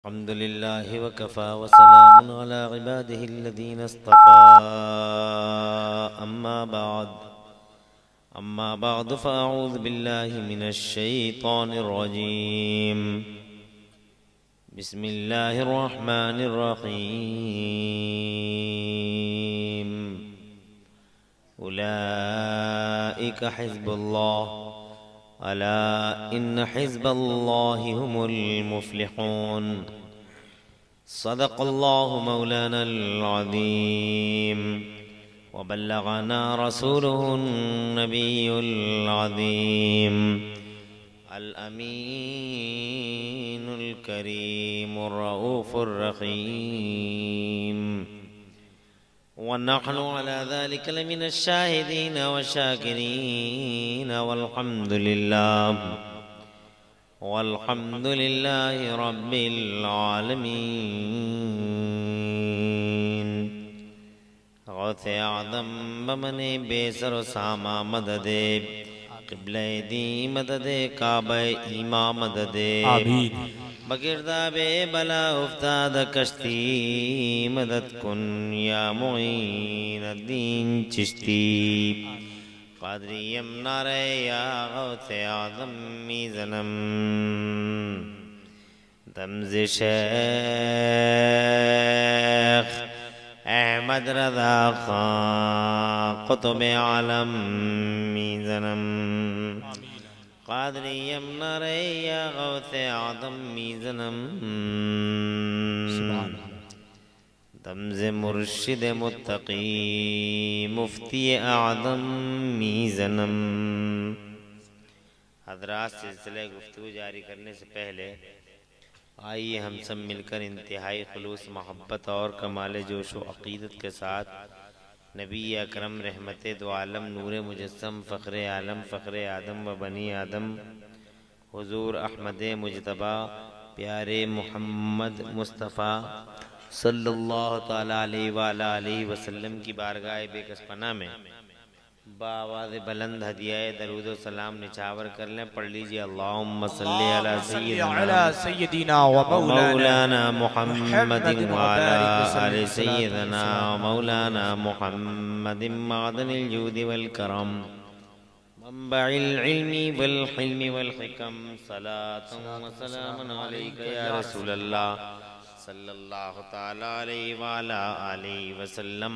अल्हम्दुलिल्लाह वकफ़ा वसलामुन अला इबादिहिल्लज़ीना इस्तफ़ा अम्मा बाद फ़अऊज़ु बिल्लाहि मिनश शैतानिर रजीम बिस्मिल्लाहिर रहमानिर रहीम उलाइका हिज़्बुल्लाह अला इन्न हिज़्बल्लाहि हुमुल मुफ़्लिहून सदक़ल्लाहु मौलानल अज़ीम व बल्लगना रसूलुहुन नबियुल अज़ीम अल अमीनुल करीमुर रऊफ़ुर रहीम व नहनु अला ज़ालिका लमिनश शाहिदीन व शाकिरीन वल्हम्दुलिल्लाहि रब्बिल आलमीन। गौसे आदम बमने बेसर सामा मददे क़िबले दी मददे काबे ईमा मददे बगिरदाबे बला उफ्ताद कश्ती मदद कुन या मुईन दीन चिश्ती क़ादरियम नारे या गौसे आदम मीज़नम दमज़ शेख अहमद रज़ा खां क़ुतुब आलम मीज़नम क़ादरियम नारे या गौसे आदम मीज़नम दमज़ मुर्शिद मुत्तकी मुफ्ती आदम मीज़नम। हज़रात सिलसिले गुफ्तगू जारी करने से पहले आइए हम सब मिलकर इंतहाई खुलूस मोहब्बत और कमाल जोश व अक़ीदत के साथ नबी अकरम रहमते दो आलम नूर मुजस्सम फ़ख्र आलम फ़ख्र आदम व बनी आदम हुज़ूर अहमद मुजतबा प्यारे मोहम्मद मुस्तफ़ा सल्लल्लाहु तआला अलैहि वसल्लम की बारगाह बेकस पनाह में बावाज़ बुलंद हदियाए दरूद व सलाम निछावर कर लें। पढ़ लीजिए अल्लाहुम्मा सल्ली अला सय्यदिना व मौलाना मुहम्मदिन व अला आलि सय्यदिना व मौलाना मुहम्मदिन मादनिल जूदि वल करम मंबइल इल्मी वल हिल्मी वल हिकम सलातुन व सलामुन अलैका या रसूलल्लाह सल्लल्लाहु तआला अलैहि व अला आलिहि वसल्लम।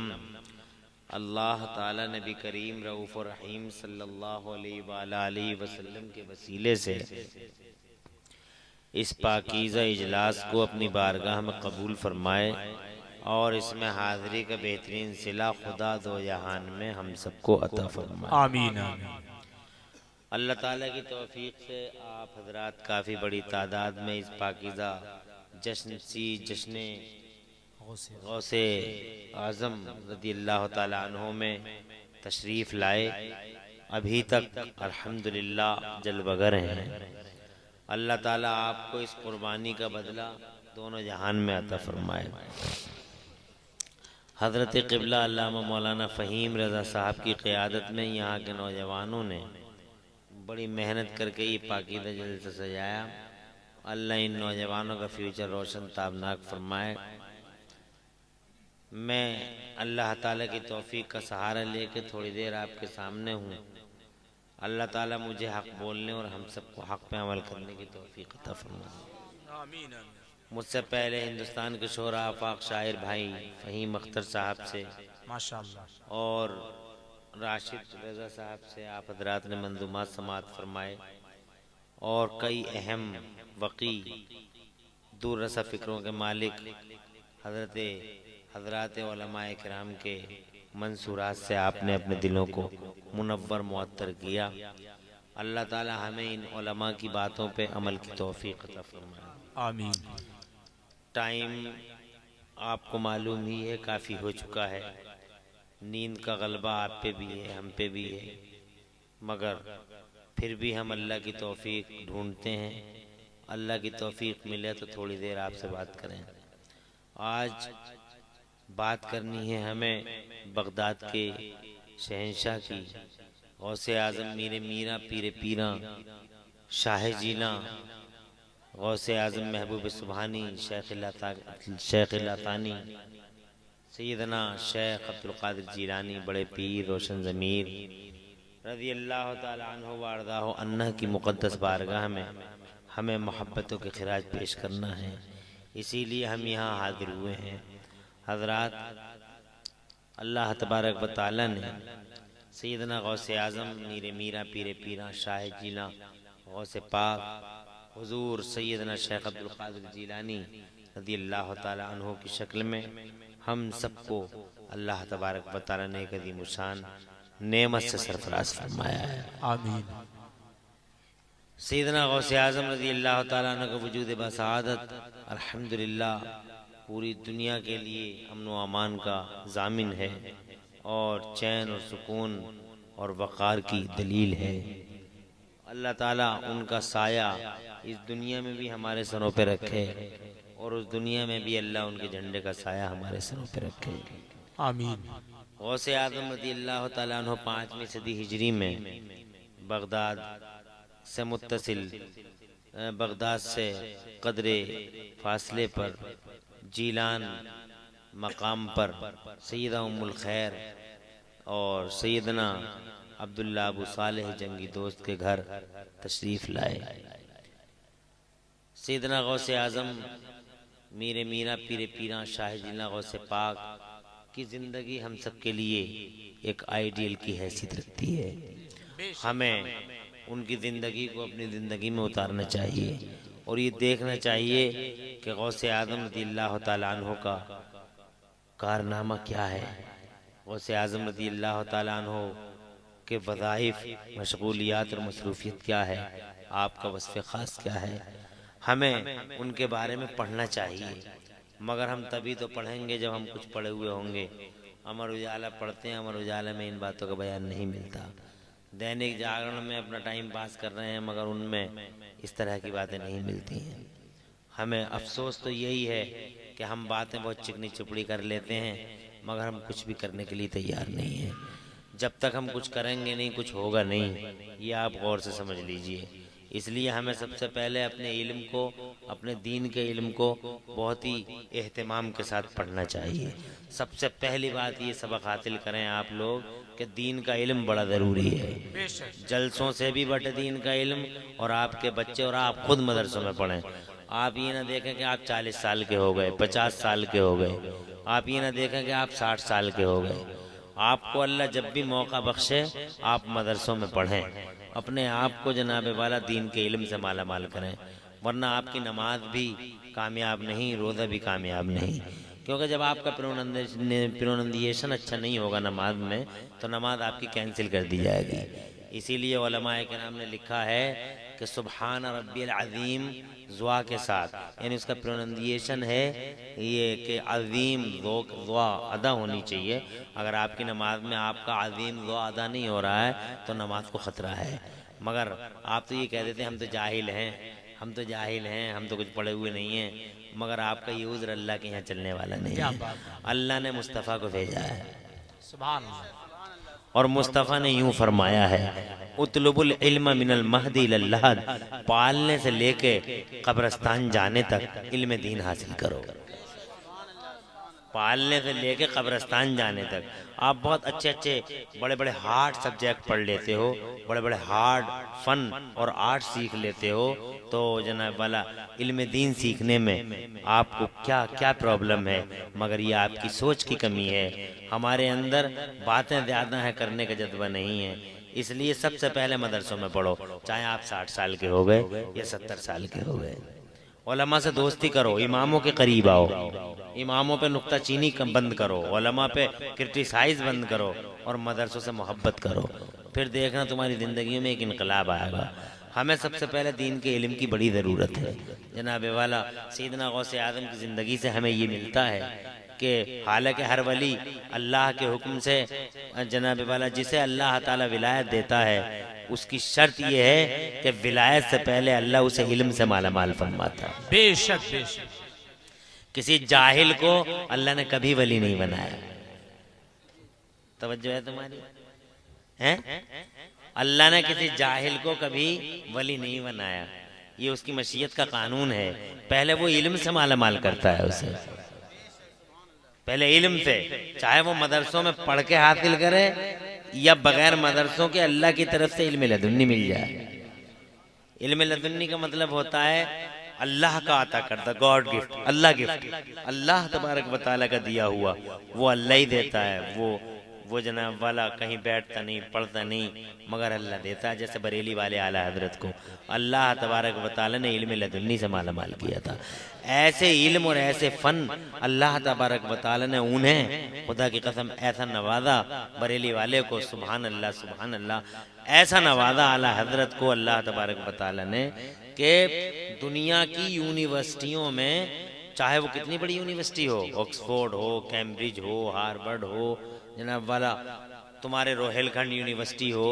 अल्लाह ताला नबी करीम रऊफ़ रहीम सल्लल्लाहु अलैहि व अला आलिहि वसल्लम के वसीले से इस पाकीज़ा इजलास को अपनी बारगाह में कबूल फरमाए और इसमें हाज़िरी का बेहतरीन सिला खुदा दो जहान में हम सबको अता फरमाए। आमीन। अल्लाह ताला की तौफीक से आप हजरात काफ़ी बड़ी तादाद में इस पाकीज़ा जश्न गौसे आज़म रज़ियल्लाहु ताला अन्हु में तशरीफ़ लाए। अभी तक अल्हम्दुलिल्लाह जलवगर हैं। अल्लाह ताला आपको इस कुर्बानी का बदला दोनों जहान में अता फरमाए। हज़रत क़िबला अल्लामा मौलाना फ़हीम रज़ा साहब की क़ियादत में यहाँ के नौजवानों ने बड़ी मेहनत करके ये पाकीज़ा जलसा सजाया। अल्लाह इन नौजवानों का फ्यूचर रोशन ताबनाक फरमाए। मैं अल्लाह ताला की तौफीक का सहारा लेके थोड़ी देर आपके सामने हूँ। अल्लाह ताला मुझे हक़ बोलने और हम सबको हक़ पे अमल करने की तौफीक अता फरमाए। आमीन। मुझसे पहले हिंदुस्तान के शोरा आफाक शायर भाई फ़हीम अख्तर साहब से माशाअल्लाह और राशिद रज़ा साहब से आप हजरात ने मंजूमात समात फरमाए और कई अहम वक़ी दूर रसा फ़िक्रों के मालिक हज़रात उलमाए किराम के मंसूरात से आपने अपने दिलों को मुनव्वर मुअत्तर किया। अल्लाह ताला हमें इन उलमा की बातों पे अमल की तौफीक अता फरमाए। आमीन। टाइम आपको मालूम ही है काफ़ी हो चुका है। नींद का गलबा आप पे भी है, हम पे भी है, मगर फिर भी हम अल्लाह की तौफीक ढूंढते हैं। अल्लाह की तौफीक मिले तो थोड़ी देर आपसे बात करें। आज बात करनी है हमें बगदाद के शहंशाह की गौसे आज़म मीरे मीरा पीरे पीरा शाह जीना गौसे आज़म महबूब सुबहानी शेख लतानी सैयदना शेख अब्दुल कादिर जीलानी बड़े पीर रोशन ज़मीर रज़ी अल्लाह ताला अन्हु व अर्ज़ाहु अन्ना की मुक़द्दस बारगाह में हमें मोहब्बतों के खिराज पेश करना है, इसीलिए हम यहाँ हाज़िर हुए हैं। हज़रात, अल्लाह तबारक व तआला ने सैयदना गौसे आज़म मीरे मीरा पीरे पीरा शाह जीना गौसे पाक हुजूर सैयदना शेख अब्दुल कादिर जीलानी रज़ी अल्लाह ताला अन्हु की शक्ल में हम सबको अल्लाह तबारक व तआला ने एक अज़ीम शान नेमत से सरफराज फरमाया है। आमीन। सैयदना गौसे आज़म रज़ी अल्लाह ताला अन्हु का वजूद बसादत अल्हम्दुलिल्लाह पूरी दुनिया के लिए अमन व अमान का ज़ामिन है और चैन और सुकून और वक़ार की दलील है। अल्लाह ताला उनका साया इस दुनिया में भी हमारे सरों पे रखे और उस दुनिया में भी अल्लाह उनके झंडे का साया हमारे सरों पे रखे। आमीन। गौसे आज़म रज़ी अल्लाह ताला अन्हु 5वीं सदी हिजरी में बगदाद से मुत्तसिल बगदाद से कदरे फासले पर जीलान मकाम पर सैयदा उम्मुल खैर और सैयदना अब्दुल्ला अबू सालेह जंगी दोस्त के घर तशरीफ़ लाए। सैयदना गौसे आज़म मीरे मीरा पीरे पीरा शाह जिला गौसे पाक की ज़िंदगी हम सब के लिए एक आइडियल की हैसियत रखती है। हमें उनकी ज़िंदगी को अपनी ज़िंदगी में उतारना चाहिए और ये देखना चाहिए कि गौसे आज़म रज़ियल्लाहु ताला अन्हु का कारनामा क्या है, गौसे आज़म रज़ियल्लाहु ताला अन्हु के वज़ाइफ मशगूलियात और मसरूफियत क्या है, आपका वस्फ़ ख़ास क्या है। हमें उनके बारे में पढ़ना चाहिए, मगर हम तभी तो पढ़ेंगे जब हम कुछ पढ़े हुए होंगे। अमर उजाला पढ़ते हैं, अमर उजाला में इन बातों का बयान नहीं मिलता। दैनिक जागरण में अपना टाइम पास कर रहे हैं, मगर उनमें इस तरह की बातें नहीं मिलती हैं। हमें अफसोस तो यही है कि हम बातें बहुत चिकनी चुपड़ी कर लेते हैं, मगर हम कुछ भी करने के लिए तैयार नहीं हैं। जब तक हम कुछ करेंगे नहीं, कुछ होगा नहीं, ये आप गौर से समझ लीजिए। इसलिए हमें सबसे पहले अपने इल्म को, अपने दीन के इल्म को बहुत ही एहतमाम के साथ पढ़ना चाहिए। सबसे पहली बात ये सबक हासिल करें आप लोग कि दीन का इल्म बड़ा ज़रूरी है। जलसों से भी बटे दीन का इल्म, और आपके बच्चे और आप खुद मदरसों में पढ़ें। आप ये ना देखें कि आप 40 साल के हो गए, 50 साल के हो गए, आप ये ना देखें कि आप 60 साल के हो गए। आपको अल्लाह जब भी मौका बख्शे आप मदरसों में पढ़ें, अपने आप को जनाब वाला दीन के इल्म से माला माल करें, वरना आपकी नमाज भी कामयाब नहीं, रोज़ा भी कामयाब नहीं। क्योंकि जब आपका प्रोनंसिएशन अच्छा नहीं होगा नमाज में, तो नमाज आपकी कैंसिल कर दी जाएगी। इसीलिए उलमाए किराम ने लिखा है कि सुबहान रब्बिल अज़ीम ज़ुआ के साथ, यानी उसका प्रोनंसिएशन है ये कि अज़ीम ज़ुआ अदा होनी चाहिए। अगर आपकी नमाज में आपका अज़ीम ज़ुआ अदा नहीं हो रहा है तो नमाज को ख़तरा है। मगर आप तो ये कह देते हैं हम तो जाहिल हैं, हम तो जाहिल हैं, हम तो कुछ पढ़े हुए नहीं हैं, मगर आपका ये उज़्र अल्लाह के यहाँ चलने वाला नहीं है। अल्लाह ने मुस्तफ़ा को भेजा है, सुभान अल्लाह। और मुस्तफ़ा ने यूं फरमाया है, उतलुबुल इल्म मिनल महदी इलल लहद, पालने से लेके कब्रस्तान जाने तक इल्म दीन हासिल करो। पालने से लेके कब्रस्तान जाने तक आप बहुत अच्छे अच्छे बड़े बड़े हार्ड सब्जेक्ट पढ़ लेते हो, बड़े बड़े हार्ड फन और आर्ट सीख लेते हो, तो जनाब वाला इल्म दीन सीखने में आपको क्या क्या प्रॉब्लम है, मगर ये आपकी सोच की कमी है। हमारे अंदर बातें ज़्यादा हैं, करने का जज्बा नहीं है। इसलिए सबसे पहले मदरसों में पढ़ो, चाहे आप 60 साल के हो गए या 70 साल के हो गए। उलमा से दोस्ती करो, इमामों के करीब आओ, इमामों पे नुक्ताचीनी बंद करो, उलमा पे क्रिटिसाइज बंद करो, और मदरसों से मोहब्बत करो। फिर देखना तुम्हारी ज़िंदगी में एक इनकलाब आएगा। हमें सबसे पहले दीन के इल्म की बड़ी ज़रूरत है। जनाब वाला सैयदना गौसे आज़म की ज़िंदगी से हमें ये मिलता है कि हालांकि हर वली अल्लाह के हुक्म से, जनाब वाला जिसे अल्लाह ताला विलायत देता है, उसकी शर्त यह है कि विलायत से पहले अल्लाह उसे इल्म से माला माल फरमाता है। बेशक बेशक। किसी जाहिल को अल्लाह ने कभी वली नहीं बनाया। तवज्जो है तुम्हारी? हैं? अल्लाह ने किसी जाहिल को कभी वली नहीं बनाया। ये उसकी मशीयत का कानून है। पहले वो इल्म से मालामाल करता है उसे, पहले इल्म से, चाहे वो मदरसों में पढ़ के हासिल करे या बगैर मदरसों के अल्लाह की तरफ से इल्म लदुन्नी मिल जाए। इल्म लदुन्नी का मतलब होता है अल्लाह का अता करता, गॉड गिफ्ट, अल्लाह गिफ्ट, अल्लाह तबारक व तआला का दिया हुआ, वो अल्लाह ही देता है। वो जनाब वाला कहीं बैठता नहीं, पढ़ता नहीं, मगर अल्लाह देता है। जैसे बरेली वाले आला हजरत को अल्लाह तबारक व तआला ने इल्म लदुन्नी से मालामाल किया था। ऐसे इल्म और ऐसे फन अल्लाह तबारक व तआला ने उन्हें, खुदा की कसम, ऐसा नवाजा बरेली वाले को, सुभान अल्लाह सुभान अल्लाह, ऐसा नवाजा आला हजरत को अल्लाह तबारक व तआला ने कि दुनिया की यूनिवर्सिटियों में, चाहे वो कितनी बड़ी यूनिवर्सिटी हो, ऑक्सफोर्ड हो, कैम्ब्रिज हो, हार्वर्ड हो, जनाब वाला तुम्हारे रोहेलखंड यूनिवर्सिटी हो,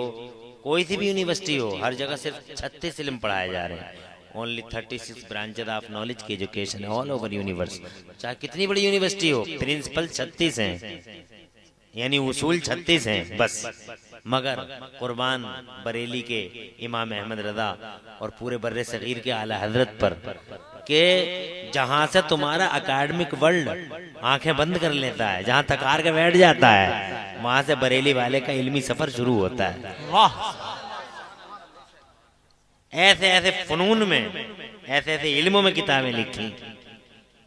कोई सी भी यूनिवर्सिटी हो, हर जगह सिर्फ 36 इल्म पढ़ाए जा रहे हैं। ओनली 36 ब्रांचेज ऑफ नॉलेज की एजुकेशन है ऑल ओवर यूनिवर्स। चाहे कितनी बड़ी यूनिवर्सिटी हो, प्रिंसिपल 36 हैं, यानी उसूल 36 हैं बस। मगर कुर्बान बरेली के इमाम अहमद रजा और पूरे बर्रे सगीर के आला हजरत पर के जहां से तुम्हारा अकाडमिक वर्ल्ड आंखें बंद कर लेता है, जहां थकार के बैठ जाता है, वहां से बरेली वाले का इल्मी सफर शुरू होता है। वाह, ऐसे ऐसे फनून में, ऐसे ऐसे इल्मों में किताबें लिखी,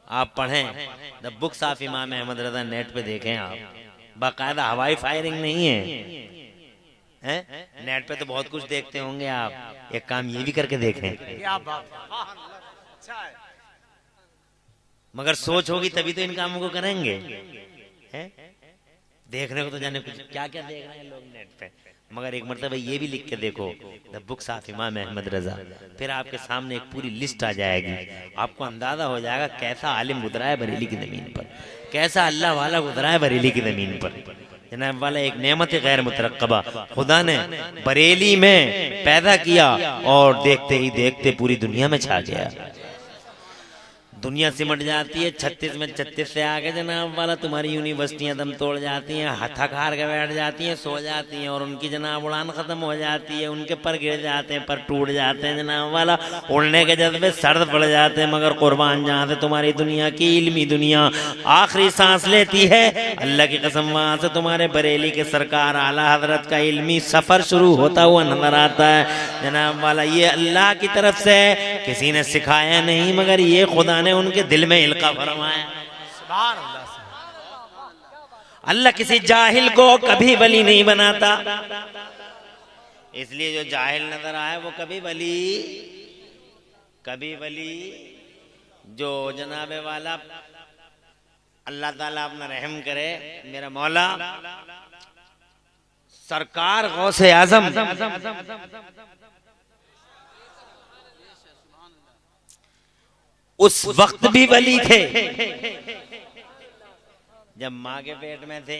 आप पढ़ें। द बुक्स ऑफ इमाम अहमद रजा नेट पे देखें आप, बाकायदा हवाई फायरिंग नहीं है, हैं? नेट पे तो बहुत कुछ देखते होंगे आप, एक काम ये भी करके देखें। क्या बात है। मगर सोच होगी तभी तो इन कामों को करेंगे, हैं? देखने को तो जाने कुछ क्या क्या देख रहे हैं लोग नेट पे, मगर एक मरतबा ये भी लिख के देखो, द बुक्स ऑफ इमाम अहमद रजा, फिर आपके सामने एक पूरी लिस्ट आ जाएगी। आपको अंदाजा हो जाएगा कैसा आलिम गुजरा है बरेली की जमीन पर, कैसा अल्लाह वाला गुजरा है बरेली की जमीन पर। जनाब वाला एक नेमत गैर मुतरक्कबा खुदा ने बरेली में पैदा किया और देखते ही देखते पूरी दुनिया में छा गया। दुनिया सिमट जाती है 36 में, 36 से आगे जनाब वाला तुम्हारी यूनिवर्सिटियां दम तोड़ जाती हैं, थक हार के बैठ जाती हैं, सो जाती हैं, और उनकी जनाब उड़ान खत्म हो जाती है, उनके पर गिर जाते हैं, पर टूट जाते हैं जनाब वाला, उड़ने के जज्बे सर्द पड़ जाते हैं। मगर कुर्बान जहाँ से तुम्हारी दुनिया की इल्मी दुनिया आखिरी सांस लेती है, अल्लाह की कसम वहाँ से तुम्हारे बरेली के सरकार आला हजरत का इल्मी सफर शुरू होता हुआ नजर आता है जनाब वाला। ये अल्लाह की तरफ से किसी ने सिखाया नहीं, मगर ये खुदा ने उनके दिल में इल्का फरमाया। सुभान अल्लाह। अल्लाह किसी जाहिल को कभी वली नहीं बनाता, इसलिए जो जाहिल नजर आए वो कभी वली, जो जनाबे वाला अल्लाह ताला अपना रहम करे, मेरा मौला सरकार गौसे आजम उस वक्त भी वली थे जब माँ के पेट में थे,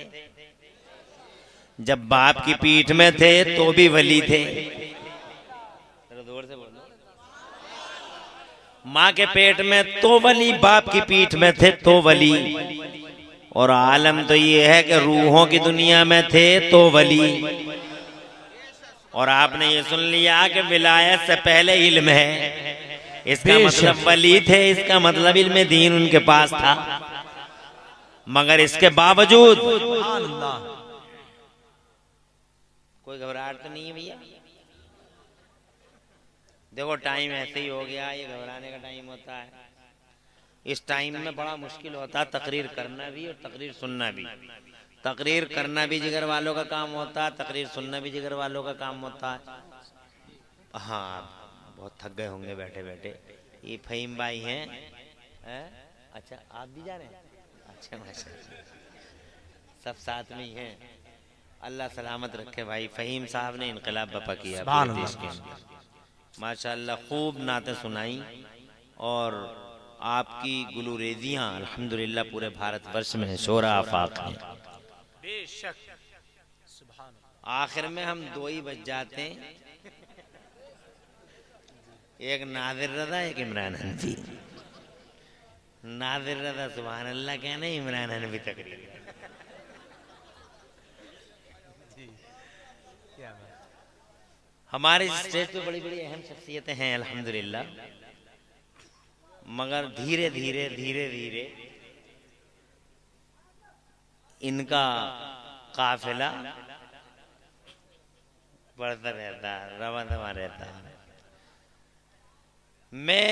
जब बाप की पीठ में थे तो भी वली थे। जोर से बोलो, माँ के पेट में तो वली, बाप की पीठ में थे तो वली। और आलम तो ये है कि रूहों की दुनिया में थे तो वली। और आपने ये सुन लिया कि विलायत से पहले इल्म है, इसका मतलब वली थे, इसका मतलब इल्म दीन उनके पास था। मगर इसके बावजूद कोई घबराहट तो नहीं है भैया। देखो टाइम ऐसे ही हो गया, ये घबराने का टाइम होता है। इस टाइम में बड़ा मुश्किल होता है तकरीर करना भी और तकरीर सुनना भी। तकरीर करना भी जिगर वालों का काम होता है, तकरीर सुनना भी जिगर वालों का काम होता है। हाँ, बहुत थक गए होंगे बैठे बैठे। ये फहीम भाई हैं, अच्छा आप भी जा रहे हैं? अच्छा माशाल्लाह, सब साथ में ही हैं। अल्लाह सलामत रखे भाई। फहीम साहब ने इनकलाब बपा किया देश के, माशाल्लाह खूब नातें सुनाई और आपकी गुलूरेजियां अल्हम्दुलिल्लाह पूरे भारतवर्ष में शोरा आफाक है। बेशक। आखिर में हम दो ही बच जाते हैं, एक नादिर रजा, एक इमरान हनफी। नादिर रजा सुभान अल्लाह कहने, इमरान हनफी तकरीर। हमारे स्टेज पे बड़ी बड़ी अहम शख्सियतें हैं अल्हम्दुलिल्लाह, मगर धीरे धीरे धीरे धीरे इनका काफिला बढ़ता रहता है, रवा दवा रहता है। मैं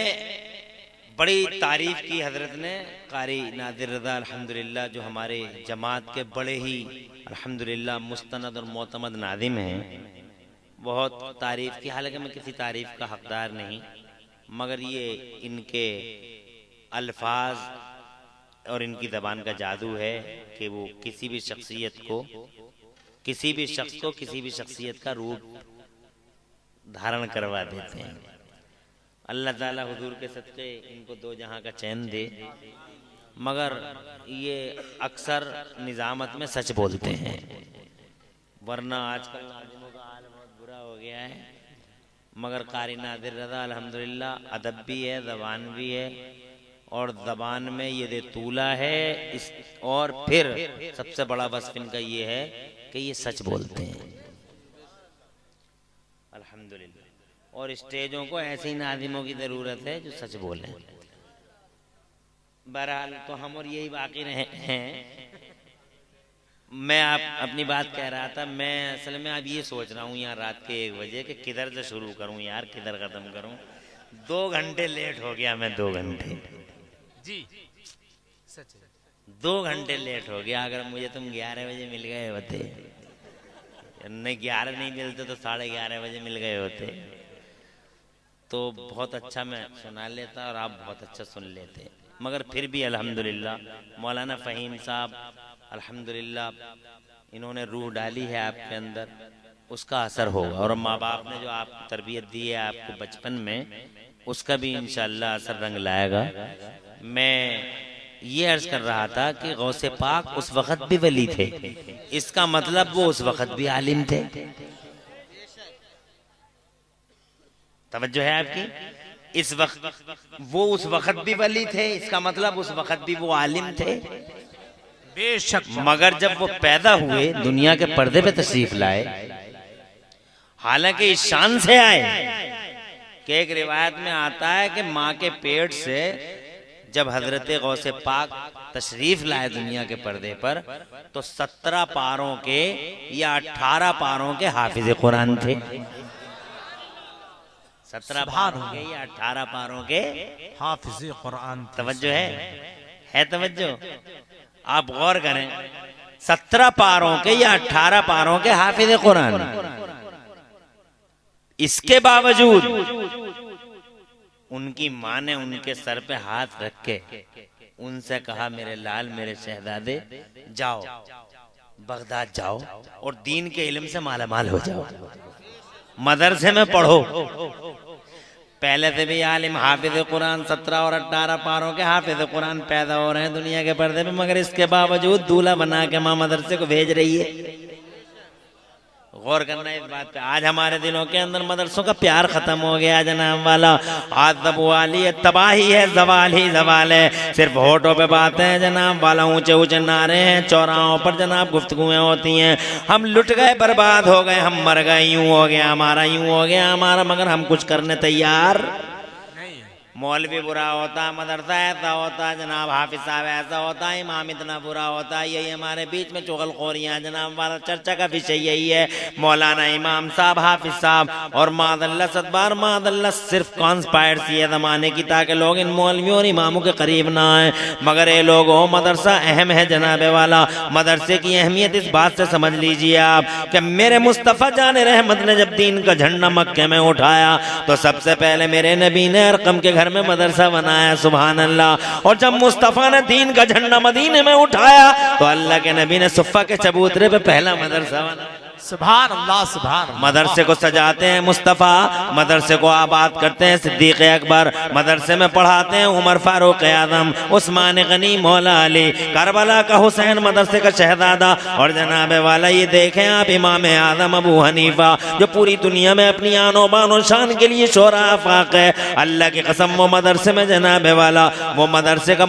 बड़ी तारीफ की हजरत ने कारी नादिर रज़ा अल्हम्दुलिल्लाह, जो हमारे जमात के बड़े ही अल्हम्दुलिल्लाह मुस्तनद और मोतमद नादिम हैं, बहुत तारीफ की। हालांकि मैं किसी तारीफ का हकदार नहीं, मगर ये इनके अल्फाज और इनकी ज़बान का जादू है कि वो किसी भी शख्सियत को, किसी भी शख्स को किसी भी शख्सियत का रूप धारण करवा देते हैं। अल्लाह ताला हुजूर के सदक़े इनको दो जहां का चैन दे, मगर ये अक्सर निज़ामत में सच बोलते हैं, वरना आजकल नाज़िमों का हाल बहुत बुरा हो गया है। मगर कारी नादिर रज़ा अल्हम्दुलिल्लाह अदब भी है, ज़बान भी है, और ज़बान में ये दे तूला है इस, और फिर सबसे बड़ा वस्फ इनका ये है कि ये सच बोलते हैं अल्हम्दुलिल्लाह। और स्टेजों को ऐसे ही नादिमों की ज़रूरत है जो सच बोलें। बहरहाल तो हम और यही बाकी रहे हैं। मैं आप अपनी बात कह रहा था, मैं असल में अब ये सोच रहा हूँ यहाँ रात के 1 बजे कि किधर से शुरू करूँ यार, किधर ख़त्म करूँ। 2 घंटे लेट हो गया मैं, 2 घंटे जी सच है। 2 घंटे लेट हो गया। अगर मुझे तुम 11 बजे मिल गए होते, नहीं 11 नहीं मिलते तो 11:30 बजे मिल गए होते, तो बहुत अच्छा मैं सुना लेता और आप बहुत अच्छा सुन लेते। मगर फिर भी अल्हम्दुलिल्लाह मौलाना फ़हीम साहब अल्हम्दुलिल्लाह इन्होंने रूह डाली है आपके अंदर, उसका असर होगा। और माँ बाप ने जो आप तरबियत दी है आपको बचपन में, उसका भी इंशाअल्लाह असर रंग लाएगा। मैं ये अर्ज कर रहा था कि गौसे पाक उस वक्त भी वली थे, इसका मतलब वो उस वक्त भी आलिम थे। तवज्जो है आपकी? इस वक्त वो उस वक्त भी वली थे, इसका मतलब उस वक्त भी वो आलिम थे। बेशक। मगर जब वो पैदा हुए, दुनिया के पर्दे पे तशरीफ लाए, हालांकि इस शान से आए कि एक रिवायत में आता है कि माँ के पेट से जब हजरत गौसे पाक तशरीफ लाए दुनिया के पर्दे पर, तो 17 पारों के या 18 पारों के हाफिज कुरान थे। 17 पारों के या 18 पारों के हाफिज कुरान। तवज्जो है तवज्जो? आप गौर करें, 17 पारों के या 18 पारों के हाफिज कुरान। इसके बावजूद उनकी माँ ने उनके सर पे हाथ रख के उनसे कहा, मेरे लाल मेरे शहजादे जाओ बगदाद जाओ और दीन के इल्म से मालामाल हो जाओ, मदरसे में पढ़ो। पहले से भी आलिम हाफिज कुरान 17 और 18 पारों के हाफिज कुरान पैदा हो रहे हैं दुनिया के पर्दे पे, मगर इसके बावजूद दूल्हा बना के माँ मदरसे को भेज रही है। गौर करना इस बात पे। आज हमारे दिलों के अंदर मदरसों का प्यार खत्म हो गया जनाब वाला। आज तब वाली है, तबाही है, जवाल ही जवाल है। सिर्फ होठों पे बातें हैं जनाब वाला, ऊंचे ऊंचे नारे हैं, चौराहों पर जनाब गुफ्तगुएं होती हैं। हम लुट गए, बर्बाद हो गए, हम मर गए, यूं हो गया हमारा, यूं हो गया हमारा, मगर हम कुछ करने तैयार। मौलवी बुरा होता, मदरसा ऐसा होता, जनाब हाफिज साहब ऐसा होता, इमाम इतना बुरा होता। यही हमारे बीच में चुगलखोरियां जनाब वाला, चर्चा का विषय यही है। मौलाना इमाम साहब, हाफिज साहब और मादल्ला सदबार मादल्ला सिर्फ कॉन्स्पायर्स ये जमाने की, ताकि लोग इन मौलवियों और इमामों के करीब ना आए। मगर ये लोग हो, मदरसा अहम है जनाब वाला। मदरसे की अहमियत इस बात से समझ लीजिए आप कि मेरे मुस्तफ़ा जान रहमत ने जब दीन का झंडा मक्के में उठाया, तो सबसे पहले मेरे नबी ने अरकम के घर में मदरसा बनाया, सुभान अल्लाह। और जब मुस्तफा ने दीन का झंडा मदीने में उठाया, तो अल्लाह के नबी ने सुफ़ा के चबूतरे पे पहला मदरसा बनाया। सुभान अल्लाह, सुभान अल्लाह। मदरसे को सजाते हैं मुस्तफ़ा, मदरसे को आबाद करते हैं सिद्दीक़ अकबर, मदरसे में पढ़ाते हैं उमर फारूक आज़म, उस्मान गनी, मौला अली, करबला का हुसैन, मदरसे का शहजादा। और जनाब वाला ये देखें आप, इमाम आज़म अबू हनीफा, जो पूरी दुनिया में अपनी आनो बानो शान के लिए शोरा आफाक है, अल्लाह की कसम वो मदरसे में जनाब वाला, वो मदरसे का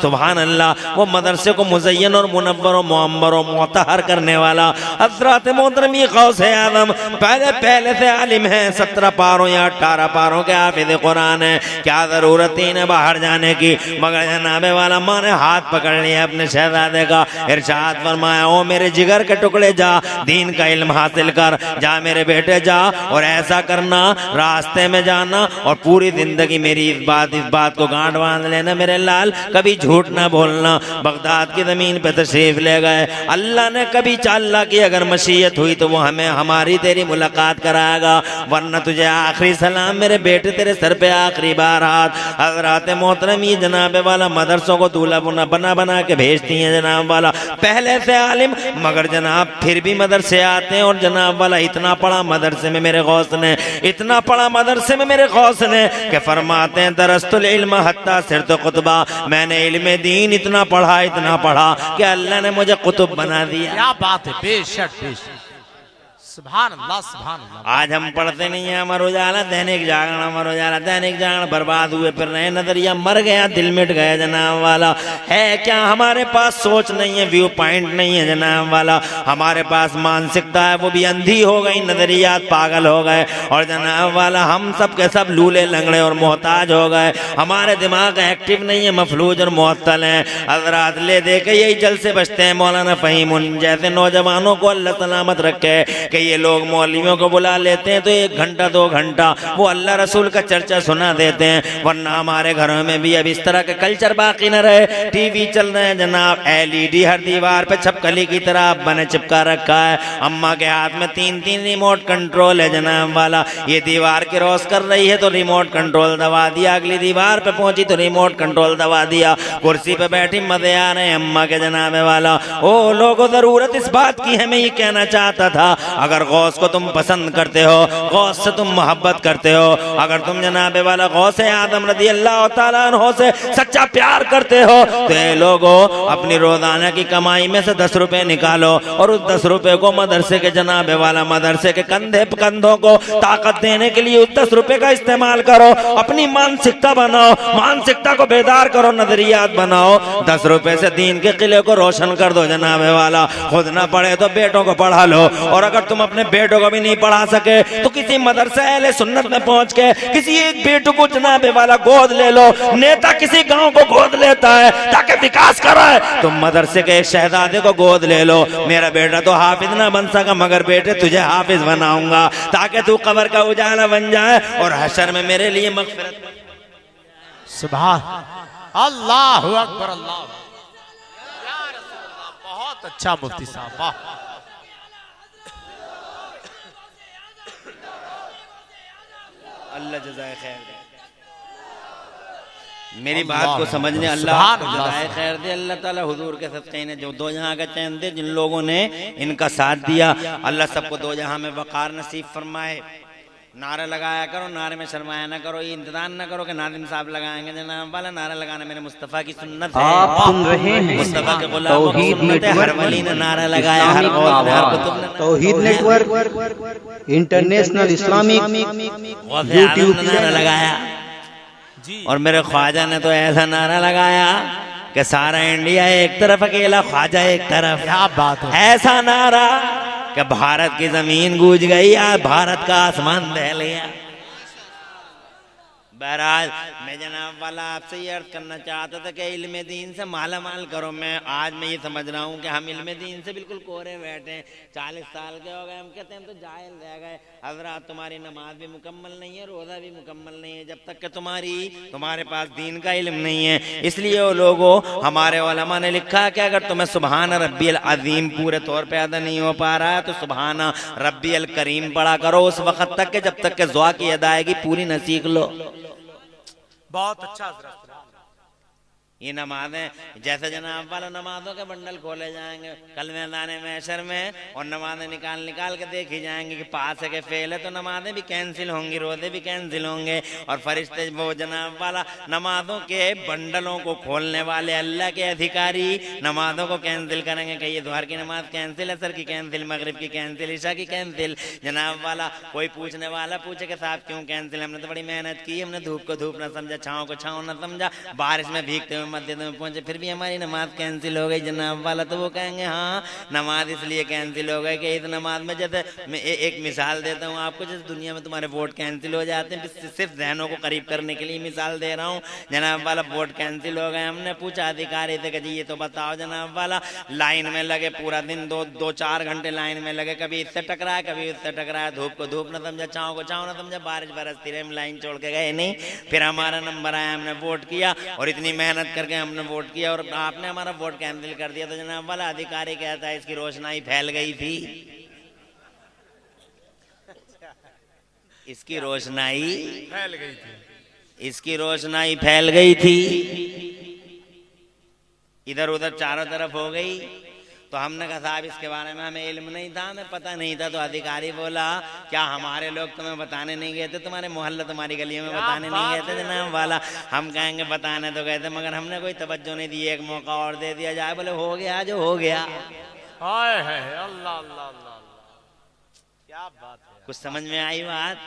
सुभान अल्लाह, वो मदरसे को मुज़य्यन और मुनव्वर और मुअम्मर और मुतहर करने वाला हज़रत मोहतरम ये गौस आजम पहले से आलिम है, 17 पारों या 18 पारों के हाफिज कुरान है, क्या जरूरत ही न बाहर जाने की। मगर जनाबे वाला माँ ने हाथ पकड़ लिया अपने शहजादे का, इरशाद फरमाया ओ मेरे जिगर के टुकड़े जा, दीन का इल्म हासिल कर, जा मेरे बेटे जा, और ऐसा करना रास्ते में जाना और पूरी जिंदगी मेरी इस बात को गांठ बांध लेना मेरे लाल, कभी झूठ ना बोलना। बगदाद की जमीन पे तशरीफ ले गए। अल्लाह ने कभी चाल्ला की अगर मशीयत हुई तो वो हमें हमारी तेरी मुलाकात कराएगा, वरना तुझे आखिरी सलाम मेरे बेटे, तेरे सर पे आखिरी बार हाथ। हजरात मोहतरम ये जनाब वाला मदरसों को दूल्हा बना बना के भेजती हैं जनाब वाला, पहले से आलिम मगर जनाब फिर भी मदरसे आते हैं। और जनाब वाला इतना पढ़ा मदरसे में मेरे गौस ने, इतना पढ़ा मदरसे में मेरे गौस ने कि फरमाते हैं दरस्तुल इल्म हत्ता सिरत कुतबा, मैंने इल्म दीन इतना पढ़ा कि अल्लाह ने मुझे कुतुब बना दिया। क्या बात है, बेशक बेशक, सुभान अल्लाह सुभान अल्लाह। आज हम पढ़ते नहीं है अमर उजाला दैनिक जागरण, अमर उजाला दैनिक जागरण, बर्बाद हुए फिर रहे, नजरिया मर गया, दिल मिट गया जनाब वाला। है क्या हमारे पास सोच नहीं है, व्यू पॉइंट नहीं है जनाब वाला, हमारे पास मानसिकता है वो भी अंधी हो गई, नजरियात पागल हो गए, और जनाब वाला हम सब के सब लूले लंगड़े और मोहताज हो गए। हमारे दिमाग एक्टिव नहीं है, मफलूज और मुअत्तल हैं। हजरात ले दे के यही जल से बचते हैं। मौलाना फहीम उन जैसे नौजवानों को अल्लाह सलामत रखे कि ये लोग मौलवियों को बुला लेते हैं तो 1 घंटा 2 घंटा वो अल्लाह रसूल का चर्चा सुना देते हैं, वरना हमारे घरों में भी अब इस तरह के कल्चर बाकी न रहे। टीवी चल रहे हैं जनाब, LED हर दीवार पे छपकली की तरह बने चिपका रखा है। अम्मा के हाथ में 3-3 रिमोट कंट्रोल है जनाब वाला, ये दीवार क्रॉस कर रही है तो रिमोट कंट्रोल दबा दिया, अगली दीवार पे पहुंची तो रिमोट कंट्रोल दबा दिया, कुर्सी पे बैठी मजे आ रहे हैं अम्मा के जनाबे वाला। ओ लोगों जरूरत इस बात की है, मैं ये कहना चाहता था, अगर गौस को तुम पसंद करते हो, गौस से तुम मोहब्बत करते हो, अगर तुम जनाबे वाला गौस आदम रज़ी अल्लाह तआला अन्हु से सच्चा प्यार करते हो तो ये लोगों अपनी रोजाना की कमाई में से 10 रुपए निकालो और उस 10 रुपए को मदरसे के जनाबे वाला मदरसे के कंधों को ताकत देने के लिए उस 10 रुपए का इस्तेमाल करो। अपनी मानसिकता बनाओ, मानसिकता को बेदार करो, नजरियात बनाओ। 10 रुपए से दीन के किले को रोशन कर दो जनाबे वाला। खुद ना पढ़े तो बेटों को पढ़ा लो, और अगर तुम अपने बेटों को भी नहीं पढ़ा सके तो किसी मदरसा अहले सुन्नत में पहुंच के किसी एक बेटों को जनाबे वाला गोद ले लो। नेता किसी गांव को गोद लेता है ताकि विकास कराए, तुम मदरसे के एक शहजादे को गोद ले लो। मेरा बेटा तो हाफिज ना बन सका, मगर बेटे तुझे हाफिज बनाऊंगा ताकि तू कब्र का उजाला बन जाए और हशर में मेरे लिए मगफिरत। सुभान अल्लाह अकबर, अल्लाह या रसूल अल्लाह, बहुत अच्छा मुफ्ती साहब, वाह। अल्लाह जज़ाए खैर दे, मेरी बात को समझने अल्लाह जज़ाए खैर दे। अल्लाह ताला हुजूर के सदक़े ने जो 2 जहां का चैन दे, जिन लोगों ने इनका साथ दिया, अल्लाह सबको 2 जहां में वक़ार नसीब फरमाए। नारा लगाया करो, नारे में शर्माया ना करो, ये इंतजार ना करो कि नादिम साहब लगाएंगे जनाब वाला। नारा लगाना मेरे मुस्तफ़ा की सुन्नत है। आप सुन रहे हैं मुस्तफ़ा के गुलामों की सुन्नत है। हर वली ने नारा लगाया, हर कुतुब ने तौहीद नेटवर्क इंटरनेशनल इस्लामिक यूट्यूब नारा लगाया, और मेरे ख्वाजा ने तो ऐसा नारा लगाया कि सारा इंडिया एक तरफ, अकेला ख्वाजा एक तरफ। क्या बात है, ऐसा नारा कि भारत की जमीन गूंज गई, भारत का आसमान दहल गया। बहरहाल मैं जनाब वाला आपसे ये अर्ज करना चाहता था कि इल्म दीन से माला माल करो। आज मैं ये समझ रहा हूँ कि हम इल्म दीन से बिल्कुल कोरे बैठे हैं। 40 साल के हो गए, हम कहते हैं हम तो जाहिल रह गए। हजरात तुम्हारी नमाज भी मुकम्मल नहीं है, रोज़ा भी मुकम्मल नहीं है, जब तक कि तुम्हारे पास दीन का इल्म नहीं है। इसलिए वो लोगों, हमारे उलमा ने लिखा कि अगर तुम्हें सुबहान रब्बियल अज़ीम पूरे तौर पे अदा नहीं हो पा रहा है तो सुबहान रब्बियल करीम पढ़ा करो उस वक़्त तक के जब तक के दुआ की अदायगी पूरी न सीख लो। बहुत अच्छा हज़रत। ये नमाजें जैसे जनाब वाला नमाजों के बंडल खोले जाएंगे कल मैदान महशर में, और नमाजें निकाल के देखी जाएंगी कि पास है कि फेल है, तो नमाजें भी कैंसिल होंगी, रोजे भी कैंसिल होंगे, और फरिश्ते वो जनाब वाला नमाजों के बंडलों को खोलने वाले अल्लाह के अधिकारी नमाजों को कैंसिल करेंगे कि ये दुहर की नमाज कैंसिल, असर की कैंसिल, मगरिब की कैंसिल, ईशा की कैंसिल। जनाब वाला कोई पूछने वाला पूछे कि साहब क्यों कैंसिल? हमने तो बड़ी मेहनत की, हमने धूप को धूप न समझा, छाँव को छाँव न समझा, बारिश में भीगते हुए मस्जिद में पहुंचे, फिर भी हमारी नमाज कैंसिल हो गई जनाब वाला। तो वो कहेंगे हाँ नमाज इसलिए कैंसिल हो गई कि इस नमाज में, जैसे मैं एक मिसाल देता हूँ आपको, जैसे दुनिया में तुम्हारे वोट कैंसिल हो जाते हैं, सिर्फ जहनों को करीब करने के लिए मिसाल दे रहा हूँ जनाब वाला। वोट कैंसिल हो गए, हमने पूछा अधिकारी से कि जी ये तो बताओ जनाब वाला। लाइन में लगे पूरा दिन, दो चार घंटे लाइन में लगे, कभी इससे टकराया कभी उससे टकराया, धूप को धूप न समझा, छाँव को छाँव न समझा, बारिश बरसती रही, हम लाइन छोड़ के गए नहीं। फिर हमारा नंबर आया, हमने वोट किया और इतनी मेहनत करके हमने वोट किया और आपने हमारा वोट कैंसिल कर दिया। तो जनाब वाला अधिकारी कहता है इसकी रोशनाई फैल गई थी, इसकी रोशनाई फैल गई थी, इसकी रोशनाई फैल गई थी, इधर उधर चारों तरफ हो गई। तो हमने कहा साहब इसके बारे में हमें इल्म नहीं था, हमें पता नहीं था। तो अधिकारी बोला क्या हमारे लोग तुम्हें बताने नहीं गए थे, तुम्हारे मोहल्ला तुम्हारी गलियों में बताने नहीं गए थे जनाब वाला? हम कहेंगे बताने तो गए थे मगर हमने कोई तवज्जो नहीं दी, एक मौका और दे दिया जाए। बोले हो गया जो हो गया। हाय हाय अल्लाह अल्लाह अल्लाह, क्या बात है, कुछ समझ में आई बात?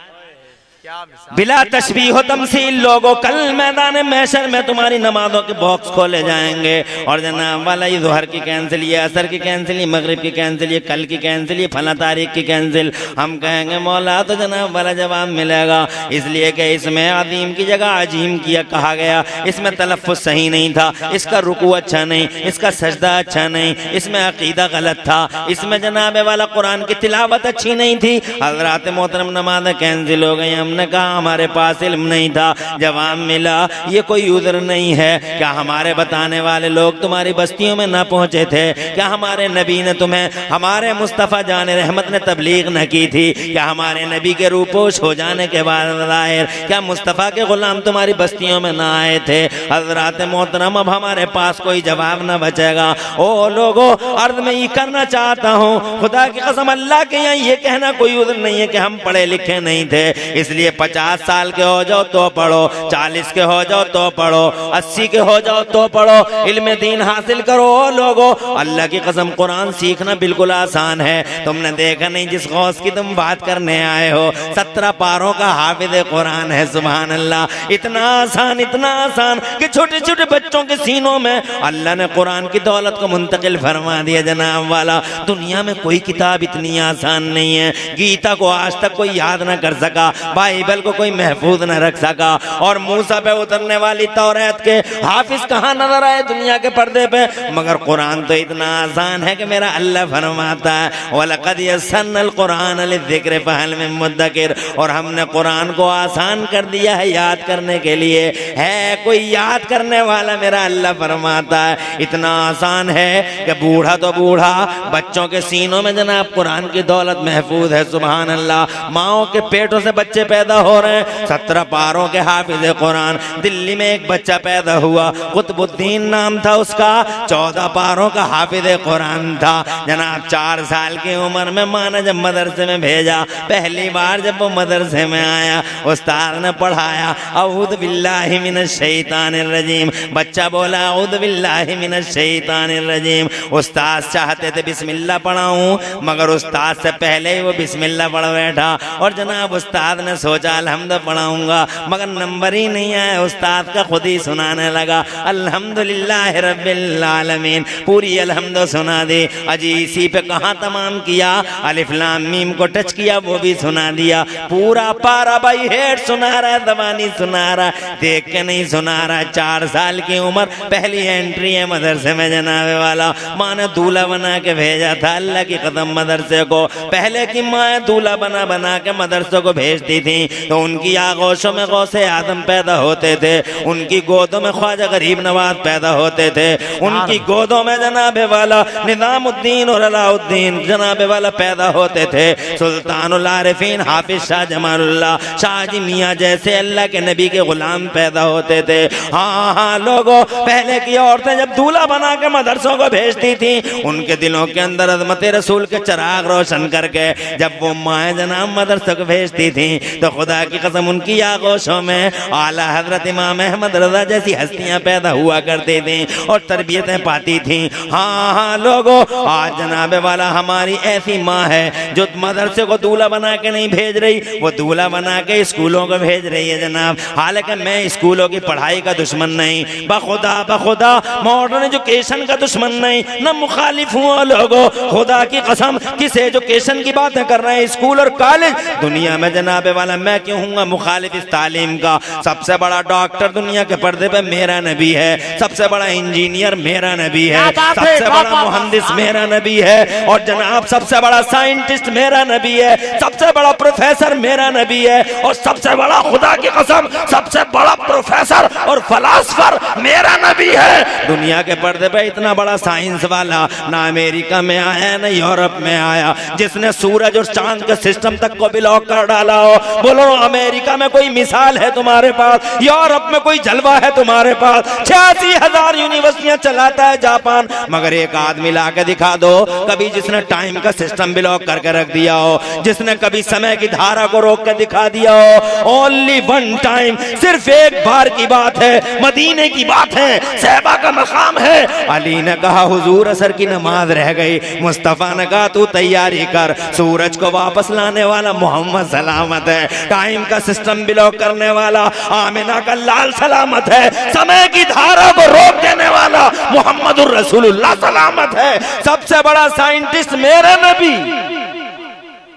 क्या मिसाल। बिला तशबीह हो तमसील लोगों, कल मैदान महशर में तुम्हारी नमाजों के बॉक्स खोले जाएंगे और जनाब वाला ये ज़ोहर की कैंसिल, ये असर की कैंसिल, ये मगरिब की कैंसिल, ये कल की कैंसिल, ये फला तारीख की कैंसिल। हम कहेंगे मौला तो जनाब वाला जवाब मिलेगा, इसलिए कि इसमें अजीम की जगह अजीम किया कहा गया, इसमें तलफ़्फ़ुज़ सही नहीं था, इसका रुकू अच्छा नहीं, इसका सजदा अच्छा नहीं, इसमें अकीदा गलत था, इसमें जनाब वाला कुरान की तिलावत अच्छी नहीं थी। हज़रात मोहतरम नमाज़ें कैंसिल हो गई। हमने कहा हमारे पास इल्म नहीं था। जवाब मिला ये कोई उज़्र नहीं है। क्या हमारे बताने वाले लोग तुम्हारी बस्तियों में न पहुंचे थे? क्या हमारे नबी ने तुम्हें, हमारे मुस्तफ़ा जान रहमत ने तबलीग न की थी? क्या हमारे नबी के रूपोश हो जाने के बाद ज़ाहिर क्या मुस्तफ़ा के गुलाम तुम्हारी बस्तियों में ना आए थे? हज़रात मोहतरम अब हमारे पास कोई जवाब न बचेगा। ओ लोगों, अर्ज़ में ये करना चाहता हूँ, खुदा की कसम अल्लाह के यहाँ ये कहना कोई उज़्र नहीं है कि हम पढ़े लिखे नहीं थे। इसलिए 50 साल के हो जाओ तो पढ़ो, 40 के हो जाओ तो पढ़ो, 80 के हो जाओ तो पढ़ो, इल्म दीन हासिल करो। लोगो अल्लाह की कसम कुरान सीखना बिल्कुल आसान है। तुमने देखा नहीं जिस गौस की तुम बात करने आए हो 17 पारों का हाफिज कुरान है, सुभान अल्लाह। इतना आसान कि छोटे छोटे बच्चों के सीनों में अल्लाह ने कुरान की दौलत को मुंतकिल फरमा दिया जनाब वाला। दुनिया में कोई किताब इतनी आसान नहीं है। गीता को आज तक कोई याद ना कर सका, बाइबल को कोई महफूज न रख सका, और मूसा पे उतरने वाली तौरात के हाफिज कहाँ नजर आए दुनिया के पर्दे पे? मगर कुरान तो इतना आसान है कि मेरा अल्लाह फरमाता है वलक़द यस्सरनल कुरान लिज़्ज़िक्र फ़हल मिन मुद्दकिर, और हमने कुरान को आसान कर दिया है याद करने के लिए। है कोई याद करने वाला? मेरा अल्लाह फरमाता है इतना आसान है कि बूढ़ा तो बूढ़ा, बच्चों के सीनों में जनाब कुरान की दौलत महफूज है, सुभान अल्लाह। माओ के पेटों से बच्चे पैदा हो रहे हैं, 17 पारों के हाफिज कुरान। दिल्ली में एक बच्चा पैदा हुआ, कुतुबुद्दीन नाम था उसका, 14 पारों का हाफिज कुरान था जनाब। 4 साल की उम्र में माँ ने जब मदरसे में भेजा, पहली बार जब वो मदरसे में आया, उस्ताद ने पढ़ाया अऊज़ु बिल्लाहि मिनश शैतानिर रजीम। बच्चा बोला अऊज़ु बिल्लाहि मिनश शैतानिर रजीम। उस्ताद चाहते थे बिस्मिल्लाह पढ़ाऊं, मगर उस्ताद से पहले ही वो बिस्मिल्लाह पढ़ बैठा। और जनाब उस्ताद ने सोचा अल्हम्द पढ़ाऊंगा, मगर नंबर ही नहीं आया। उस्ताद का खुद ही सुनाने लगा अल्हम्दुलिल्लाह रब्बिल आलमीन, पूरी अल्हम्द सुना दी। अजी इसी पे कहाँ तमाम किया, अलिफ लाम मीम को टच किया, वो भी सुना दिया। पूरा पारा बाई हेड सुना रहा है, दबानी सुना रहा है, देख के नहीं सुना रहा है। 4 साल की उम्र, पहली एंट्री है मदरसे में जनाबे वाला। माँ ने दूल्हा बना के भेजा था, अल्लाह की कसम मदरसे को। पहले की माँ दूल्हा बना बना के मदरसों को भेजती थी, तो उनकी आगोशों में गौसे आदम पैदा होते थे, उनकी गोदों में ख्वाजा गरीब नवाज पैदा होते थे, उनकी गोदों में जनाबे वाला निजामुद्दीन और अलाउद्दीन जनाबे वाला पैदा होते थे, सुल्तानुल आरिफीन हाफिज शाह जमालुल्लाह शाहजी मियाँ जैसे अल्लाह के नबी के गुलाम पैदा होते थे। हाँ लोगों, पहले की औरतें जब दूल्हा बना के मदरसों को भेजती थी, उनके दिलों के अंदर अज़मत रसूल के चिराग रोशन करके जब वो माँ जनाब मदरसों को भेजती थी, तो खुदा की कसम उनकी आगोशों में आला हजरत इमाम अहमद रजा जैसी हस्तियां पैदा हुआ करते थे और तरबियतें पाती थी। हाँ हाँ लोगों, आज जनाबे वाला हमारी ऐसी माँ है जो मदरसे को दूल्हा बना के नहीं भेज रही, वो दूल्हा बना के स्कूलों को भेज रही है जनाब। हालांकि मैं स्कूलों की पढ़ाई का दुश्मन नहीं, बखुदा मॉडर्न एजुकेशन का दुश्मन नहीं, न मुखालिफ हूँ लोगों। खुदा की कसम किस एजुकेशन की बातें कर रहे हैं, स्कूल और कॉलेज दुनिया में जनाबे वाला मैं क्यों हूँ मुखालिफ इस तालीम का। सबसे बड़ा डॉक्टर दुनिया के पर्दे पे मेरा नबी है, सबसे बड़ा इंजीनियर मेरा नबी है, सबसे बड़ा मुहंदिस मेरा नबी है, और जनाब सबसे बड़ा साइंटिस्ट मेरा नबी है, सबसे बड़ा प्रोफेसर मेरा नबी है, और सबसे बड़ा खुदा की कसम सबसे बड़ा प्रोफेसर और फलासफर मेरा नबी है। दुनिया के पर्दे पे इतना बड़ा साइंस वाला ना अमेरिका में आया ना यूरोप में आया, जिसने सूरज और चांद के सिस्टम तक को ब्लॉक कर डाला हो। बोलो अमेरिका में कोई मिसाल है तुम्हारे पास, यूरोप में कोई जलवा है तुम्हारे पास? 86,000 यूनिवर्सिटियां चलाता है जापान, मगर एक आदमी ला के दिखा दो कभी जिसने टाइम का सिस्टम ब्लॉक करके रख दिया हो, जिसने कभी समय की धारा को रोक के दिखा दिया हो। ओनली वन टाइम, सिर्फ एक बार की बात है, मदीने की बात है, सहबा का मकाम है। अली ने कहा हुजूर असर की नमाज रह गई, मुस्तफा ने कहा तू तैयारी कर, सूरज को वापस लाने वाला मोहम्मद सलामत है, टाइम का सिस्टम ब्लॉक करने वाला आमिना का लाल सलामत है, समय की धारा को रोक देने वाला मोहम्मदुर रसूलुल्लाह सलामत है। सबसे बड़ा साइंटिस्ट मेरा नबी।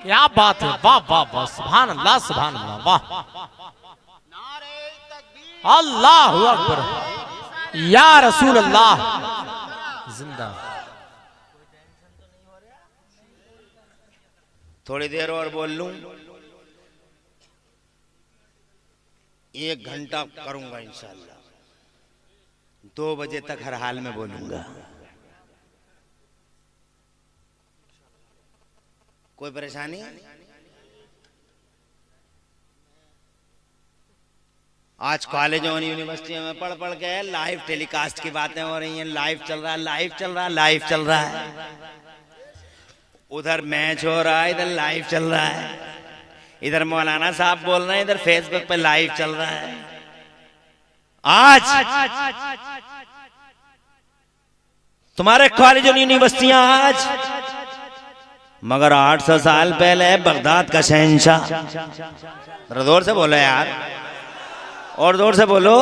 क्या बात है, वाह वाह वाह, सुभान अल्लाह सुभान अल्लाह, वाह अल्लाहु अकबर या रसूल अल्लाह जिंदा। थोड़ी देर और बोल लूं, 1 घंटा करूंगा इंशाल्लाह, 2 बजे तक हर हाल में बोलूंगा। कोई परेशानी? आज कॉलेजों और यूनिवर्सिटियों में पढ़ पढ़ के लाइव टेलीकास्ट की बातें हो रही हैं, लाइव चल रहा है, लाइव चल रहा है, लाइव चल रहा है। उधर मैच हो रहा है, इधर लाइव चल रहा है, इधर मौलाना साहब बोल रहे हैं, इधर फेसबुक पे लाइव चल रहा है। आज तुम्हारे कॉलेज और यूनिवर्सिटियां आज, मगर 800 साल पहले बगदाद का शहंशाह। जोर से बोलो यार, और जोर से बोलो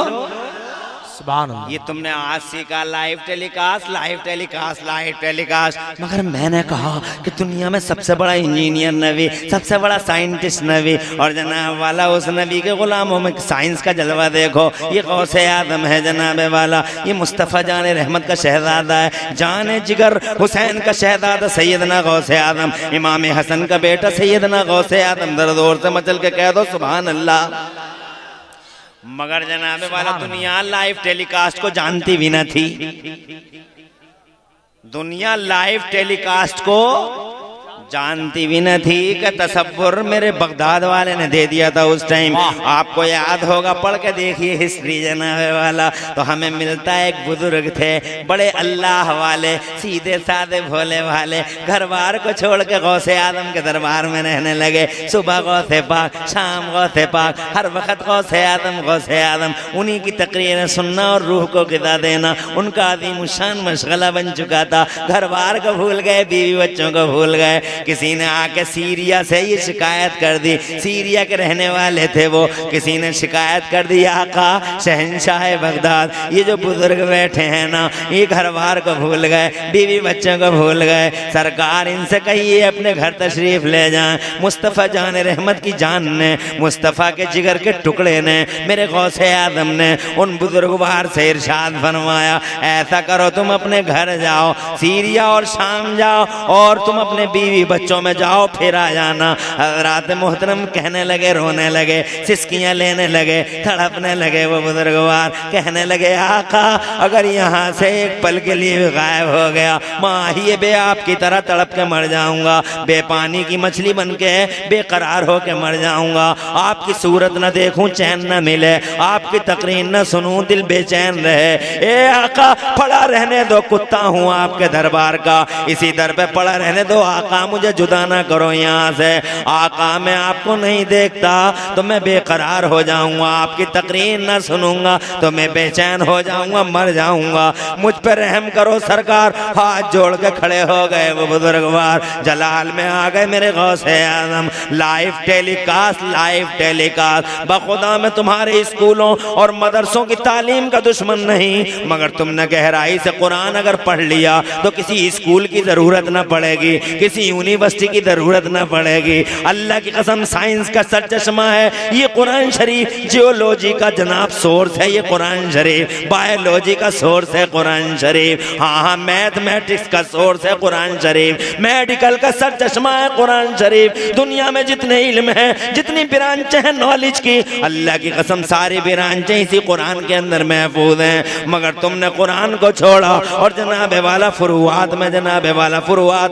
सुभान अल्लाह। ये तुमने आज सीखा live telecast, live telecast, live telecast, मगर मैंने कहा कि दुनिया में सबसे बड़ा इंजीनियर नबी, सबसे बड़ा साइंटिस्ट नबी, और जनाब वाला उस नबी के गुलामों में साइंस का जलवा देखो। ये गौसे आदम है जनाबे वाला, ये मुस्तफ़ा जान रहमत का शहजादा है, जान जिगर हुसैन का शहजादा सैयदना गौसे आदम, इमाम हसन का बेटा सैयदना गौसे आदम। जरा जोर से मचल के कह दो सुभान अल्लाह। मगर जनाबे वाला दुनिया लाइव टेलीकास्ट को जानती भी न थी, दुनिया लाइव टेलीकास्ट को जानती भी न थी कि तसव्वुर मेरे बगदाद वाले ने दे दिया था उस टाइम। आपको याद होगा, पढ़ के देखिए हिस्ट्री जनाबे वाला, तो हमें मिलता है एक बुजुर्ग थे बड़े अल्लाह वाले, सीधे साधे भोले वाले, घर बार को छोड़ के गौसे आदम के दरबार में रहने लगे। सुबह गौसे पाक, शाम गौसे पाक, हर वक्त गौसे आदम गौसे आदम। उन्हीं की तकरीरें सुनना और रूह को गिदा देना उनका अजीम शान मशगला बन चुका था। घर बार को भूल गए, बीवी बच्चों को भूल गए। किसी ने आके सीरिया से ये शिकायत कर दी, सीरिया के रहने वाले थे वो, किसी ने शिकायत कर दी आका शहंशाह बगदाद, ये जो बुजुर्ग बैठे हैं ना, ये घर बार को भूल गए, बीवी बच्चों को भूल गए, सरकार इनसे कहिए अपने घर तशरीफ ले जाएं। मुस्तफ़ा जान रहमत की जान ने, मुस्तफ़ा के जिगर के टुकड़े ने, मेरे गौसे आदम ने उन बुजुर्गवार से इरशाद फरमाया, ऐसा करो तुम अपने घर जाओ, सीरिया और शाम जाओ, और तुम अपने बीवी बच्चों में जाओ, फिर आ जाना। हज़रात मोहतरम कहने लगे, रोने लगे, सिसकियां लेने लगे, तड़पने लगे। वो बुजुर्गवार कहने लगे, आका अगर यहाँ से एक पल के लिए भी गायब हो गया, माहिए बे आपकी तरह तड़प के मर जाऊंगा, बेपानी की मछली बन के बेकरार हो के मर जाऊंगा। आपकी सूरत न देखूं, चैन न मिले, आपकी तकरीर न सुनूं, दिल बेचैन रहे। ए आका पड़ा रहने दो, कुत्ता हूँ आपके दरबार का, इसी दर पे पड़ा रहने दो आका, मुझे जुदा ना करो यहाँ से। आका मैं आपको नहीं देखता तो मैं बेकरार हो जाऊंगा, आपकी तकरीर ना सुनूंगा तो मैं बेचैन हो जाऊंगा, मर जाऊंगा, मुझ पर रहम करो सरकार। हाथ जोड़ के खड़े हो गए वो बुजुर्गवार, जलाल में आ गए मेरे गौसे आजम। लाइव टेलीकास्ट बखुदा मैं तुम्हारे स्कूलों और मदरसों की तालीम का दुश्मन नहीं, मगर तुमने गहराई से कुरान अगर पढ़ लिया तो किसी स्कूल की जरूरत ना पड़ेगी, किसी यूनिवर्सिटी की जरूरत ना पड़ेगी। अल्लाह की कसम साइंस का सर चश्मा है ये कुरान शरीफ, जियोलॉजी का जनाब सोर्स है ये कुरान शरीफ, बायोलॉजी का सोर्स है कुरान शरीफ, हाँ मैथमेटिक्स का सोर्स है कुरान शरीफ, मेडिकल का सर चश्मा है कुरान शरीफ। दुनिया में जितने इल्म हैं, जितनी ब्रांचें हैं नॉलेज की, अल्लाह की कसम सारी ब्रांचें इसी कुरान के अंदर महफूज हैं, मगर तुमने कुरान को छोड़ा और जनाबे वाला फुरुआत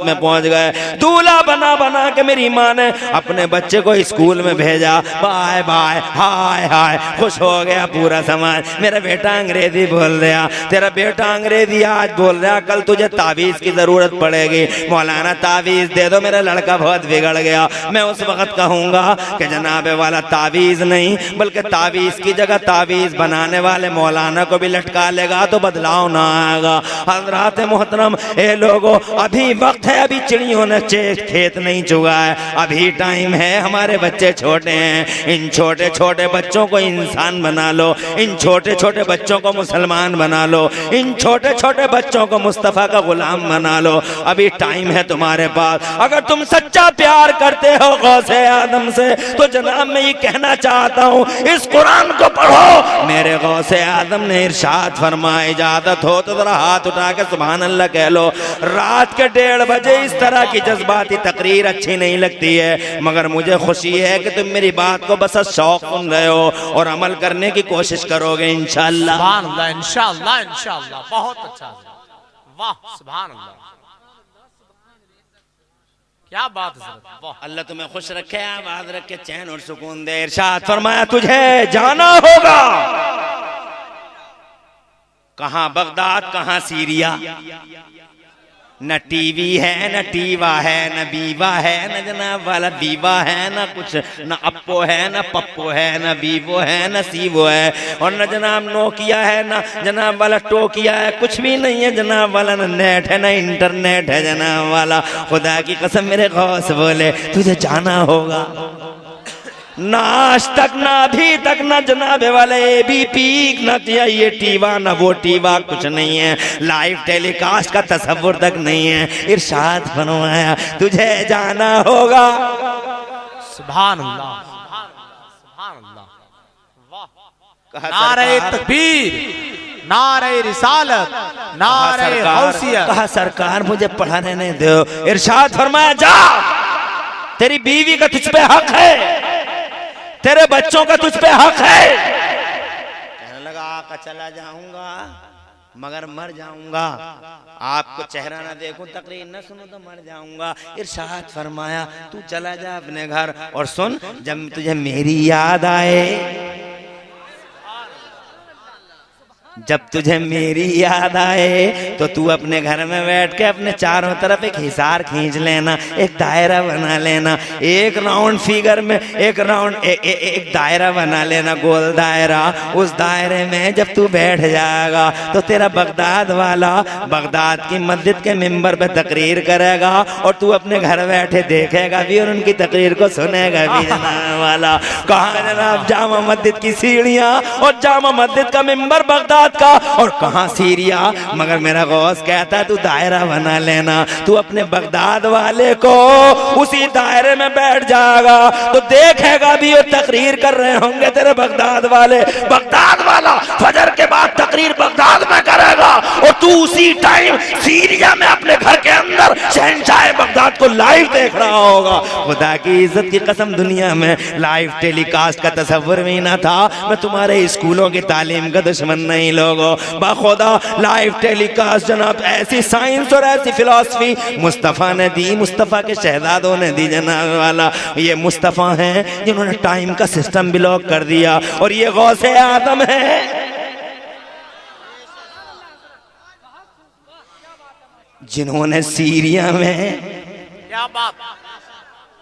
में पहुंच गए। दूल्हा बना बना के मेरी माँ ने अपने बच्चे को स्कूल में भेजा, बाय बाय हाय हाय, खुश हो गया पूरा समाज। मेरा बेटा अंग्रेजी बोल रहा, तेरा बेटा अंग्रेजी आज बोल रहा, कल तुझे तावीज की जरूरत पड़ेगी, मौलाना तावीज दे दो, मेरा लड़का बहुत बिगड़ गया। मैं उस वक्त कहूंगा कि जनाबे वाला तावीज नहीं बल्कि तावीज की जगह तावीज बनाने वाले मौलाना को भी लटका लेगा तो बदलाव ना आएगा। हजरात मोहतरम ए लोगों, अभी वक्त है, अभी चिड़ियों ने खेत नहीं चुगा है, अभी टाइम है, हमारे बच्चे छोटे हैं, इन छोटे छोटे बच्चों को इंसान बना लो, इन छोटे छोटे बच्चों को मुसलमान बना लो, इन छोटे छोटे बच्चों को मुस्तफ़ा का गुलाम बना लो। अभी टाइम है तुम्हारे पास। अगर तुम सच्चा प्यार करते हो गौसे आदम से तो जनाब मैं ये कहना चाहता हूँ, इस कुरान को पढ़ो। मेरे गौसे आदम ने इरशाद फरमाया, इजाजत हो तो जरा हाथ उठा के सुभान अल्लाह कह लो। रात के 1:30 बजे इस तरह की जज्बाती तकरीर अच्छी नहीं लगती है, मगर मुझे खुशी है कि तुम मेरी बात को बस शौक सुन रहे हो और अमल करने की कोशिश करोगे इंशाअल्लाह। सुभान अल्लाह, इंशाअल्लाह इंशाअल्लाह, बहुत अच्छा, वाह सुभान अल्लाह, क्या बात है, वाह। अल्लाह तुम्हें खुश रखे, आबाद रखे, चैन और सुकून दे। इरशाद फरमाया तुझे जाना होगा, कहां बगदाद कहां सीरिया, न टीवी है न टीवा है न बीवा है न जनाब वाला बीवा है, न कुछ न अप्पो है न पप्पो है न बीवो है न सीवो है, और न जनाब नोकिया है न जनाब वाला टोकिया है, कुछ भी नहीं है जनाब वाला, न नेट है न इंटरनेट है जनाब वाला। खुदा की कसम मेरे गौस बोले तुझे जाना होगा, ना आज तक ना अभी तक ना जनाबे वाले एबीपी ना ये टीवा ना वो टीवा, कुछ नहीं है, लाइव टेलीकास्ट का तसव्वुर तक नहीं है। इरशाद फरमाया तुझे जाना होगा। सुभान अल्लाह, सुभान अल्लाह, वाह। नारे तकबीर, नारे रिसालत, नारे गौसियत। कहा सरकार मुझे पढ़ाने नहीं दो। इरशाद फरमाया जा, तेरी बीवी का तुझ पे हक है, तेरे बच्चों का तुझ पे हक है। कहने लगा आका चला जाऊंगा मगर मर जाऊंगा, आपको चेहरा ना देखूं, तकरीर ना सुनूं तो मर जाऊंगा। इरशाद फरमाया तू चला जा अपने घर, और सुन जब तुझे मेरी याद आए, जब तुझे मेरी याद आए तो तू अपने घर में बैठ के अपने चारों तरफ एक हिसार खींच लेना, एक दायरा बना लेना, एक राउंड फिगर में एक राउंड एक दायरा बना लेना, गोल दायरा। उस दायरे में जब तू बैठ जाएगा तो तेरा बगदाद वाला बगदाद की मस्जिद के मिंबर पे तकरीर करेगा और तू अपने घर बैठे देखेगा भी और उनकी तकरीर को सुनेगा भी जनाब वाला। कहाँ जनाब जामा मस्जिद की सीढ़ियाँ और जामा मस्जिद का मिंबर बगदाद का, और कहां सीरिया। मगर मेरा गौस कहता है तू दायरा बना लेना, तू अपने बगदाद वाले को उसी दायरे में बैठ जाएगा तो देखेगा भी और तकरीर कर रहे होंगे तेरे बगदाद वाले। बगदाद वाला फजर के बाद तकरीर बगदाद में करेगा और तू उसी टाइम सीरिया में अपने घर के अंदर शहंशाह बगदाद को लाइव देख रहा होगा। खुदा की इज्जत की कसम दुनिया में लाइव टेलीकास्ट का तस्वर भी ना था। मैं तुम्हारे स्कूलों की तालीम का दुश्मन नहीं लोगों, बाखुदा लाइव टेलीकास्ट जनाब ऐसी साइंस और ऐसी फिलॉसफी मुस्तफ़ा ने दी, मुस्तफ़ा के शहजादों ने दी जनाब वाला। ये मुस्तफ़ा हैं जिन्होंने टाइम का सिस्टम ब्लॉक कर दिया, और ये गौसे आदम है जिन्होंने सीरिया में क्या बात,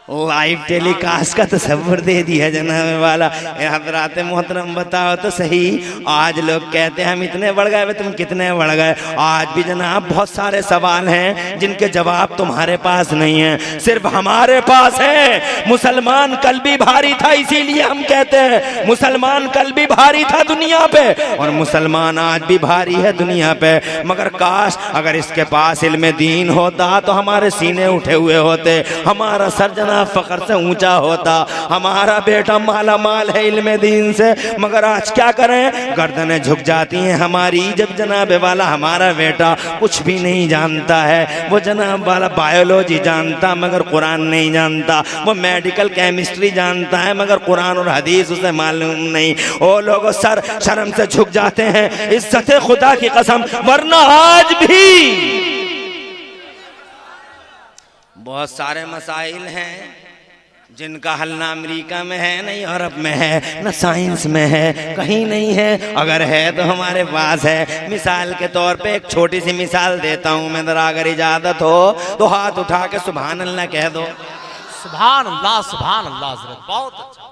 लाइव टेलीकास्ट का तस्वीर दे दिया जनाब वाला। हजरात मोहतरम बताओ तो सही, आज लोग कहते हैं हम इतने बढ़ गए, तुम कितने बढ़ गए। आज भी जनाब बहुत सारे सवाल हैं जिनके जवाब तुम्हारे पास नहीं है, सिर्फ हमारे पास है। मुसलमान कल भी भारी था, इसीलिए हम कहते हैं मुसलमान कल भी भारी था दुनिया पे, और मुसलमान आज भी भारी है दुनिया पे। मगर काश अगर इसके पास इल्म दीन होता तो हमारे सीने उठे हुए होते, हमारा सर जनाब फख्र से ऊंचा होता, हमारा बेटा माला माल है इल्म दीन से। मगर आज क्या करें, गर्दनें झुक जाती हैं हमारी जब जनाब वाला हमारा बेटा कुछ भी नहीं जानता है। वो जनाब वाला बायोलॉजी जानता मगर कुरान नहीं जानता, वो मेडिकल केमिस्ट्री जानता है मगर कुरान और हदीस उसे मालूम नहीं। ओ लोगों सर शर्म से झुक जाते हैं, इज्जत खुदा की कसम, वरना आज भी बहुत सारे मसाइल हैं जिनका हल ना अमेरिका में है, न यूरोप में है, न साइंस में है, कहीं नहीं है। अगर है तो हमारे पास है। मिसाल के तौर पे एक छोटी सी मिसाल देता हूँ मैं, जरा अगर इजाजत हो तो हाथ उठा के सुभान अल्लाह कह दो। सुभान अल्लाह, सुभान अल्लाह। हजरत बहुत अच्छा,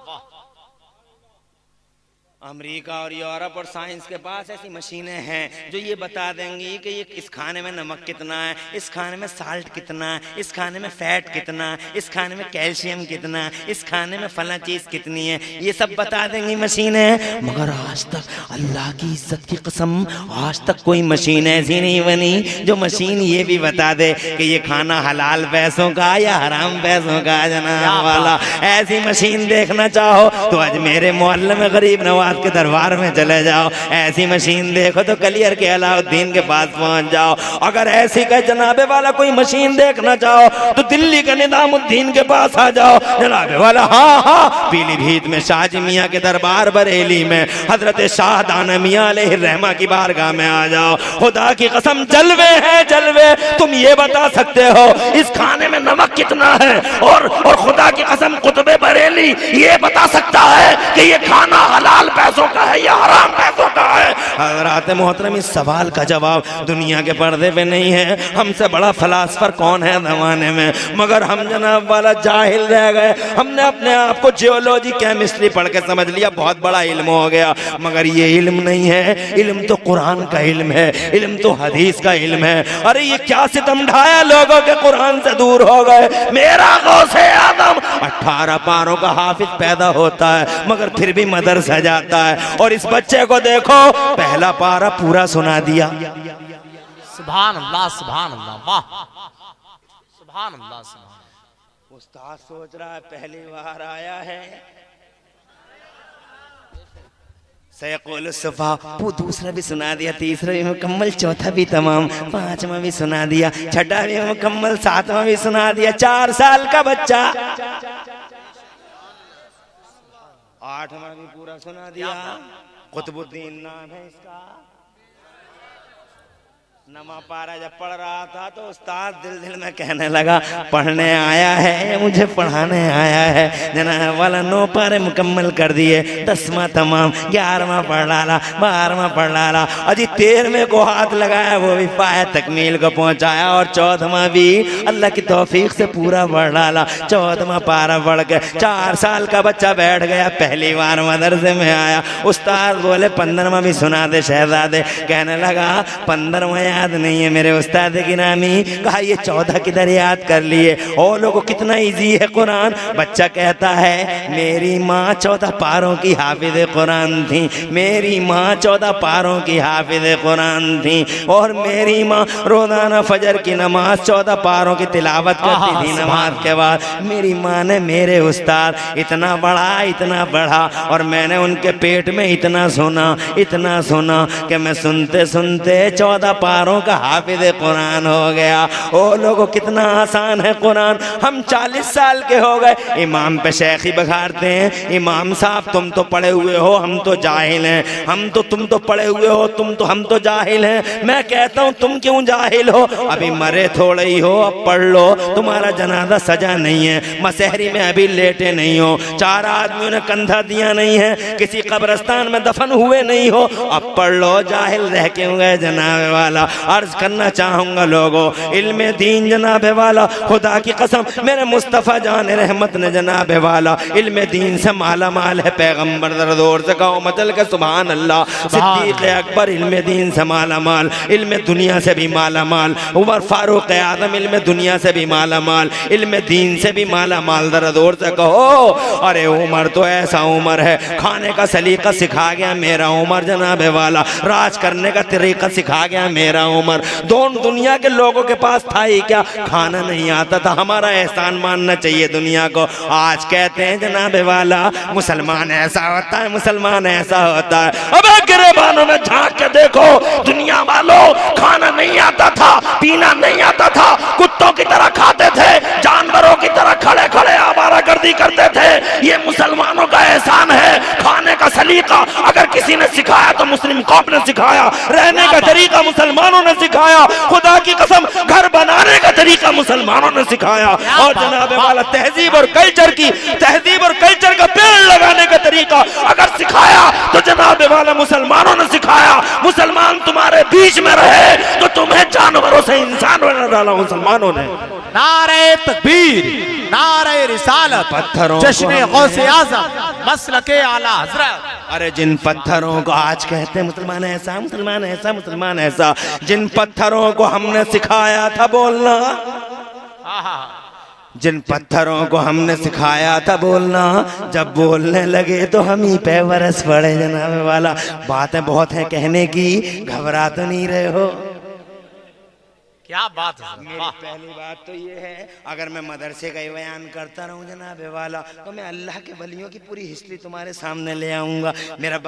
अमेरिका और यूरोप और साइंस के पास ऐसी मशीनें हैं जो ये बता देंगी कि ये इस खाने में नमक कितना है, इस खाने में साल्ट कितना है, इस खाने में फैट कितना है, इस खाने में कैल्शियम कितना है, इस खाने में फला चीज़ कितनी है, ये सब बता देंगी मशीनें। मगर आज तक अल्लाह की इज्जत की कसम आज तक कोई मशीन ऐसी नहीं बनी जो मशीन ये भी बता दे कि ये खाना हलाल पैसों का या हराम पैसों का। जनाब वाला ऐसी मशीन देखना चाहो तो आज मेरे मोहल्ले में गरीब नवाज के दरबार में चले जाओ, ऐसी मशीन देखो तो कलियर के अलाउद्दीन के पास पहुंच जाओ। अगर ऐसी का जनाबे वाला कोई मशीन देखना चाहो तो दिल्ली के निजामुद्दीन के पास आ जाओ जनाबे वाला। हाँ हाँ, पीलीभीत में शाहजी मियाँ के दरबार, बरेली में हजरत शाह दाना मियाँ अलैहिर्रहमा की बारगाह में आ जाओ। खुदा की कसम जलवे हैं जलवे। तुम ये बता सकते हो इस खाने में नमक कितना है, और खुदा की कसम कुतुबे बरेली ये बता सकता है कि ये खाना हलाल पैसों का है या हराम पैसों का है। हज़रात मोहतरम, इस सवाल का जवाब दुनिया के पर्दे पे नहीं है। हमसे बड़ा फलासफर कौन है जमाने में, मगर हम जनाब वाला जाहिल रह गए। हमने अपने आप को जियोलॉजी केमिस्ट्री पढ़ के समझ लिया बहुत बड़ा इल्म हो गया, मगर ये इल्म नहीं है। इल्म तो कुरान का इल्म है, इल्म तो हदीस का इल्म है। अरे ये क्या सितम ढाया, लोगों के कुरान से दूर हो गए। मेरा गौसे आदम 18 पारों का हाफिज पैदा होता है मगर फिर भी मदरसा जाता है, और इस बच्चे को देखो पहला पारा पूरा सुना दिया। सुभान अल्लाह, सुभान अल्लाह, वाह, सुभान अल्लाह, सुभान। उस्ताद सोच रहा है पहली बार आया है, सैकुल सुफा वो दूसरा भी सुना दिया, तीसरा भी मुकम्मल, चौथा भी तमाम, पांचवा भी सुना दिया, छठा भी मुकम्मल, सातवां भी सुना दिया। 4 साल का बच्चा 8वां भी पूरा सुना दिया। कुतुबुद्दीन नाम है इसका। नमा पारा जब पढ़ रहा था तो उस्ताद दिल दिल में कहने लगा पढ़ने आया है मुझे पढ़ाने आया है। जनाब वाला 9 पारे मुकम्मल कर दिए, 10वां तमाम, 11वां पढ़ डाला, 12वां पढ़ डाला, अजी 13वें को हाथ लगाया वो भी पाया तकमील को पहुंचाया, और 14वां भी अल्लाह की तौफीक से पूरा पढ़ डाला। 14वां पारा पढ़ के 4 साल का बच्चा बैठ गया, पहली बार मदरसे में आया। उस्ताद बोले 15वां भी सुना दे शहजादे। कहने लगा 15वां याद नहीं है मेरे उस्ताद गिरामी। कहा ये 14 किधर याद कर लिए। ओ लोगों कितना इजी है कुरान। बच्चा कहता है मेरी माँ 14 पारों की हाफिज कुरान थी, मेरी माँ 14 पारों की हाफिज कुरान थी, और मेरी माँ रोजाना फजर की नमाज 14 पारों की तिलावत करती थी नमाज के बाद। मेरी माँ ने मेरे उस्ताद इतना बड़ा, और मैंने उनके पेट में इतना सुना कि मैं सुनते सुनते 14 पारों का हाफिज कुरान हो गया। ओ लोगों कितना आसान है कुरान। हम 40 साल के हो गए, इमाम पे शेखी बघारते हैं। इमाम साहब तुम तो पढ़े हुए हो, हम तो जाहिल हैं। तुम तो पढ़े हुए हो, हम तो जाहिल हैं। मैं कहता हूँ तुम क्यों जाहिल हो, अभी मरे थोड़े ही हो, अब पढ़ लो। तुम्हारा जनाजा सजा नहीं है, मसहरी में अभी लेटे नहीं हो, 4 आदमियों ने कंधा दिया नहीं है, किसी कब्रिस्तान में दफन हुए नहीं हो, अब पढ़ लो। जाहिल रह क्यों गए जनाब वाला। अर्ज करना चाहूंगा लोगों, इल्म दीन जनाब वाला, खुदा की कसम मेरे मुस्तफ़ा जान रहमत ने जनाब वाला इल्म दीन से माला माल है। पैगम्बर दरदोर से कहो मतलब के सुभान अल्लाह। सिद्दीक़ अकबर इल्म दीन से माला माल, इल्म दुनिया से भी माला माल। उमर फारूक आज़म इल्म दुनिया से भी माला माल, इल्म दीन से भी माला माल। दरदोर से कहो अरे उमर तो ऐसा उमर है, खाने का सलीका सिखा गया मेरा उमर जनाब वाला, राज करने का तरीका सिखा गया मेरा उमर। दोनों दुनिया के लोगों के पास था ही क्या, खाना नहीं आता था। हमारा एहसान मानना चाहिए दुनिया को। आज कहते हैं जनाब वाला मुसलमान ऐसा होता है, मुसलमान ऐसा होता है। अबे गिरेबानों में झांक के देखो, दुनिया वालों खाना नहीं आता था, पीना नहीं आता था, कुत्तों की तरह खाते थे, जानवरों की तरह खड़े खड़े आवारा गर्दी करते थे। ये मुसलमानों का एहसान है। खाने का सलीका अगर किसी ने सिखाया तो मुस्लिम कौम ने सिखाया, रहने का तरीका मुसलमानों ने सिखाया, खुदा की कसम घर बनाने का तरीका मुसलमानों ने सिखाया। और जनाब वाला तहजीब और कल्चर की, तहजीब और कल्चर का पेड़ लगाने का तरीका अगर सिखाया तो जनाब वाला मुसलमानों ने सिखाया। मुसलमान तुम्हारे बीच में रहे तो तुम्हें जानवरों से इंसान बना डाला मुसलमानों ने। नारे तकबीर, नारे रिसालत, पत्थरों जश्न गौसे आज़म, मसलके आला हज़रत। अरे जिन पत्थरों को आज कहते हैं मुसलमान ऐसा, मुसलमान ऐसा, मुसलमान ऐसा, जिन पत्थरों को हमने सिखाया था बोलना, जिन पत्थरों को हमने सिखाया था बोलना, जब बोलने लगे तो हम ही पे बरस पड़े जनाब वाला। बातें बहुत हैं कहने की, घबरा तो नहीं रहे हो? क्या बात है। मेरी पहली बात तो ये है, अगर मैं मदरसे का ही बयान करता रहूं जनाब वाला तो मैं अल्लाह के वलियों की पूरी हिस्ट्री तुम्हारे सामने ले आऊंगा। मेरा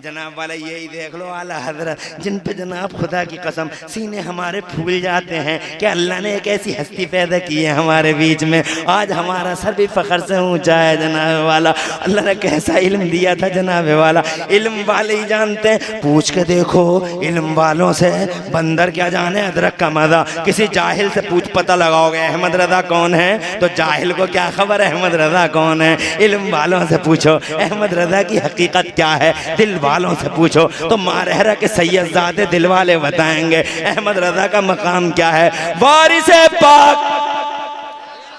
जनाब वाला यही देख लो आला हजरत, जिन पे जनाब खुदा की कसम सीने हमारे फूल जाते हैं कि अल्लाह ने एक ऐसी हस्ती पैदा की है हमारे बीच में। आज हमारा सर भी फख्र से ऊंचा है जनाब वाला। अल्लाह ने कैसा इल्म दिया था जनाब वाला, इल्म वाले ही जानते हैं। पूछ के देखो इल्म वालों से, बंदर क्या जाने अदरक का मजा। किसी जाहिल से पूछ पता लगाओगे अहमद रजा कौन है, तो जाहिल को क्या खबर अहमद रजा कौन है। इल्म वालों से पूछो अहमद रजा की हकीकत क्या है, दिल वालों से पूछो तो मारहरा के सैयदजादे दिल वाले बताएंगे अहमद रजा का मकाम क्या है। वारिस पाक,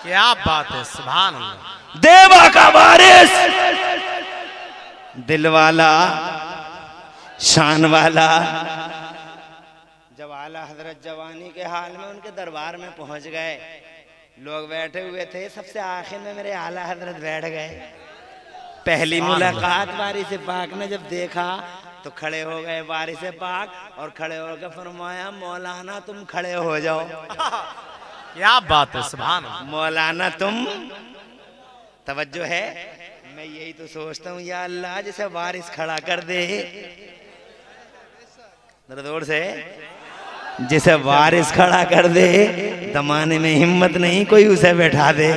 क्या बात है, सुभान अल्लाह। देवा का वारिस, दिल वाला, शान वाला। जब आला हजरत जवानी के हाल में उनके दरबार में पहुंच गए, लोग बैठे हुए थे, सबसे आखिर में मेरे आला हजरत बैठ गए। पहली मुलाकात वारिस पाक ने जब देखा तो खड़े हो गए वारिस पाक और खड़े होकर फरमाया मौलाना तुम खड़े हो जाओ। क्या बात है, सुभान अल्लाह। मौलाना तुम, तवज्जो है। मैं यही तो सोचता हूँ या अल्लाह जिसे वारिस खड़ा कर दे, जोर से जिसे वारिस खड़ा कर दे, दमाने में हिम्मत नहीं कोई उसे बैठा दे।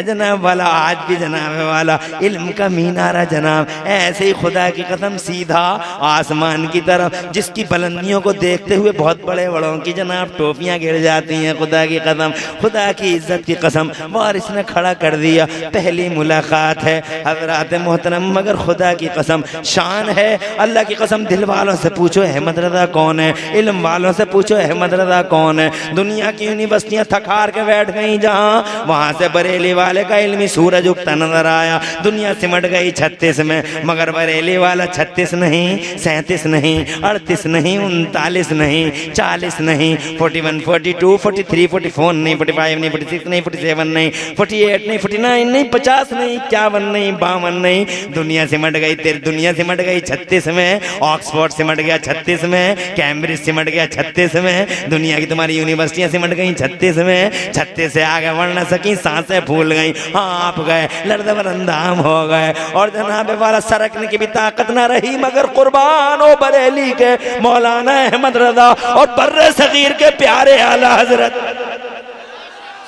जनाब वाला आज भी जनाब वाला इल्म का मीनारा जनाब ऐसे ही खुदा की कसम सीधा आसमान की तरफ, जिसकी बुलंदियों को देखते हुए बहुत बड़े बड़ों की जनाब टोपियां गिर जाती हैं। खुदा की कसम, खुदा की इज्जत की कसम, वारिस ने खड़ा कर दिया। पहली मुलाकात है हजरात मोहतरम, मगर खुदा की कसम शान है। अल्लाह की कसम दिल वालों से पूछो अहमद रजा कौन है, इल्म वालों से पूछो अहमद रजा कौन है। दुनिया की यूनिवर्सिटियां थकार के बैठ गई जहाँ, वहाँ से बरेली वाले का इल्मी सूरज उगता नजर आया। दुनिया सिमट गई 36 में, मगर बरेली वाला 36 नहीं, 37 नहीं, 38 नहीं, 39 नहीं, 40 नहीं, 41, 42, 43, 44 नहीं, 45 नहीं, 46 नहीं, 47 नहीं, 48 नहीं, 49 नहीं, 50 नहीं, 51 नहीं, 52 नहीं। दुनिया सिमट गई, तेरी दुनिया सिमट गई 36 में, ऑक्सफोर्ड सिमट गया 36 में, कैम्ब्रिज सिमट गया 36 में, दुनिया की तुम्हारी यूनिवर्सिटियां सिमट गई 36 में। 36 से आगे बढ़ न सकी, सांसें फूल गई, हाँप गए, लर्दबरंदाम हो गए और जनाब वाला सरकने की भी ताकत ना रही। मगर कुर्बान ओ बरेली के मौलाना अहमद रजा और बर्रे सगीर के प्यारे आला हजरत,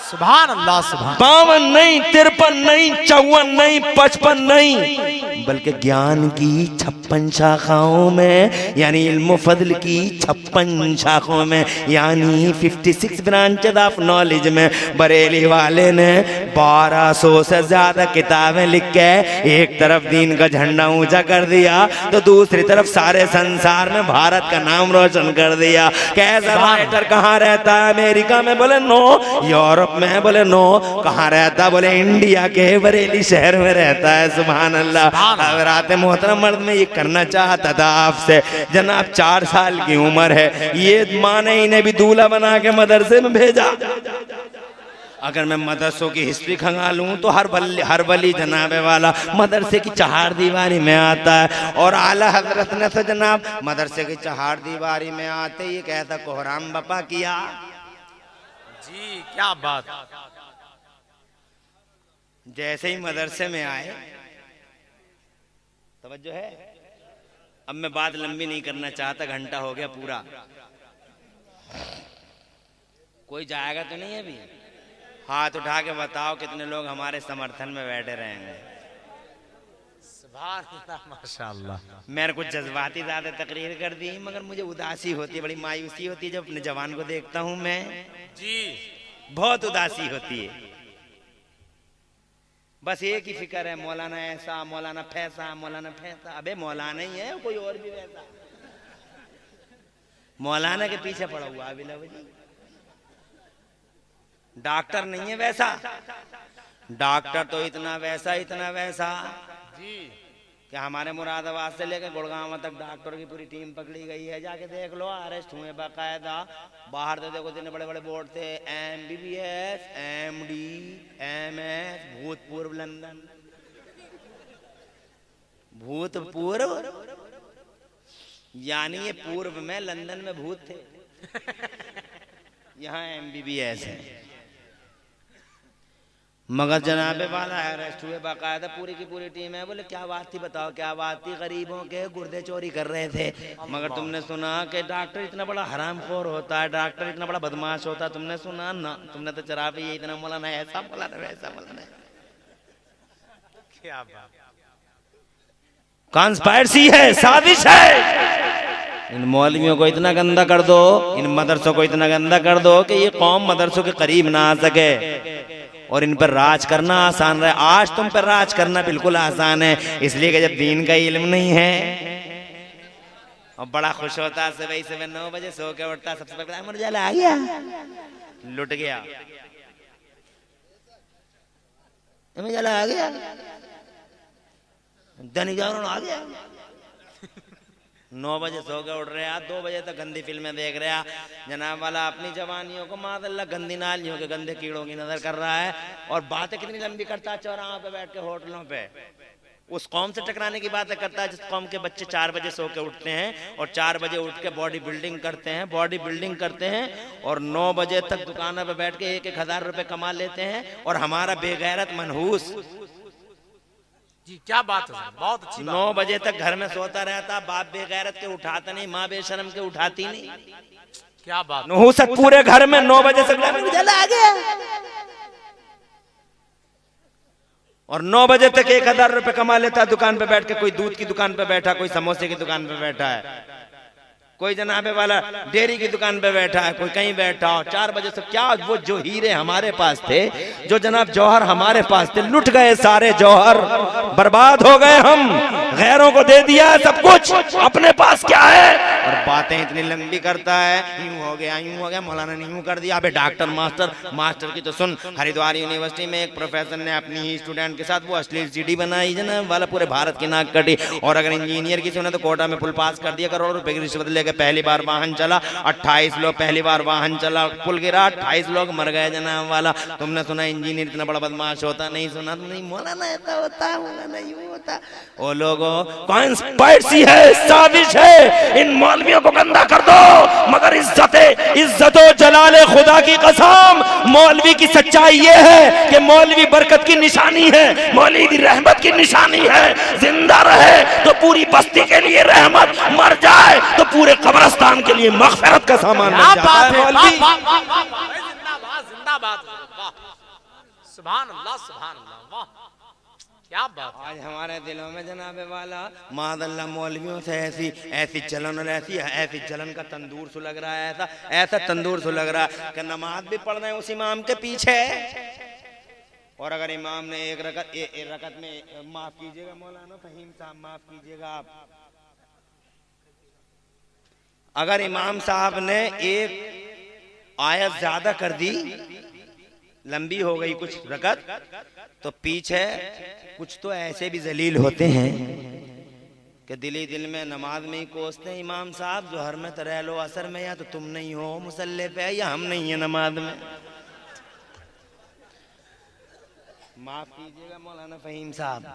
सुभान अल्लाह, सुभान। 52 नहीं, 53 नहीं, 54 नहीं, 55 नहीं, बल्कि ज्ञान की 56 शाखाओं में, यानी इल्म फजल की 56 शाखाओं में, यानी 56 ब्रांचेस ऑफ नॉलेज में बरेली वाले ने 1200 से ज्यादा किताबें लिख के एक तरफ दीन का झंडा ऊंचा कर दिया तो दूसरी तरफ सारे संसार में भारत का नाम रोशन कर दिया। कैसा राइटर कहाँ रहता है? अमेरिका में, बोले नो। यूरोप में, बोले नो। कहाँ रहता? बोले इंडिया के बरेली शहर में रहता है। सुभान अल्लाह। हज़रात मोहतरम मर्द में ये करना चाहता था आपसे, जनाब 4 साल की उम्र है, ये माँ ने इन्हें भी दूल्हा बना के मदरसे में भेजा। अगर मैं मदरसों की हिस्ट्री खंगालूं तो हर वली जनाबे वाला मदरसे की चहार दीवारी में आता है, और आला हजरत ने तो जनाब मदरसे की चहार दीवारी में आते ही कहता कोहराम बपा किया। जी क्या बात। जैसे ही मदरसे में आए, तवज्जो है, अब मैं बात लंबी नहीं करना चाहता, घंटा हो गया पूरा। कोई जाएगा तो नहीं अभी? हाथ उठा के बताओ कितने लोग हमारे समर्थन में बैठे रहेंगे। माशाअल्लाह। मैंने कुछ जज्बाती ज्यादा तकरीर कर दी, मगर मुझे उदासी होती है, बड़ी मायूसी होती है जब अपने जवान को देखता हूं मैं। जी बहुत उदासी होती है। बस एक ही फिक्र है, मौलाना ऐसा, मौलाना फैसा, मौलाना फैसा। अबे मौलाना ही है, कोई और भी वैसा। मौलाना के पीछे पड़ा हुआ है बिलावली। डॉक्टर नहीं है वैसा, डॉक्टर तो इतना वैसा जी कि हमारे मुरादाबाद से लेकर गुड़गांव तक डॉक्टर की पूरी टीम पकड़ी गई है। जाके देख लो, अरेस्ट हुए बाकायदा। बाहर तो देखो इतने बड़े बड़े बोर्ड थे, MBBS, MD, MS, भूतपूर्व लंदन, भूतपूर्व, यानी ये पूर्व में लंदन में भूत थे, यहाँ MBBS है। मगर जनाबे वाला अरेस्ट हुए बाकायदा, पूरी की पूरी टीम है। बोले क्या बात थी बताओ, क्या बात थी? गरीबों के गुर्दे चोरी कर रहे थे। मगर तुमने सुना कि डॉक्टर इतना बड़ा हरामखोर होता है, डॉक्टर इतना बड़ा बदमाश होता है? तुमने सुना ना? तुमने तो चरा भी ये इतना मौलाना ऐसा मौलाना वैसा मौलाना। क्या बात। कॉन्स्पायरेसी है, साजिश है। इन मौलवियों को इतना गंदा कर दो, इन मदरसों को इतना गंदा कर दो कि ये कौम मदरसों के करीब ना आ सके, और इन पर राज करना आसान रहे। आज तुम पर राज करना बिल्कुल आसान है, इसलिए कि जब दीन का इल्म नहीं है। और बड़ा खुश होता है, सुबह 9 बजे सो के उठता, सबसे पहले मुझे आ गया, लुट गया, मुझे आ गया, दैनिक जागरण आ गया। 9 बजे सो के उठ रहे हैं, 2 बजे तक गंदी फिल्में देख रहे हैं। जनाब वाला अपनी जवानियों को मादल्ला गंदी नालियों के गंदे कीड़ों की नजर कर रहा है, और बातें कितनी लंबी करता है चौराहों पे बैठ के, होटलों पे। उस कौम से टकराने की बातें करता है जिस कौम के बच्चे 4 बजे सो के उठते हैं, और 4 बजे उठ के बॉडी बिल्डिंग करते हैं, और 9 बजे तक दुकानों पे बैठ के 1,000 रुपए कमा लेते हैं, और हमारा बेगैरत मनहूस जी क्या बात है, बहुत अच्छी बात। 9 बजे तक घर में सोता रहता, बाप बेगैरत के उठाता नहीं, माँ बेशरम के उठाती नहीं। क्या बात। नहुसत पूरे घर में 9 बजे से आ गया, और 9 बजे तक 1,000 रुपए कमा लेता दुकान पे बैठ के। कोई दूध की दुकान पे बैठा, कोई समोसे की दुकान पे बैठा है, कोई जनाबे वाला डेयरी की दुकान पे बैठा है, कोई कहीं बैठा हो। 4 बजे से क्या वो जो हीरे हमारे पास थे, जो जनाब जौहर हमारे पास थे, लुट गए सारे जौहर, बर्बाद हो गए हम, गैरों को दे दिया सब कुछ, अपने पास क्या है? और बातें इतनी लंबी करता है, यूं हो गया, मौलाना ने यूं कर दिया। अबे डॉक्टर मास्टर की तो सुन। हरिद्वार यूनिवर्सिटी में एक प्रोफेसर ने अपनी ही स्टूडेंट के साथ वो अश्लील सीडी बनाई जनाब वाला, पूरे भारत की नाक कटी। और अगर इंजीनियर की सुने तो कोटा में पुल पास कर दिया, करोड़ों रुपए की रिश्वत लेके पहली बार वाहन चला, 28 लोग पहली बार वाहन चला, पुल गिरा, 28 लोग मर गए जनाब वाला। तुमने सुना इंजीनियर इतना बड़ा बदमाश होता? नहीं सुना। तुम नहीं, मौलाना ऐसा होता, मौलाना यूं होता। ओ लोगों, कॉन्स्पायरेसी है, साजिश है, इन मौलवियों को गंदा कर दो। मगर इज्जतो जलाले खुदा की कसम, मौलवी की सच्चाई ये है कि मौलवी बरकत की निशानी है, मौलवी की रहमत की निशानी है। जिंदा रहे तो पूरी बस्ती के लिए रहमत, मर जाए तो पूरे कब्रिस्तान के लिए मगफिरत का सामान बन जाता है। मौलवी जिंदाबाद, सुभान अल्लाह, वाह क्या बात। आज हमारे दिलों में जनाबे वाला मादल्ला मौलवियों से ऐसी ऐसी जलन और ऐसी जलन का तंदूर सुलग रहा है, ऐसा तंदूर सुलग रहा है कि नमाज भी पढ़ रहे हैं उस इमाम के पीछे, और अगर इमाम ने एक रकत में, माफ कीजिएगा मौलाना फहीम साहब, माफ कीजिएगा आप, अगर इमाम साहब ने एक आयत ज्यादा कर दी, लंबी हो गई कुछ रकत, तो पीछे कुछ तो ऐसे भी जलील होते हैं कि दिली दिल में नमाज में ही कोसते हैं, इमाम साहब जोहर में तो रह लो, असर में या तो तुम नहीं हो मुसल्ले पे या हम नहीं है नमाज में। माफ कीजिएगा मौलाना फहीम साहब,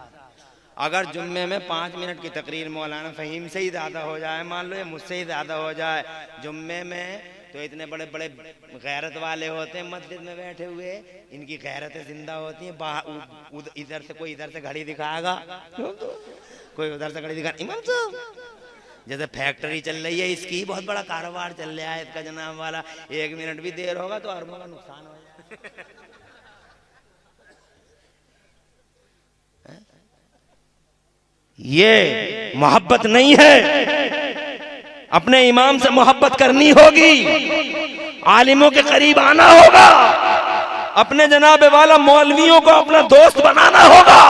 अगर जुम्मे में 5 मिनट की तकरीर मौलाना फहीम से ही ज्यादा हो जाए, मान लो ये मुझसे ही ज्यादा हो जाए जुम्मे में, तो इतने बड़े बड़े गैरत वाले होते हैं मस्जिद में बैठे हुए, इनकी गैरतें जिंदा होती हैं। इधर से कोई इधर से घड़ी दिखाएगा, कोई उधर से घड़ी दिखा, इमाम साहब जैसे फैक्ट्री चल रही है इसकी, बहुत बड़ा कारोबार चल रहा है इसका जनाब वाला, 1 मिनट भी देर होगा तो अरबों का नुकसान हो जाएगा। ये मोहब्बत नहीं है, अपने इमाम से मोहब्बत करनी होगी, आलिमों के करीब आना होगा, अपने जनाबे वाला मौलवियों को अपना दोस्त बनाना होगा,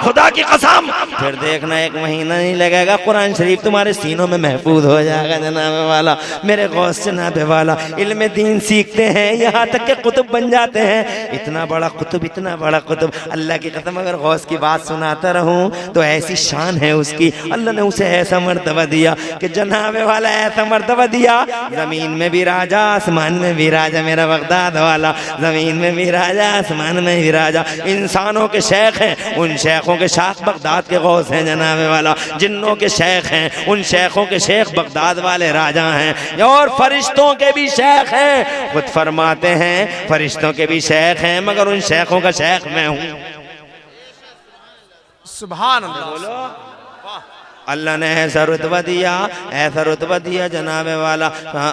खुदा की कसम। फिर देखना 1 महीना नहीं लगेगा, कुरान शरीफ तुम्हारे सीनों में महफूज हो जाएगा जनाबे वाला। मेरे गौस जनाबे वाला इल्म दीन सीखते हैं, यहाँ तक के कुतुब बन जाते हैं। इतना बड़ा कुतुब, इतना बड़ा कुतुब, अल्लाह की कसम अगर गौस की बात सुनाता रहूं तो ऐसी शान है उसकी, अल्लाह ने उसे ऐसा मर्तबा दिया कि जनाबे वाला ऐसा मर्तबा दिया, जमीन में भी राजा आसमान में भी राजा, मेरा बगदाद वाला जमीन में भी राजा आसमान में भी राजा। इंसानों के शेख हैं, उन शेखों के शेख बगदाद के गौस हैं जनाबे वाला, जिन्नों के शेख हैं, उन शेखों के शेख बगदाद वाले राजा हैं, और फरिश्तों के भी शेख हैं। खुद फरमाते हैं फरिश्तों के भी शेख हैं, मगर उन शेखों का शेख मैं हूं। सुभान अल्लाह। बोलो, अल्लाह ने ऐसा रुतबा दिया, ऐसा रुतबा दिया जनाबे वाला,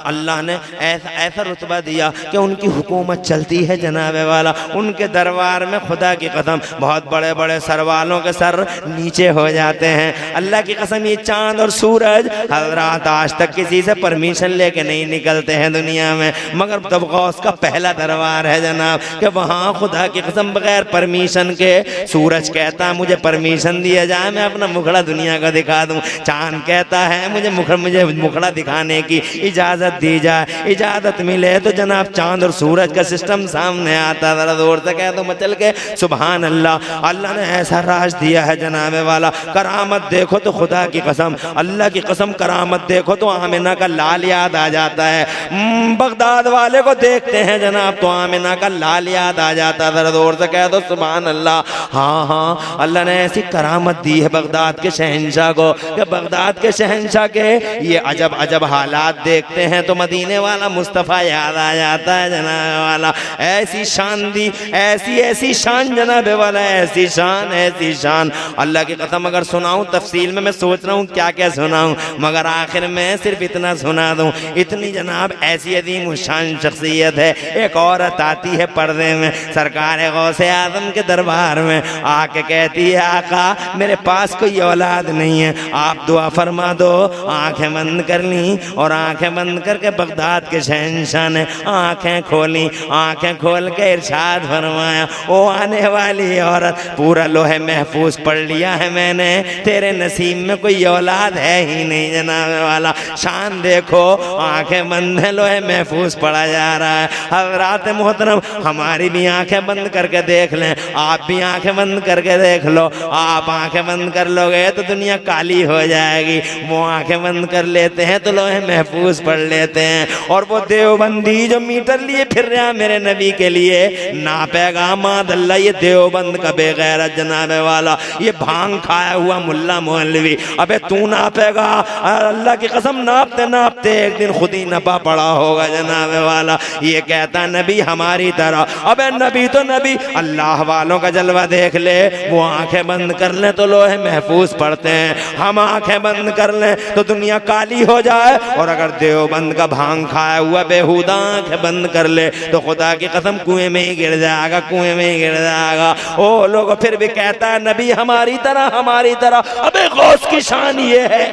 अल्लाह ने ऐसा रुतबा दिया कि उनकी हुकूमत चलती है जनाबे वाला। उनके दरबार में खुदा की कसम बहुत बड़े बड़े सर वालों के सर नीचे हो जाते हैं। अल्लाह की कसम ये चांद और सूरज हज़रात आज तक किसी से परमिशन लेके नहीं निकलते हैं दुनिया में, मगर तब गौस का पहला दरबार है जनाब कि वहाँ खुदा की कसम बगैर परमिशन के सूरज कहता है मुझे परमिशन दिया जाए मैं अपना मुखड़ा दुनिया का दिखा दूं, चांद कहता है मुझे मुखड़ा दिखाने की इजाजत दी जाए, इजाजत मिले तो जनाब चांद और सूरज का सिस्टम सामने आता, जरा जोर से कह दो मचल के सुभान अल्लाह। अल्लाह ने ऐसा राज दिया है जनाबे वाला, करामत देखो तो खुदा की कसम, अल्लाह की कसम करामत देखो तो आमिना का लाल याद आ जाता है। बगदाद वाले को देखते हैं जनाब तो आमिना का लाल याद आ जाता है, जरा जोर से कह दो सुभान अल्लाह। हाँ हाँ, अल्लाह ने ऐसी करामत दी है बगदाद के शहंशाह को कि बगदाद के शहंशाह के ये अजब अजब हालात देखते हैं तो मदीने वाला मुस्तफ़ा याद आ जाता है जनाबे वाला। ऐसी शान दी, ऐसी ऐसी शान जनाबे वाला, ऐसी शान अल्लाह की कसम अगर सुनाऊं तफसील में मैं सोच रहा हूँ क्या क्या सुनाऊं, मगर आखिर में सिर्फ इतना सुना दूं। इतनी जनाब ऐसी अजीम शान शख्सियत है। एक औरत आती है पर्दे में सरकार गौसे आजम के दरबार में, आके कहती है आका मेरे पास कोई औलाद नहीं है, आप दुआ फरमा दो। आंखें बंद कर ली और आंखें बंद करके बगदाद के शहंशाह ने आंखें खोली, आंखें खोल के इरशाद फरमाया ओ आने वाली औरत पूरा लोहे महफूज पढ़ लिया है मैंने, तेरे नसीब में कोई औलाद है ही नहीं जनाबे वाला। शान देखो, आंखें बंद है, लोहे महफूज पढ़ा जा रहा है। हज़रात मोहतरम हमारी भी आंखें बंद करके देख लें, आप भी आंखें बंद करके देख लो। आप आंखें बंद कर लोगे तो दुनिया काली हो जाएगी, वो आंखें बंद कर लेते हैं तो लोहे महफूज पढ़ लेते हैं। और वो देवबंदी जो मीटर लिए फिर रहा मेरे नबी के लिए नापेगा मादल्ला, ये देवबंद का बेगैरत जनाबे वाला, ये भांग खाया हुआ मुल्ला मौलवी, अबे तू नापेगा, अल्लाह की कसम नापते नापते एक दिन खुद ही नपा पड़ा होगा जनाबे वाला। ये कहता नबी हमारी तरह, अबे नबी तो नबी, अल्लाह वालों का जलवा देख ले, वो आंखें बंद कर ले तो लोहे महफूज पढ़ते हैं, हम आंखें बंद कर लें तो दुनिया काली हो जाए, और अगर देवबंद का भांग खाया हुआ बेहुदा आंखें बंद कर ले तो खुदा की कसम कुएं में ही गिर जाएगा, कुएं में ही गिर जाएगा। ओ लोग फिर भी कहता है नबी हमारी तरह हमारी तरह। अबे गौस की शान ये है,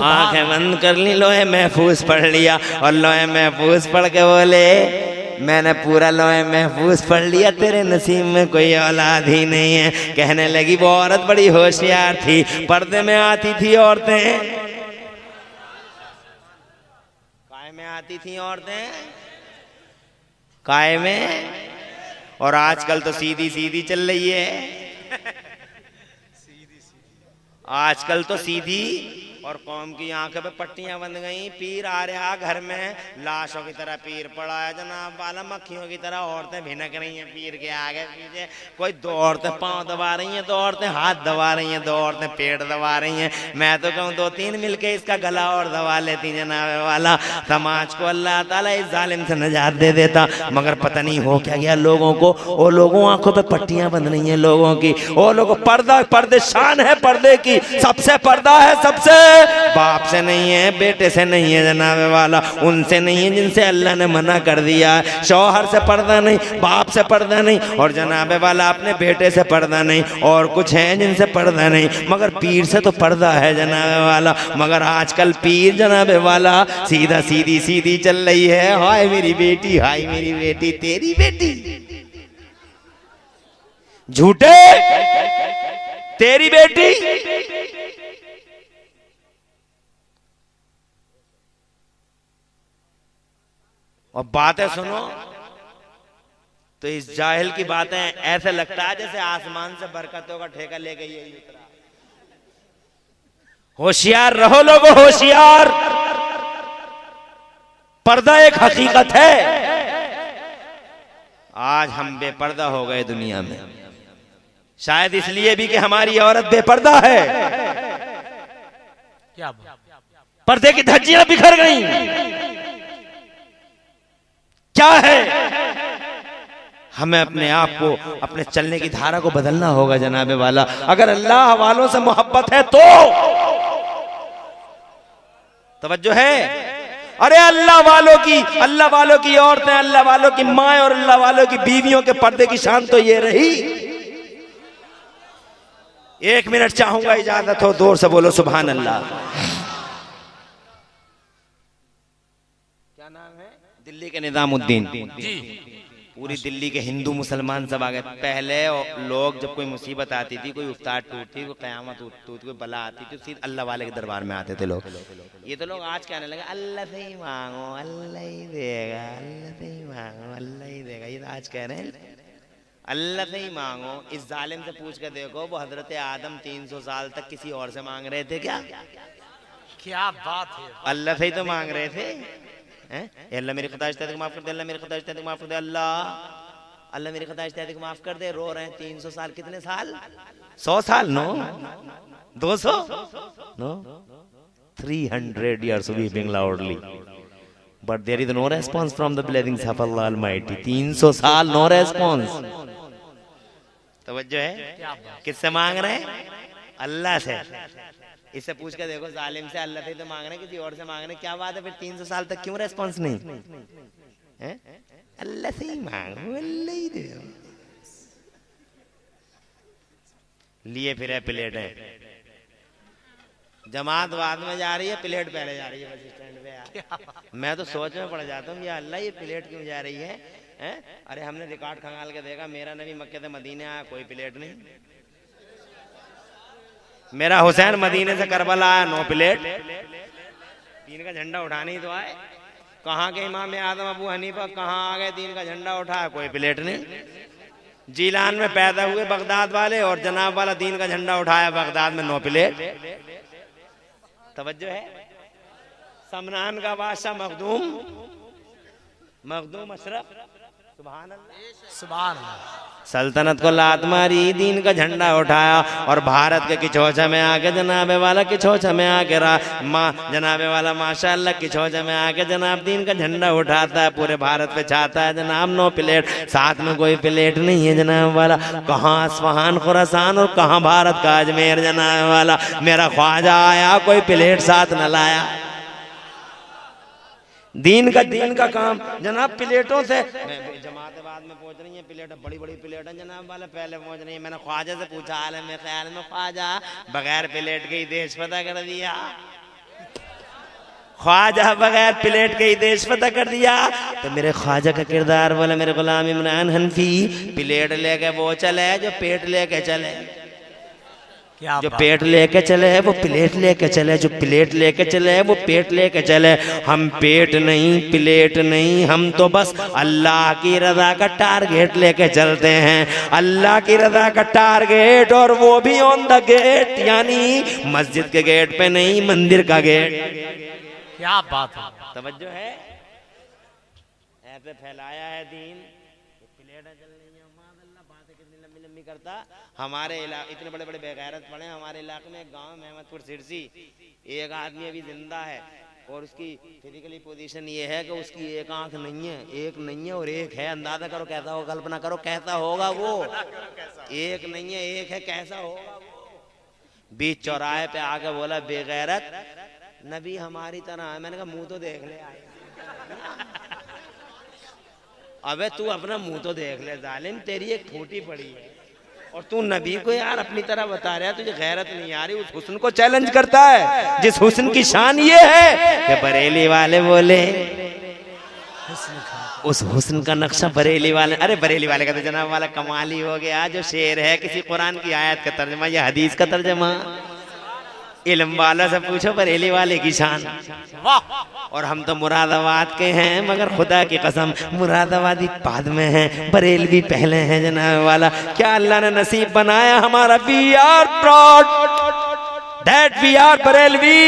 आंखें बंद कर ली, लोहे महफूज पढ़ लिया, और लोहे महफूज पढ़ के बोले मैंने पूरा लोहे महफूज पढ़ लिया, तेरे नसीब में कोई औलाद ही नहीं है। कहने लगी वो औरत बड़ी होशियार थी, पर्दे में आती थी औरतें, काय में आती थी औरतें, काय में, और आजकल तो सीधी सीधी चल रही है, आजकल तो सीधी, और कौम की आंखों पे पट्टियां बंद गई। पीर आ रहा घर में, लाशों की तरह पीर पड़ा है जनाब वाला, मक्खियों की तरह औरतें भिनक रही हैं पीर के आगे पीछे। कोई दो औरतें पांव दबा रही हैं, दो औरतें हाथ दबा रही हैं, दो औरतें पेट दबा रही हैं। मैं तो कहूँ दो तीन मिलके इसका गला और दबा लेती जनाब वाला। समाज को अल्लाह ताला इस जालिम से निजात दे देता, मगर पता नहीं हो क्या गया लोगों को। वो लोगों आंखों पे पट्टियां बंद नहीं है लोगों की, वो लोगों पर्दा, पर्दे शान है पर्दे की, सबसे पर्दा है, सबसे बाप से नहीं है, बेटे से नहीं है जनाब वाला, उनसे नहीं है जिनसे अल्लाह ने मना कर दिया है। शौहर से पर्दा नहीं, बाप से पर्दा नहीं, और जनाब वाला अपने बेटे से पर्दा नहीं, और कुछ है जिनसे पर्दा नहीं, मगर पीर से तो पर्दा है जनाब वाला। मगर आजकल पीर जनाब वाला सीधा सीधी सीधी चल रही है। हाय मेरी बेटी, हाय मेरी बेटी, तेरी बेटी झूठे, तेरी बेटी। और बातें सुनो तो इस जाहिल की बातें ऐसे लगता है जैसे आसमान से बरकतों का ठेका ले गई है। होशियार रहो लोगो, होशियार, पर्दा एक हकीकत है। आज हम बेपर्दा हो गए दुनिया में, शायद इसलिए भी कि हमारी औरत बेपर्दा है। क्या पर्दे की धज्जियां बिखर गई। क्या है, हमें अपने आप को, अपने चलने की धारा को बदलना होगा जनाबे वाला। अगर अल्लाह वालों से मोहब्बत है तो तवज्जो है। अरे अल्लाह वालों की औरतें, अल्लाह वालों की माँ और अल्लाह वालों की बीवियों के पर्दे की शान तो ये रही। 1 मिनट चाहूंगा, इजाजत हो, दूर से बोलो सुभान अल्लाह। क्या नाम है? दिल्ली के निजामुद्दीन जी। पूरी दिल्ली के हिंदू मुसलमान सब आ गए। पहले लोग जब कोई मुसीबत आती थी, कोई इफ्तार टूटती, कोई क़यामत टूटती, कोई बला आती थी, सीधे अल्लाह वाले के दरबार में आते थे लोग। ये तो लोग आज कहने लगे अल्लाह से ही मांगो, अल्लाह ही देगा, अल्लाह से ही मांगो, अल्लाह ही देगा। ये आज कह रहे हैं अल्लाह से ही मांगो। इस जालिम से पूछ कर देखो, वो हजरत आदम 300 साल तक किसी और से मांग रहे थे क्या? क्या बात है, अल्लाह से ही तो मांग रहे थे। अल्लाह मेरी खुदा इश्तियात को माफ कर दे, अल्लाह मेरी खुदा इश्तियात को माफ कर दे, अल्लाह मेरी खुदा इश्तियात को माफ कर दे। रो रहे हैं 300 साल, कितने साल? 100 साल? No, 200, no, 300 years weeping loudly, but there is no response from the blessings of Allah Almighty. 300 साल नो रेस्पॉन्स। तवज्जो है, किससे मांग रहे हैं? अल्लाह से। इससे पूछ कर देखो, जालिम से अल्लाह से तो मांग रहे हैं, किसी और से मांग रहे हैं, क्या बात है फिर 300 साल तक क्यों रेस्पॉन्स नहीं है? अल्लाह से ही मांगो, अल्लाह ही दे। लिए फिर है प्लेट है, जमात बाद में जा रही है, प्लेट पहले जा रही है बस स्टैंड पे यार। मैं तो सोच में पड़ जाता हूँ, या अल्लाह ये प्लेट क्यों जा रही है? अरे हमने रिकॉर्ड खंगाल के देखा, मेरा नबी मक्के से मदीने आया, कोई प्लेट नहीं। मेरा हुसैन मदीने से करबला आया, नो प्लेट। दीन का झंडा उठाने ही तो आए। कहाँ के इमाम आदम अबू हनीफा कहाँ आ गए, दीन का झंडा उठाया, कोई प्लेट नहीं। जीलान में पैदा हुए बगदाद वाले, और जनाब वाला दीन का झंडा उठाया बगदाद में, नो प्लेट। तवज्जो है। समनान का बादशाह मखदूम अशरफ सुभान अल्लाह। सल्तनत को लात मारी, दीन का झंडा उठाया और भारत के किचौचा में आके जनाबे वाला किचौचा में आके जनाबे वाला माशाअल्लाह किचौचा में आके जनाब दीन का झंडा उठाता है, पूरे भारत पे छाता है जनाब। 9 प्लेट, साथ में कोई प्लेट नहीं है जनाब वाला। कहाँ अस्फहान खुरासान और कहाँ भारत का अजमेर जनाब वाला। मेरा ख्वाजा आया, कोई प्लेट साथ न लाया। दीन का काम जनाब प्लेटों से। जमात बाद में पहुंच रही है, प्लेट बड़ी बड़ी प्लेट है जनाब वाला, पहले पहुंच रही है। मैंने ख्वाजा से पूछा आलम में ख्याल में, ख्वाजा बगैर प्लेट के ही देश पता कर दिया। ख्वाजा बगैर प्लेट के ही देश पता कर दिया। तो मेरे ख्वाजा का किरदार बोला, मेरे गुलाम इमरान हनफी, प्लेट लेके वो चले जो पेट लेके चले। जो पेट लेके चले वो प्लेट लेके चले, जो प्लेट लेके चले वो पेट लेके चले। हम पेट नहीं प्लेट नहीं, हम तो बस अल्लाह की रज़ा का टारगेट लेके चलते हैं। अल्लाह की रज़ा का टारगेट, और वो भी ऑन द गेट, यानी मस्जिद के गेट पे नहीं, मंदिर का गेट। क्या बात है, तवज्जो है। ऐसे फैलाया है दीन, प्लेटें चल रही हैं, माशाअल्लाह बातें कितनी लंबी लंबी करता। हमारे इलाके इतने बड़े बड़े बेगैरत पड़े, हमारे इलाके में एक गांव महमदपुर सिरसी, एक आदमी अभी जिंदा है और उसकी फिजिकली पोजीशन ये है कि उसकी एक आंख नहीं है, एक नहीं है और एक है। अंदाजा करो कैसा होगा, कल्पना करो कैसा होगा वो। एक नहीं है, एक है, कैसा होगा वो। बीच चौराहे पे आके बोला, बेगैरत नबी हमारी तरह है। मैंने कहा मुंह तो देख ले आए। अबे तू अपना मुंह तो देख ले जालिम, तेरी एक फूटी पड़ी है और तू नबी को यार अपनी तरह बता रहा है। तुझे गैरत नहीं आ रही। उस हुस्न को चैलेंज करता है जिस हुस्न की शान ये है कि बरेली वाले बोले उस हुस्न का नक्शा बरेली वाले। अरे बरेली वाले का तो जनाब वाला कमाल ही हो गया। जो शेर है किसी कुरान की आयत का तर्जमा या हदीस का तर्जमा। इल्म वाला से पूछो बरेली वाले की शान। और हम तो मुरादाबाद के हैं, मगर खुदा की कसम मुरादाबादी बाद में हैं, बरेलवी पहले हैं जनाब वाला। क्या अल्लाह ने नसीब बनाया हमारा। We are proud that we are Barelvi.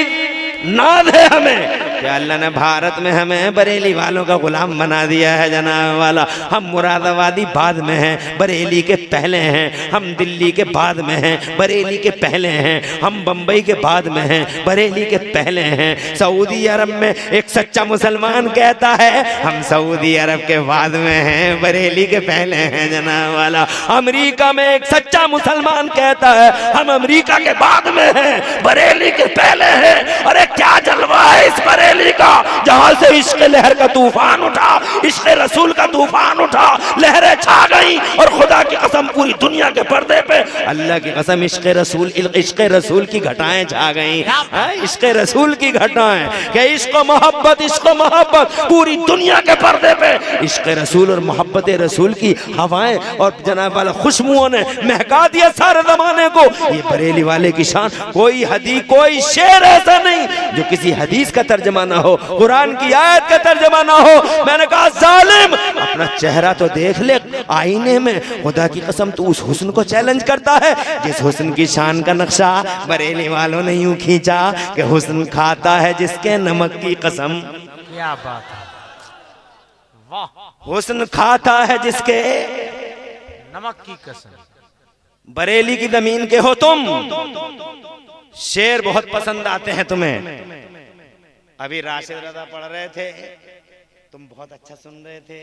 नाज है हमें कि अल्लाह ने भारत में हमें बरेली वालों का गुलाम बना दिया है जनाब वाला। हम मुरादाबादी बाद में हैं, बरेली के पहले हैं। हम दिल्ली के बाद में हैं, बरेली के पहले हैं। हम बम्बई के बाद में हैं, बरेली के पहले हैं। सऊदी अरब में एक सच्चा मुसलमान कहता है हम सऊदी अरब के बाद में हैं, बरेली के पहले हैं जनाब वाला। अमेरिका में एक सच्चा मुसलमान कहता है हम अमेरिका के बाद में हैं, बरेली के पहले हैं। अरे क्या जलवा है इस बरेली का, जहां से इश्क लहर का तूफान उठा, इश्क रसूल का तूफान उठा, लहरें छा गई और खुदा की कसम पूरी दुनिया के पर्दे पे अल्लाह की कसम इश्क रसूल की घटाएं छा गई। इश्क रसूल की घटाएं कि इश्क मोहब्बत पूरी दुनिया के पर्दे पे इश्क रसूल और मोहब्बत रसूल की हवाएं और जनाब वाला खुशबुओं ने महका दिया सारे जमाने को। ये बरेली वाले की शान। कोई हदीस कोई शेर ऐसा नहीं जो किसी हदीस का तर्जमा ना हो, कुरान की आयत का तर्जमा ना हो। मैंने कहा जालिम अपना चेहरा तो देख ले आईने में। खुदा की कसम तू उस हुस्न को चैलेंज करता है जिस हुस्न की शान का नक्शा बरेली वालों ने यूं खींचा कि हुस्न खाता है जिसके नमक की कसम। क्या बात है, वाह। हुस्न खाता है जिसके नमक की कसम। बरेली की जमीन के हो तुम। शेर बहुत पसंद आते हैं तुम्हें। अभी राशिद रज़ा पढ़ रहे थे, तुम बहुत अच्छा सुन रहे थे।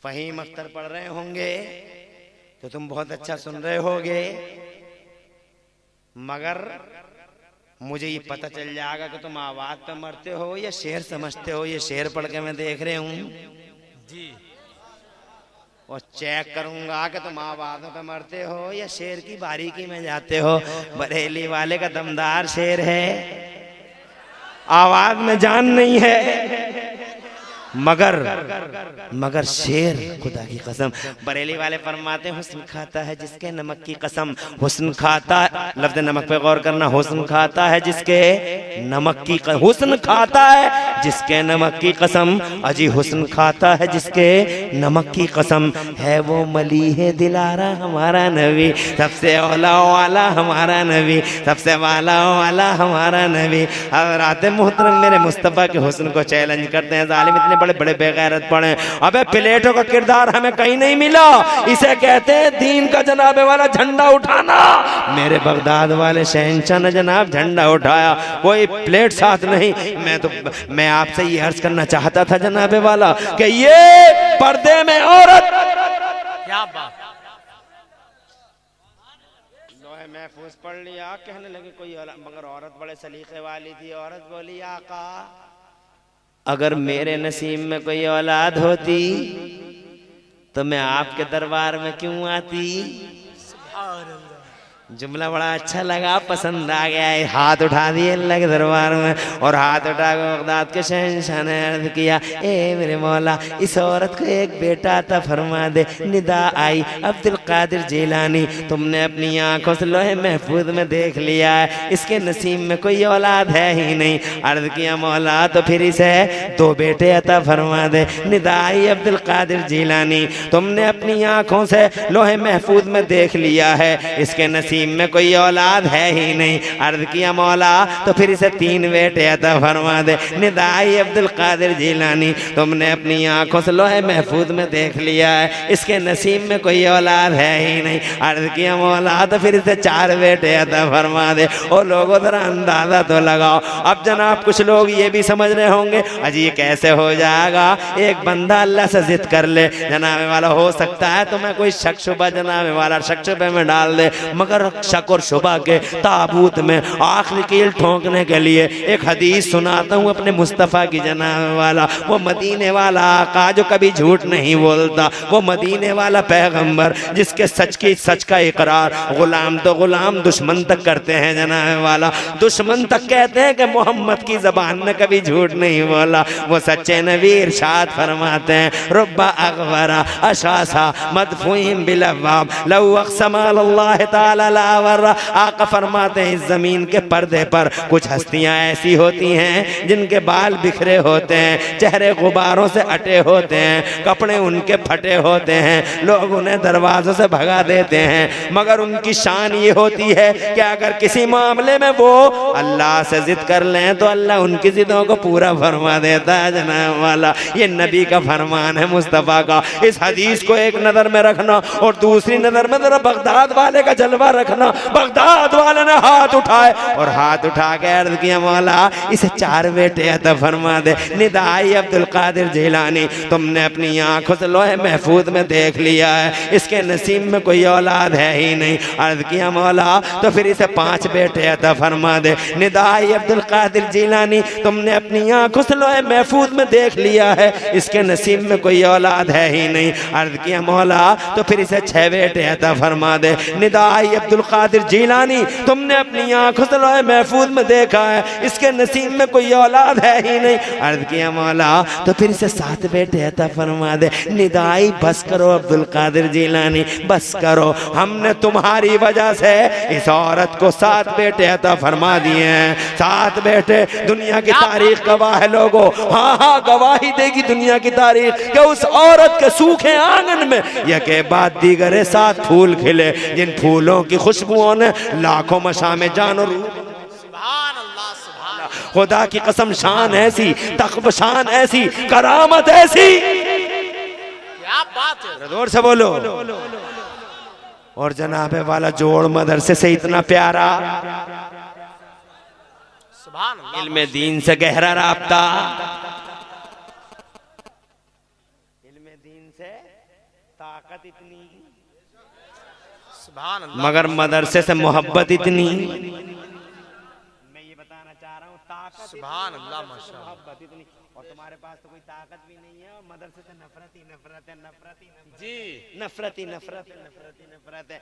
फहीम अख्तर पढ़ रहे होंगे तो तुम बहुत अच्छा सुन रहे होगे। मगर मुझे ये पता चल जाएगा कि तुम आवाज पे मरते हो या शेर समझते हो। ये शेर पढ़ के मैं देख रहे हूँ जी, और चेक करूंगा कि तुम आवाजों पे मरते हो या शेर की बारीकी में जाते हो। बरेली वाले का दमदार शेर है, आवाज में जान नहीं है, मगर शेर खुदा की कसम। बरेली वाले फरमाते हुस्न खाता है जिसके नमक की कसम। हुस्न खाता, लफ्ज़ नमक पे गौर करना। हुस्न खाता है जिसके नमक की हुस्न खाता है जिसके नमक की कसम। अजी हुस्न खाता है जिसके नमक की कसम। है वो मलीह दिलारा हमारा नबी, सबसे औला वाला हमारा नबी, सबसे वाला वाला हमारा नबी। हज़रात मोहतरम मेरे मुस्तफ़ा के हुस्न को चैलेंज करते हैं। जालिम इतने बड़े बड़े बेगैरत पड़े। अबे प्लेटो का किरदार हमें कहीं नहीं मिला। इसे कहते हैं दीन का जनाबे वाला झंडा उठाना। मेरे बगदाद वाले शहंशाह ने जनाब झंडा उठाया, कोई प्लेट साथ नहीं। मैं आपसे ये अर्ज करना चाहता था जनाबे वाला कि ये पर्दे में औरत, क्या बात, लोहे महफूज पढ़ लिया। कहने लगे कोई मगर औरत बड़े सलीके वाली थी। औरत बोली आका अगर मेरे नसीब में कोई औलाद होती तो मैं आपके दरबार में क्यों आती। जुमला बड़ा अच्छा लगा, पसंद आ गया है। हाथ उठा दिए अल्लाह के दरबार में और हाथ उठा कर बगदाद के शहंशाह ने अर्ज किया, ए मेरे मौला इस औरत को एक बेटा अता फरमा दे। निदा आई, अब्दुल कादिर जिलानी तुमने अपनी आंखों से लोहे महफूज में देख लिया है, इसके नसीब में कोई औलाद है ही नहीं। अर्ज किया मौला तो फिर इसे 2 बेटे अता फरमा दे। निदा आई, अब्दुल कादिर जिलानी तुमने अपनी आंखों से लोहे महफूज में देख लिया है, इसके नसीब में कोई औलाद है ही नहीं। अर्ज किया मौला तो फिर इसे 3 बेटे अता फरमा दे। निदाई अब्दुल कादिर जिलानी तुमने अपनी आंखों से लोहे महफूज में देख लिया है, इसके नसीब में कोई औलाद है ही नहीं। अर्ज किया मौला तो फिर इसे 4 बेटे अता फरमा दे। और लोगों जरा अंदाजा तो लगाओ। अब जनाब कुछ लोग ये भी समझ रहे होंगे अजी ये कैसे हो जाएगा, एक बंदा अल्लाह से जिद कर ले जनाबे वाला, हो सकता है तो मैं कोई शक शुबा जनाबे वाला शक शुबे में डाल दे। मगर शक और शुबा के ताबूत में आखिरी कील ठोकने के लिए एक हदीस सुनाता हूँ अपने मुस्तफ़ा की जनाब वाला, वो मदीने वाला आका जो कभी झूठ नहीं बोलता, वो मदीने वाला पैगंबर जिसके सच का इकरार गुलाम तो गुलाम दुश्मन तक करते हैं जनाब वाला। दुश्मन तक कहते हैं कि मोहम्मद की जबान में कभी झूठ नहीं बोला। वो सच्चे नबी इरशाद फरमाते हैं, रुब्बा अगवरा अशासा मदफूम बिलवाब लव अक़सम अल्लाह ताला लावरा। आका फरमाते हैं इस जमीन के पर्दे पर कुछ हस्तियां ऐसी होती हैं जिनके बाल बिखरे होते हैं, चेहरे गुबारों से अटे होते हैं, कपड़े उनके फटे होते हैं, लोग उन्हें दरवाजों से भगा देते हैं। मगर उनकी शान ये होती है कि अगर किसी मामले में वो अल्लाह से जिद कर लें तो अल्लाह उनकी जिदों को पूरा फरमा देता है जनाब वाला। ये नबी का फरमान है मुस्तफ़ा का। इस हदीस को एक नजर में रखना और दूसरी नजर में जरा बगदाद वाले का जलवा रखना। बगदाद वाले ने हाथ उठाए और हाथ उठा के अर्ज किया मौला इसे 4 बेटे अता फरमा दे। निदाई अब्दुल कादिर जिलानी तुमने अपनी आंखों से लोहे महफूज में देख लिया है, इसके नसीब में कोई औलाद है ही नहीं। अर्ज किया मौला तो फिर इसे 5 बेटे अता फरमा दे। निदाई अब्दुल कादिर जिलानी तुमने अपनी आंखों से लोहे महफूज में देख लिया है, इसके नसीब में कोई औलाद है ही नहीं। अर्ज किया मौला तो फिर इसे 6 बेटे अता फरमा दे। निदाई अब्दुल कादिर जिलानी तुमने अपनी आंखों से लोहे महफूज में देखा है, इसके नसीब में कोई औलाद है ही नहीं। अर्ज किया मौला तो फिर इसे 7 बेटे अता फरमा दे। निदाई बस करो अब्दुल कादिर जिलानी बस करो, हमने तुम्हारी वजह से इस औरत को 7 बेटे अता फरमा दिए हैं। 7 बेटे, दुनिया की तारीख गवाह है लोगों, हाँ हाँ गवाही देगी दुनिया की तारीख कि उस औरत के सूखे आंगन में यके बाद दीगरे 7 फूल खिले, जिन फूलों की खुशबुओं ने लाखों मशामे जान और खुदा की कसम शान ऐसी, तख्ब शान ऐसी, करामत ऐसी, क्या बात है, जोर से बोलो। और जनाबे वाला जोड़ मदरसे से इतना प्यारा, सुभान अल्लाह, इल्म दीन से गहरा राब्ता, इल्म दीन से ताकत इतनी, सुभान अल्लाह, मगर मदरसे से मोहब्बत इतनी। मैं ये बताना चाह रहा हूँ ताकत सुभान अल्लाह, माशाअल्लाह, मोहब्बत इतनी, और तुम्हारे पास तो कोई ताकत भी नहीं है और मदरसे से नफरत ही नफरत है, नफरत ही जी, नफरत ही नफरत है, नफरत ही नफरत है।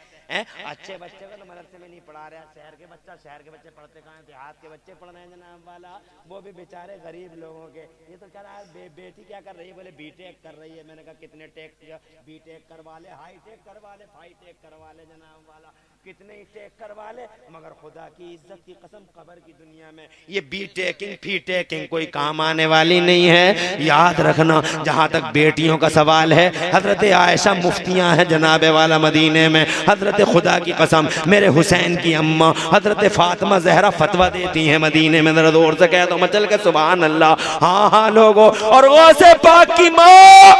अच्छे बच्चे को तो मदरसे में नहीं पढ़ा रहे, शहर के बच्चे पढ़ते कहाँ, देहात के बच्चे पढ़ रहे हैं जनाब वाला, वो भी बेचारे गरीब लोगों के। ये तो कह रहा है बेटी क्या कर रही है, बोले बीटेक कर रही है। मैंने कहा कितने टेक किया, बीटेक करवा ले, हाई टेक करवा ले, फाई टेक करवा ले जनाब वाला। कितने ही टेक करवा ले, मगर खुदा की इज्जत की कसम कब्र की दुनिया में ये बी टेकिंग फी टेकिंग कोई काम आने वाली नहीं है। याद रखना, जहाँ तक बेटियों का सवाल है, हजरत आयशा मुफ्तियाँ हैं जनाबे वाला मदीने में। हजरत खुदा की कसम मेरे हुसैन की अम्मा हजरत फातिमा जहरा फतवा देती हैं मदीने में। जरा जोर से कह दो मचल के सुभान अल्लाह। हाँ हाँ लोगों, और गौसे पाक की माँ,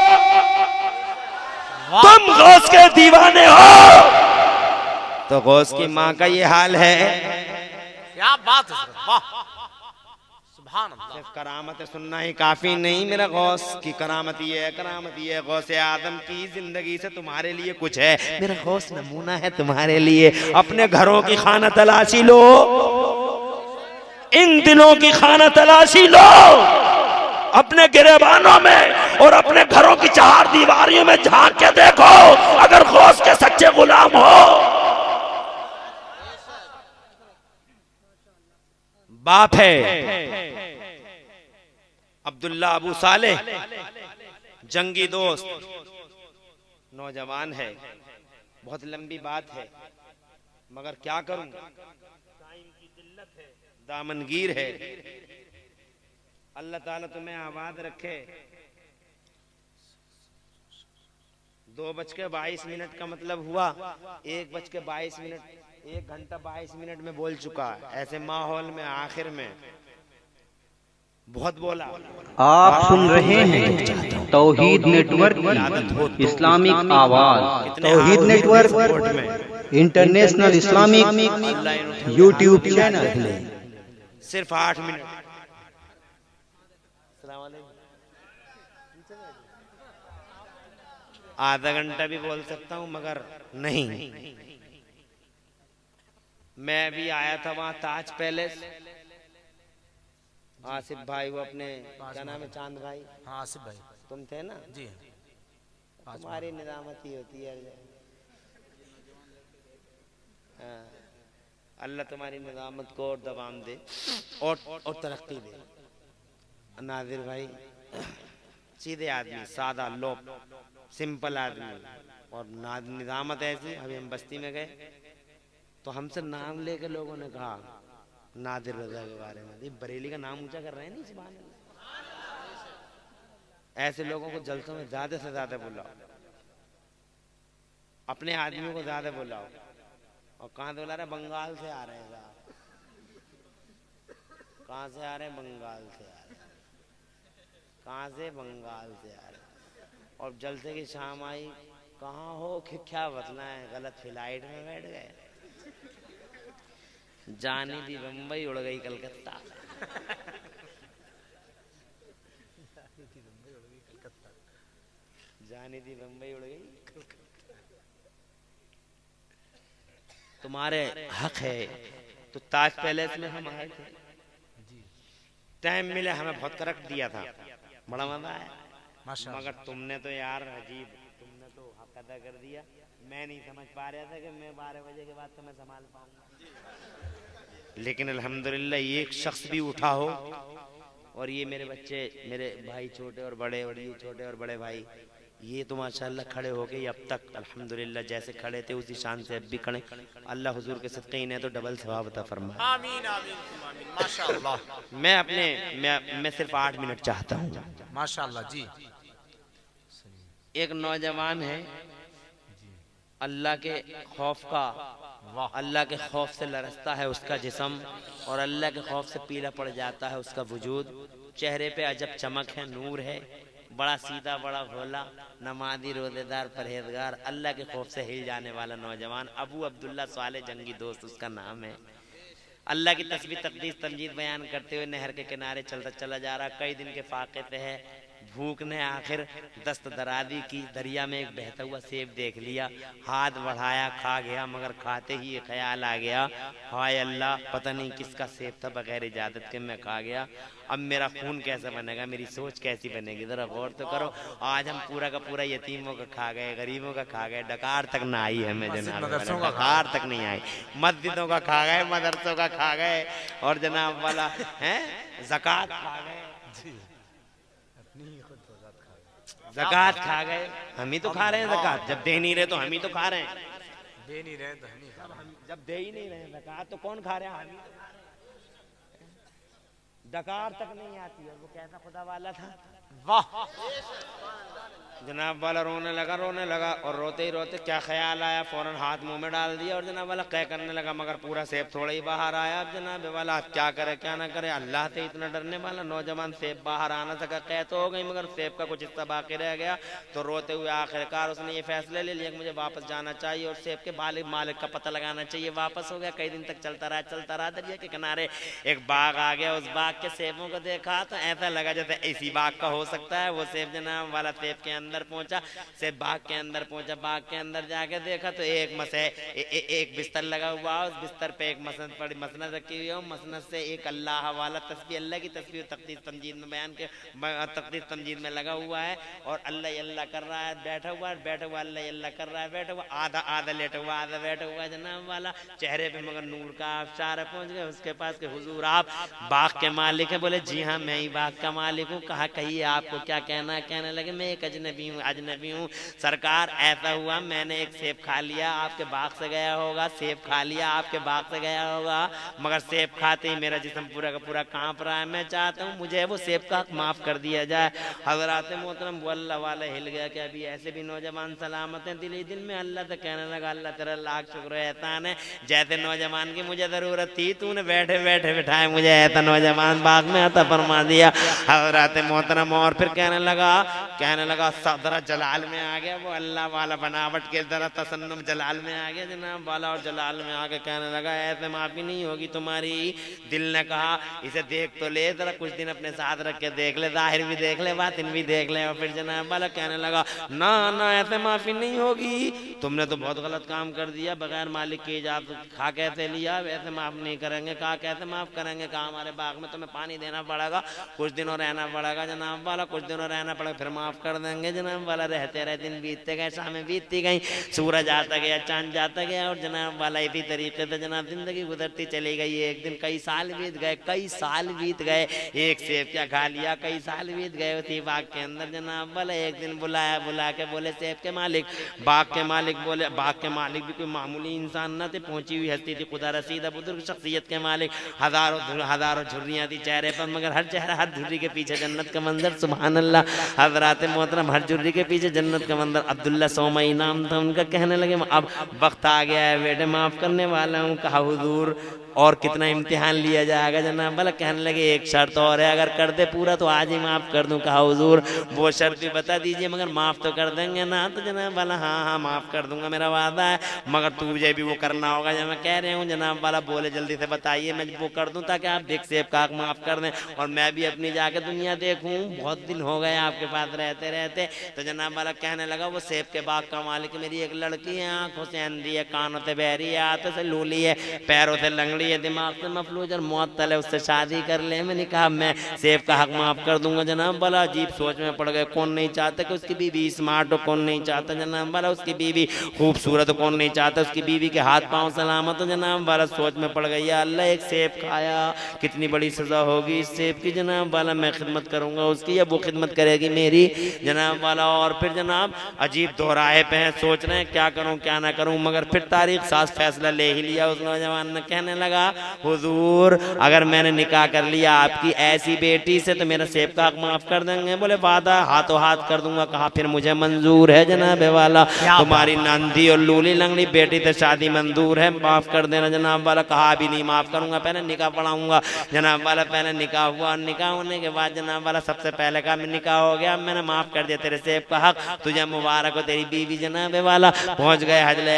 तुम गौस के दीवाने हो तो गौस की माँ का ये हाल है। क्या बात है, वाह सुभान अल्लाह। सिर्फ करामत सुनना ही काफी नहीं, मेरा गौस की करामत ये है, करामत ये है। गौसे आदम की जिंदगी से तुम्हारे लिए कुछ है, मेरा गौस नमूना है तुम्हारे लिए। अपने घरों की खाना तलाशी लो, इन दिनों की खाना तलाशी लो, अपने गिरेबानों में और अपने घरों की चार दीवारियों में झांक के देखो, अगर गौस के सच्चे गुलाम हो। बाप है अब्दुल्ला अबू सालेह, जंगी दोस्त, नौजवान है। बहुत लंबी बात है, मगर क्या करूं, टाइम की किल्लत है, दामनगीर है। अल्लाह ताला तुम्हें आबाद रखे। 2:22 का मतलब हुआ 1:22, 1 घंटा 22 मिनट में बोल चुका। ऐसे माहौल में आखिर में बहुत बोला। आप सुन रहे हैं तौहीद नेटवर्क इस्लामिक आवाज। Tauheed network international Islamic YouTube channel. सिर्फ 8 मिनट। आधा घंटा भी बोल सकता हूं, मगर नहीं। मैं भी आया था वहां ताज पैलेस। आसिफ भाई, वो अपने क्या नाम है, चांद भाई। हाँ आसिफ भाई, तुम थे ना जी। तुम्हारी निजामत ही होती है। हाँ, अल्लाह तुम्हारी निजामत को और दवाम दे और तरक्की दे। नादिर भाई सीधे आदमी, सादा लोग, सिंपल आदमी, और निजामत ऐसी। अभी हम बस्ती में गए तो हमसे नाम लेके लोगों ने कहा नादिर रजा के बारे में, ये बरेली का नाम ऊंचा कर रहे हैं नहीं, सुभान अल्लाह। ऐसे लोगों को जलसों में ज्यादा से ज्यादा बुलाओ, अपने आदमियों को ज्यादा बुलाओ। और कहाँ से बुला रहे, बंगाल से आ रहे हैं साहब। कहाँ से आ रहे हैं, बंगाल से आ रहे हैं। कहाँ से, बंगाल से आ रहे हैं। और जलसे की शाम आई, कहाँ हो कि क्या बतलाएं, गलत फ्लाइट में बैठ गए। जानी थी बम्बई, उड़ गई कलकत्ता। जानी थी बम्बई, उड़ गई कलकत्ता। तुम्हारे हक है। तो ताज पैलेस में हम आए थे, टाइम मिले, हमें बहुत करेक्ट दिया था, बड़ा मजा आया। मगर तुमने तो यार अजीब, तुमने तो हक अदा कर दिया। मैं नहीं समझ पा रहा था कि मैं 12 बजे के बाद तुम्हें संभाल पाऊंगा, लेकिन अल्हम्दुलिल्लाह एक शख्स भी उठा हो। और ये मेरे बच्चे, मेरे भाई छोटे और बड़े, और ये छोटे और बड़े भाई, ये तो माशाल्लाह खड़े हो गए अब तक। अल्हम्दुलिल्लाह जैसे खड़े थे उसी शान से अब भी खड़े। अल्लाह हुजूर के सदक़े इन्हें तो डबल सवाब अता फरमाए। आमीन आमीन आमीन माशाअल्लाह। मैं सिर्फ 8 मिनट चाहता हूँ। माशाअल्लाह जी। एक नौजवान है, अल्लाह के खौफ का, अल्लाह के खौफ से लरसता है उसका जिस्म, और अल्लाह के खौफ से पीला पड़ जाता है उसका वजूद। चेहरे पे अजब चमक है, नूर है, बड़ा सीधा, बड़ा भोला, नमाजी, रोजेदार, परहेजगार, अल्लाह के खौफ से हिल जाने वाला नौजवान अबू अब्दुल्ला सालेह जंगी दोस्त उसका नाम है। अल्लाह की तस्बीह तकदीस तमजीद बयान करते हुए नहर के किनारे चलता चला जा रहा। कई दिन के फाके पे है, भूख ने आखिर दस्त दरादी की। दरिया में एक बहता हुआ सेब देख लिया, हाथ बढ़ाया, खा गया, मगर खाते ही ये ख्याल आ गया, हाय अल्लाह, पता नहीं किसका सेब था, बगैर इजाजत के मैं खा गया। अब मेरा खून कैसा बनेगा, मेरी सोच कैसी बनेगी, जरा गौर तो करो। आज हम पूरा का पूरा यतीमों का खा गए, गरीबों का खा गए, डकार तक ना आई हमें जनाब, डकार तक नहीं आई। मस्जिदों का खा गए, मदरसों का खा गए, और जनाब वाला है ज़कात खा गए, ज़कात खा गए। हम ही तो खा रहे हैं ज़कात, जब दे नहीं रहे तो हम ही तो खा रहे हैं। दे नहीं रहे तो हम ही खा रहे हैं। जब दे ही नहीं रहे ज़कात तो कौन खा रहे हैं? हामी डकार तक नहीं आती है। वो कैसा खुदा वाला था, वाह जनाब वाला रोने लगा और रोते ही रोते क्या ख्याल आया, फौरन हाथ मुंह में डाल दिया और जनाब वाला कह करने लगा मगर पूरा सेब थोड़ा ही बाहर आया। अब जनाब वाला क्या करे क्या ना करे, अल्लाह से इतना डरने वाला नौजवान सेब बाहर आना सका, कह तो हो गई मगर सेब का कुछ हिस्सा बाकी रह गया। तो रोते हुए आखिरकार उसने ये फैसला ले लिया कि मुझे वापस जाना चाहिए और सेब के मालिक का पता लगाना चाहिए। वापस हो गया, कई दिन तक चलता रहा दरिया के किनारे। एक बाग आ गया, उस बाग के सेबों को देखा तो ऐसा लगा जैसे इसी बाग का हो सकता है। वो सेब जनाब वाला सेब के अंदर पहुंचा, से बाग के अंदर पहुंचा, बाग के अंदर जाके देखा तो एक बिस्तर लगा हुआ, उस बिस्तर पे एक मसनद रखी हुई है। मसनद से एक अल्लाह वाला तस्बीह, अल्लाह की तस्बीह तक़दीस तमजीद में बयान के तक़दीस तमजीद में लगा हुआ है और अल्लाह अल्लाह कर रहा है, बैठा हुआ अल्लाह अल्लाह कर रहा है, बैठा हुआ आधा लेटा हुआ आधा बैठा हुआ जनाब वाला। चेहरे पे मगर नूर का आबशार पहुंच गए उसके पास के हुजूर आप बाग के मालिक है? बोले जी हाँ मैं ही बाग का मालिक हूँ। कहा कहिए आपको क्या कहना है? कहने लगे मैं एक अजनबी हूँ सरकार, ऐसा हुआ मैंने एक सेब खा लिया, आपके बाग से गया होगा, सेब खा लिया आपके बाग से गया होगा, मगर सेब खाते ही मेरा जिस्म पूरा का पूरा कांप रहा है। मैं चाहता हूँ मुझे वो सेब का माफ कर दिया जाए। हजरात मोहतरम वो अल्लाह वाला हिल गया कि अभी ऐसे भी नौजवान सलामत हैं। दिल में अल्लाह से कहने लगा अल्लाह तेरा लाख शुक्र एहसान है, जैसे नौजवान की मुझे जरूरत थी तूने बैठे बैठे बिठाए मुझे ऐसा नौजवान बाग में अता फरमा दिया। हजरात मोहतरम और फिर कहने लगा सदरा जलाल में आ गया, वो अल्लाह वाला बनावट के जरा तसन्नुम जलाल में आ गया जनाब वाला, और जलाल में आके कहने लगा ऐसे माफी नहीं होगी तुम्हारी। दिल ने कहा इसे देख तो ले, जरा कुछ दिन अपने साथ रख के देख ले, जाहिर भी देख ले बातिन भी देख ले। और फिर जनाब वाला कहने लगा ना ऐसे माफी नहीं होगी, तुमने तो बहुत गलत काम कर दिया, बगैर मालिक की इजाजत खा कैसे लिया, वैसे माफ नहीं करेंगे। कहा कैसे माफ करेंगे? कहा हमारे बाग में तुम्हें पानी देना पड़ेगा, कुछ दिनों रहना पड़ेगा जनाब वाला, कुछ दिनों रहना पड़ेगा फिर माफ कर देंगे जनाब वाला। रहते रहे दिन बीतते गए, शामें बीतती गई, सूरज आता गया, चांद जाता गया और जनाब वाला इसी तरीके से जनाब जिंदगी गुजरती चली गई। एक दिन कई साल बीत गए, एक सेब क्या खा लिया, कई साल बीत गए उसी बाग के अंदर जनाब वाला। एक दिन बुला के बोले सेब के मालिक, बाग के मालिक बोले, बाग के मालिक भी कोई मामूली इंसान न थे, पहुंची हुई हस्ती थी, खुदा रसीदा बुजुर्ग शख्सियत के मालिक। हजारों झुर्रियां थी चेहरे पर, मगर हर झुर्री के पीछे जन्नत का मंजर, सुभान अल्लाह। हजरात मोहतरम हर झुर्री के पीछे जन्नत का मंजर। अब्दुल्ला सोमई नाम था उनका। कहने लगे अब वक्त आ गया है बेटे माफ करने वाला हूँ। कहा हुजूर और कितना इम्तिहान लिया जाएगा जनाब वाला? कहने लगे एक शर्त और है, अगर कर दे पूरा तो आज ही माफ कर दूं। कहा हुजूर वो शर्त भी बता दीजिए, मगर माफ तो कर देंगे ना? तो जनाब वाला हाँ माफ कर दूंगा, मेरा वादा है, मगर तुझे भी वो करना होगा जो मैं कह रहे हूँ। जनाब वाला बोले जल्दी से बताइए मैं वो कर दूं ताकि आप देख सेब का माफ कर दें और मैं भी अपनी जाके दुनिया देखूं, बहुत दिन हो गए आपके पास रहते। तो जनाब वाला कहने लगा वो सेब के बाग का मालिक मेरी एक लड़की है, आंखों से अंधी है, कानों से बहरी है, हाथों से लूली है, पैरों से लंगड़ी है, दिमाग से मफलूज और मुअत्तल है, उससे शादी कर ले। मैंने कहा मैं सेब का हक माफ कर दूंगा जनाब वाला। अजीब सोच में पड़ गए, कौन नहीं चाहता कि उसकी बीवी स्मार्ट हो, कौन नहीं चाहता जनाब वाला उसकी बीवी खूबसूरत हो, कौन नहीं चाहता उसकी बीवी के हाथ पांव सलामत हो जनाब वाला। सोच में पड़ गई अल्लाह एक सेब खाया, कितनी बड़ी सजा होगी इस सेब की जनाब वाला। मैं खिदमत करूंगा उसकी या वो खिदमत करेगी मेरी जनाब वाला। और फिर जनाब अजीब दोहराए पे हैं, सोच रहे हैं क्या करूं क्या ना करूं, मगर फिर तारीख साज फैसला ले ही लिया उस नौजवान ने। कहने लगा हुजूर अगर मैंने निकाह कर लिया आपकी ऐसी बेटी से तो मेरा सेब का हक माफ कर देंगे? बोले वादा हाथों हाथ कर दूंगा। कहा फिर मुझे मंजूर है जनाब वाला, तुम्हारी नंदी और लूली लंगड़ी बेटी से शादी मंजूर है, माफ कर देना जनाब वाला। कहा अभी नहीं माफ करूंगा, पहले निकाह पढ़ाऊंगा जनाब वाला। पहले निकाह हुआ और निकाह होने के बाद जनाब वाला सबसे पहले का निकाह हो गया, मैंने माफ कर दिया तेरे सेब का हक, तुझे मुबारक हो तेरी बीवी जनाब वाला। पहुंच गए हजले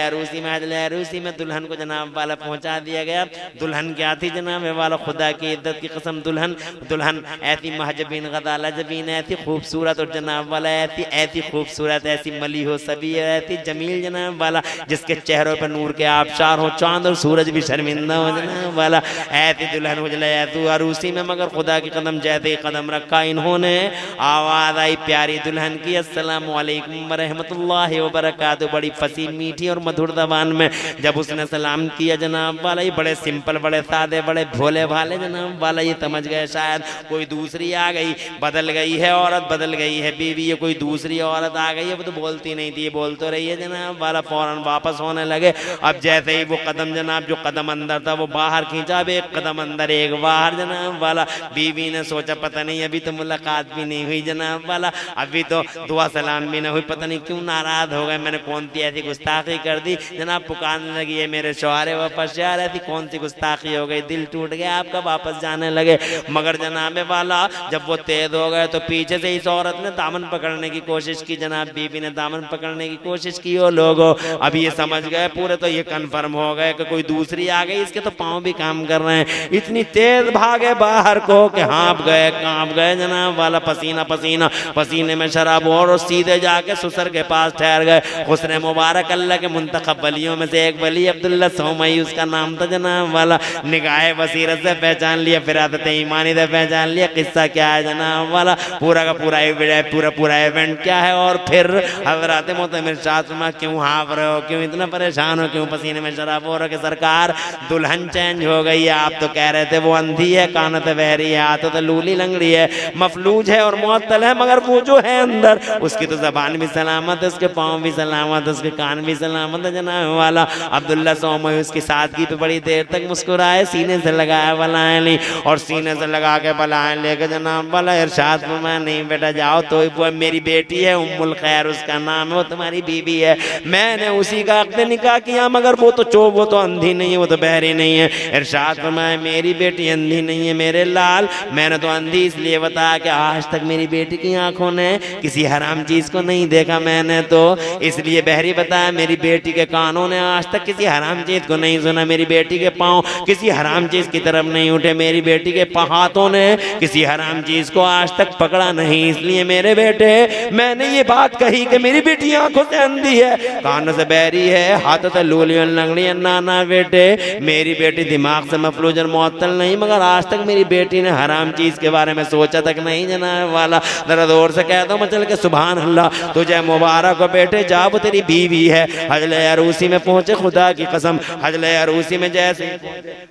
अरूसी में दुल्हन को जनाब वाला पहुंचा दिया गया। दुल्हन क्या थी जनाब वाला, खुदा की इज्जत की कसम दुल्हन ऐसी महजबीन गदाला जबीन, ऐसी खूबसूरत और जनाब वाला ऐसी खूबसूरत, ऐसी मली हो सभी, ऐसी जमील जनाब वाला जिसके चेहरों पर नूर के आबशार हो, चांद और सूरज भी शर्मिंदा हो जनाब वाला। ऐसी दुल्हन उजले अरूसी में, मगर खुदा की कदम जैसे ही कदम रखा इन्होंने आवाज आई प्यारी दुल्हन की, अस्सलामु अलैकुम व रहमतुल्लाहि व बरकातहू। बड़ी फसी मीठी और मधुर ज़बान में जब उसने सलाम किया जनाब वाला, बड़े सिंपल, बड़े सादे, बड़े भोले भाले जनाब वाला ये समझ गए शायद कोई दूसरी आ गई, बदल गई है औरत, बदल गई है बीवी, ये कोई दूसरी औरत आ गई है। वो तो बोलती नहीं थी, ये बोल तो रही है जनाब वाला। फौरन वापस होने लगे। अब जैसे ही वो कदम जनाब, जो कदम अंदर था वो बाहर खींचा, अब एक कदम अंदर एक बाहर जनाब वाला। बीवी ने सोचा पता नहीं अभी तो मुलाकात भी नहीं हुई जनाब वाला, अभी तो दुआ सलाम भी नहीं हुई, पता नहीं क्यों नाराज हो गए, मैंने कौन सी ऐसी गुस्ताखी कर दी। जनाब पुकारने लगी है मेरे शौहर वापस यार, ऐसी कौन सी गुस्ताखी हो गई, दिल टूट गया आपका, वापस जाने लगे। मगर जनाब वाला जब वो तेज हो गए तो पीछे से इस औरत ने दामन पकड़ने की कोशिश की, जनाब बीबी ने दामन पकड़ने की कोशिश की। ओ लोगों अब ये समझ गए पूरे, तो ये कन्फर्म हो गए कि कोई दूसरी आ गई, इसके तो पाँव भी काम कर रहे हैं। इतनी तेज भागे बाहर को कि हाँप गए, कांप गए जनाब वाला, पसीना पसीना, पसीने में शराब और सीधे जाके ससुर के पास ठहर गए। हुस्न मुबारक अल्लाह के मुंतखब वलियों में से एक वली अब्दुल्ला सोमई उसका नाम था जनाब वाला। निगाह बसीरत से पहचान लिया, फिरादत ईमानी से पहचान लिया किस्सा क्या है जनाब वाला, पूरा का पूरा इवेंट क्या है। और फिर हजरत मोहतमिर शाह क्यों हाँफ रहे हो, क्यों इतना परेशान हो, क्यों पसीने में शराब हो रहा कि सरकार दुल्हन चेंज हो गई है। आप तो कह रहे थे वो अंधी है, कान तो बहरी है, हाथों तो लूली लंगड़ी है, मफलूज है और मुअत्तल है, मगर वो जो है अंदर उसकी तो जबान भी सलामत है, उसके पाँव भी सलामत है, उसके कान भी सलामत है जनाब वाला। अब्दुल्ला सोमई उसकी सादगी पे बड़ी देर तक मुस्कुराए, सीने से लगाया बलाएं ली और सीने से लगा के बलाएं लेके जनाब वाला इरशाद फरमाया नहीं बेटा जाओ, तो वो मेरी बेटी है उम्मुल खैर उसका नाम है, वो तुम्हारी बीबी है, मैंने उसी का अक़्द निकाह किया, मगर वो तो अंधी नहीं है, वो तो बहरी नहीं है। इरशाद फरमाया मेरी बेटी अंधी नहीं है मेरे लाल, मैंने तो अंधी इसलिए बताया कि आज तक मेरी बेटी की आंखों ने किसी हराम चीज को नहीं देखा, मैंने तो इसलिए बहरी बताया। मेरी बेटी के कानों ने आज तक किसी हराम चीज को नहीं सुना, मेरी बेटी के पाँव किसी हराम चीज की तरफ नहीं उठे, मेरी बेटी के हाथों ने किसी हराम चीज को आज तक पकड़ा नहीं, इसलिए मेरे बेटे मैंने ये बात कही कि मेरी बेटी आंखों से अंधी है, कानों से बहरी है, हाथों से लूली लंगड़ी है। ना बेटे मेरी बेटी दिमाग से मफलूज और मुअत्तल नहीं, मगर आज तक मेरी बेटी ने हराम चीज के बारे में सोचा तक नहीं जनाब वाला। जरा जोर से कह दो मचल के सुभान अल्लाह, तुझे मुबारक हो बेटे, जा वो तेरी बीवी है। हजले अरूसी में पहुंचे, खुदा की कसम हजले अरूसी में जैसे